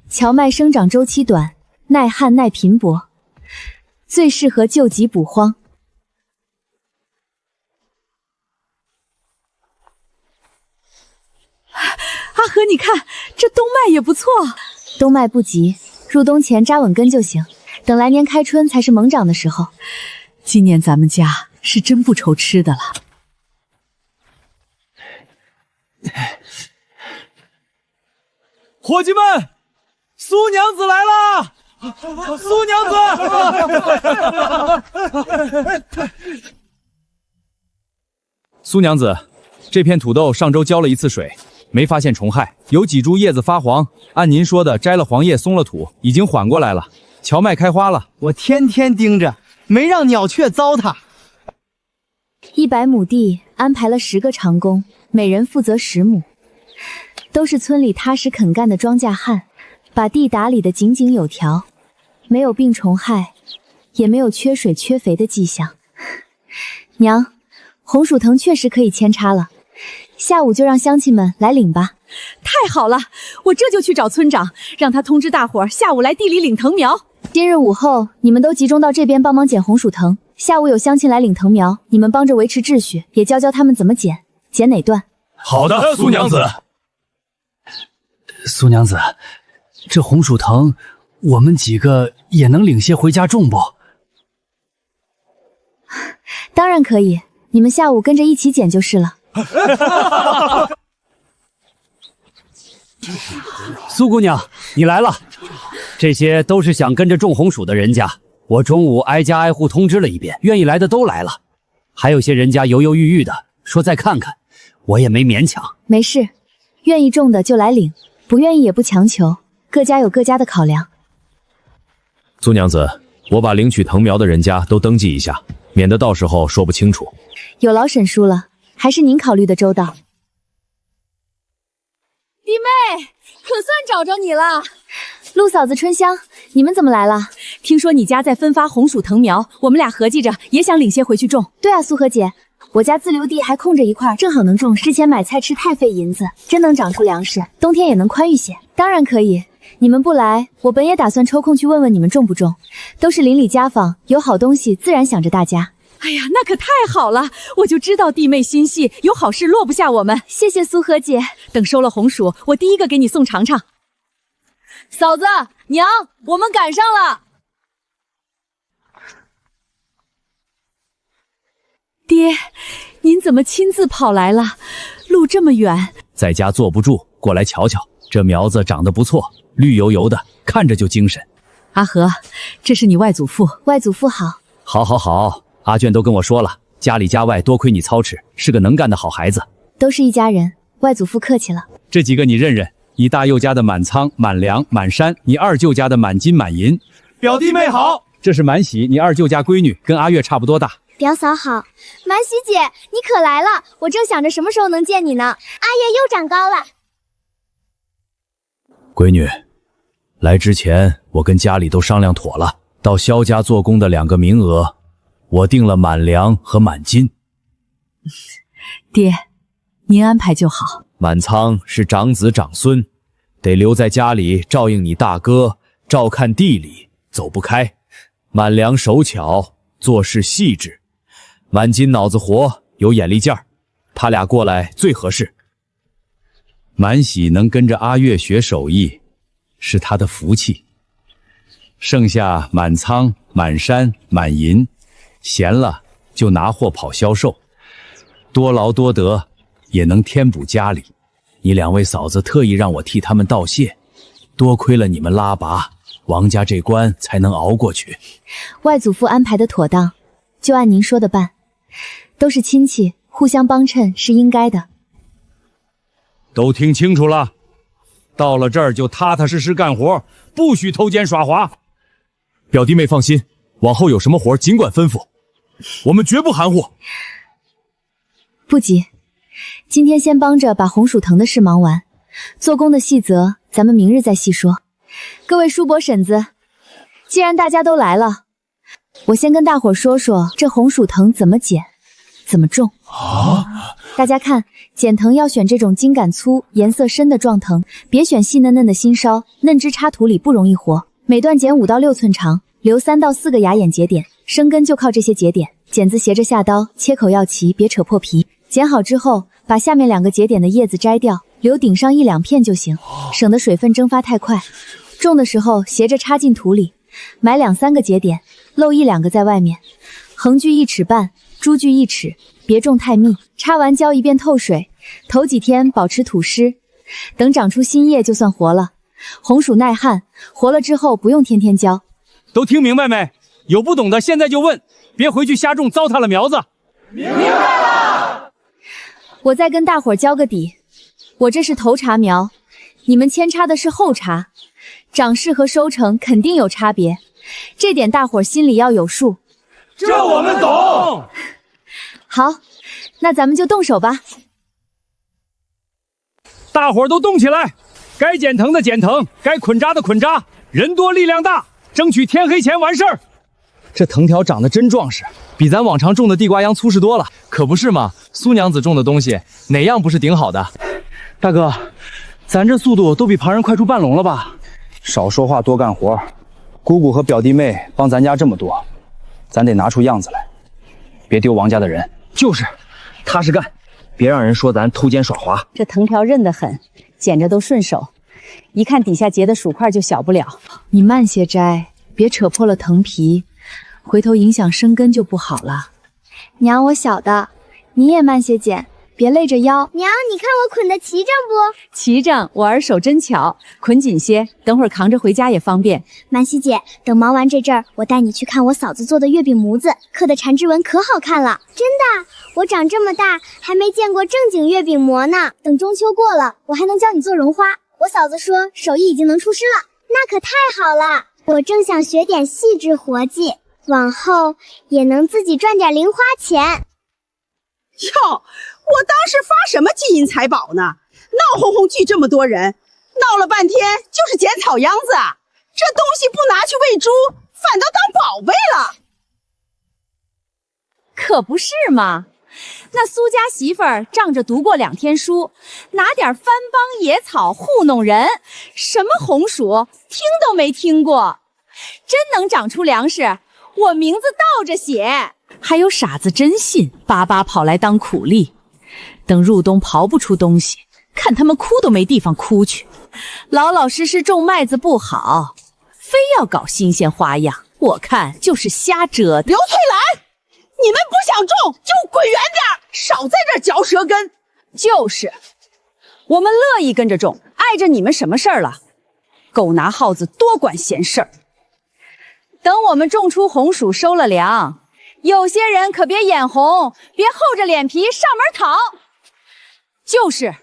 荞麦生长周期短，耐旱耐贫瘠，最适合救急补荒。阿和，你看这冬麦也不错。冬麦不急，入冬前扎稳根就行，等来年开春才是猛长的时候。今年咱们家是真不愁吃的了。伙计们，苏娘子来了！苏娘子！苏娘子，这片土豆上周浇了1次水，没发现虫害，有几株叶子发黄，按您说的摘了黄叶松了土，已经缓过来了。荞麦开花了，我天天盯着，没让鸟雀糟蹋。100亩地安排了10个长工，每人负责10亩，都是村里踏实肯干的庄稼汉，把地打理得井井有条，没有病虫害，也没有缺水缺肥的迹象。娘，红薯藤确实可以扦插了，下午就让乡亲们来领吧。太好了，我这就去找村长，让他通知大伙儿下午来地里领藤苗。今日午后你们都集中到这边帮忙捡红薯藤，下午有乡亲来领藤苗，你们帮着维持秩序，也教教他们怎么捡，捡哪段。好的，苏娘子。苏娘子，这红薯藤我们几个也能领些回家种不？当然可以，你们下午跟着一起捡就是了。苏姑娘，你来了。这些都是想跟着种红薯的人家，我中午挨家挨户通知了一遍，愿意来的都来了。还有些人家犹犹豫豫的，说再看看，我也没勉强。没事，愿意种的就来领，不愿意也不强求，各家有各家的考量。苏娘子，我把领取藤苗的人家都登记一下，免得到时候说不清楚。有劳沈叔了，还是您考虑的周到。弟妹，可算找着你了。陆嫂子、春香，你们怎么来了？听说你家在分发红薯藤苗，我们俩合计着也想领些回去种。对啊，苏荷姐，我家自留地还空着一块，正好能种。之前买菜吃太费银子，真能长出粮食，冬天也能宽裕些。当然可以，你们不来，我本也打算抽空去问问你们种不种。都是邻里家坊，有好东西自然想着大家。哎呀，那可太好了！我就知道弟妹心细，有好事落不下我们。谢谢苏荷姐，等收了红薯，我第一个给你送尝尝。嫂子、娘，我们赶上了。爹，您怎么亲自跑来了？路这么远，在家坐不住，过来瞧瞧。这苗子长得不错，绿油油的，看着就精神。阿和，这是你外祖父。外祖父好。好，好，好。阿娟都跟我说了，家里家外多亏你操持，是个能干的好孩子。都是一家人，外祖父客气了。这几个你认认，你大舅家的满仓、满粮、满山，你二舅家的满金、满银。表弟妹好，这是满喜，你二舅家闺女，跟阿月差不多大。表嫂好，满喜姐你可来了，我正想着什么时候能见你呢。阿月又长高了。闺女，来之前我跟家里都商量妥了，到萧家做工的2个名额，我定了满粮和满金。爹，您安排就好。满仓是长子长孙，得留在家里照应你大哥，照看地里，走不开。满粮手巧，做事细致。满金脑子活，有眼力劲儿，他俩过来最合适。满喜能跟着阿月学手艺，是他的福气。剩下满仓、满山、满银，闲了就拿货跑销售，多劳多得，也能添补家里。你2位嫂子特意让我替他们道谢，多亏了你们拉拔，王家这关才能熬过去。外祖父安排的妥当，就按您说的办。都是亲戚，互相帮衬是应该的。都听清楚了，到了这儿就踏踏实实干活，不许偷奸耍滑。表弟妹放心，往后有什么活尽管吩咐，我们绝不含糊。不急，今天先帮着把红薯藤的事忙完，做工的细则咱们明日再细说。各位叔伯婶子，既然大家都来了，我先跟大伙说说这红薯藤怎么剪，怎么种。大家看，剪藤要选这种茎杆粗、颜色深的壮藤，别选细嫩嫩的新梢，嫩枝插土里不容易活。每段剪5到6寸长，留3到4个芽眼节点，生根就靠这些节点。剪子斜着下刀，切口要齐，别扯破皮。剪好之后，把下面2个节点的叶子摘掉，留顶上1、2片就行，省得水分蒸发太快。种的时候斜着插进土里，埋2、3个节点，露1、2个在外面，横距1尺半，株距1尺，别种太密。插完浇一遍透水，头几天保持土湿，等长出新叶就算活了。红薯耐旱，活了之后不用天天浇。都听明白没？有不懂的现在就问，别回去瞎种，糟蹋了苗子。明白了。我再跟大伙交个底，我这是头茬苗，你们扦插的是后茬，长势和收成肯定有差别，这点大伙心里要有数。这我们懂。好，那咱们就动手吧。大伙儿都动起来，该剪藤的剪藤，该捆扎的捆扎，人多力量大，争取天黑前完事儿。这藤条长得真壮实，比咱往常种的地瓜秧粗实多了。可不是嘛，苏娘子种的东西哪样不是顶好的？大哥，咱这速度都比旁人快出半笼了吧？少说话，多干活。姑姑和表弟妹帮咱家这么多，咱得拿出样子来，别丢王家的人。就是，踏实干，别让人说咱偷奸耍滑。这藤条韧得很，剪着都顺手，一看底下结的薯块就小不了。你慢些摘，别扯破了藤皮，回头影响生根就不好了。娘，我晓得，你也慢些剪，别累着腰。娘，你看我捆的齐整不？齐整，我儿手真巧，捆紧些，等会儿扛着回家也方便。曼西姐，等忙完这阵儿，我带你去看我嫂子做的月饼模子，刻的缠枝纹可好看了。真的，我长这么大还没见过正经月饼模呢。等中秋过了，我还能教你做绒花。我嫂子说手艺已经能出师了，那可太好了。我正想学点细致活计，往后也能自己赚点零花钱。哟，我当时发什么金银财宝呢？闹哄哄聚这么多人，闹了半天就是捡草秧子，这东西不拿去喂猪，反倒当宝贝了。可不是嘛，那苏家媳妇儿仗着读过2天书，拿点番邦野草糊弄人，什么红薯听都没听过，真能长出粮食，我名字倒着写。还有傻子真信，巴巴跑来当苦力，等入冬刨不出东西，看他们哭都没地方哭去。老老实实种麦子不好，非要搞新鲜花样，我看就是瞎折腾。刘翠兰，你们不想种就滚远点，少在这嚼舌根。就是，我们乐意跟着种，碍着你们什么事儿了？狗拿耗子多管闲事儿。等我们种出红薯，收了粮，有些人可别眼红，别厚着脸皮上门讨。就是，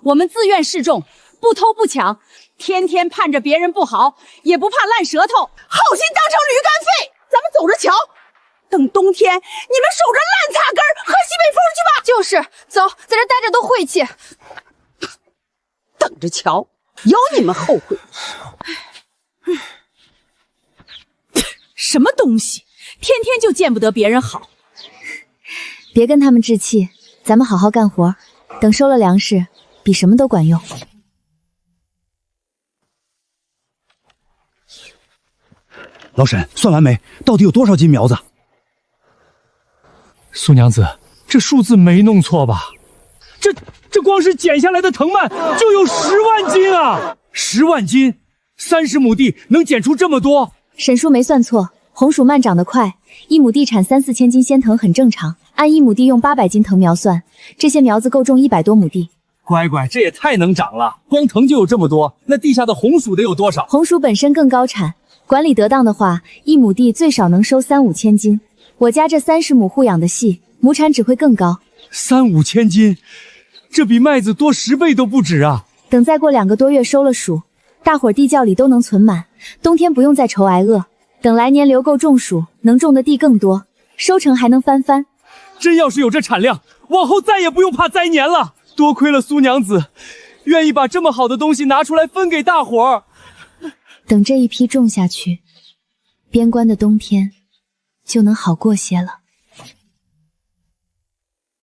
我们自愿示众，不偷不抢，天天盼着别人不好，也不怕烂舌头，好心当成驴肝肺。咱们走着瞧，等冬天你们守着烂擦根喝西北风去吧。就是，走，在这待着都晦气。等着瞧，有你们后悔。什么东西，天天就见不得别人好。别跟他们置气，咱们好好干活，等收了粮食，比什么都管用。老沈，算完没？到底有多少斤苗子？苏娘子，这数字没弄错吧？这光是剪下来的藤蔓就有10万斤啊！10万斤，30亩地能剪出这么多？沈叔没算错，红薯蔓长得快，1亩地产3、4千斤鲜藤很正常。按1亩地用800斤藤苗算，这些苗子够种100多亩地。乖乖，这也太能长了！光藤就有这么多，那地下的红薯得有多少？红薯本身更高产，管理得当的话，1亩地最少能收3、5千斤。我家这30亩护养的细，亩产只会更高。3、5千斤，这比麦子多10倍都不止啊！等再过2个多月收了薯，大伙儿地窖里都能存满，冬天不用再愁挨饿。等来年留够种薯，能种的地更多，收成还能翻番。真要是有这产量，往后再也不用怕灾年了。多亏了苏娘子，愿意把这么好的东西拿出来分给大伙儿。等这一批种下去，边关的冬天就能好过些了。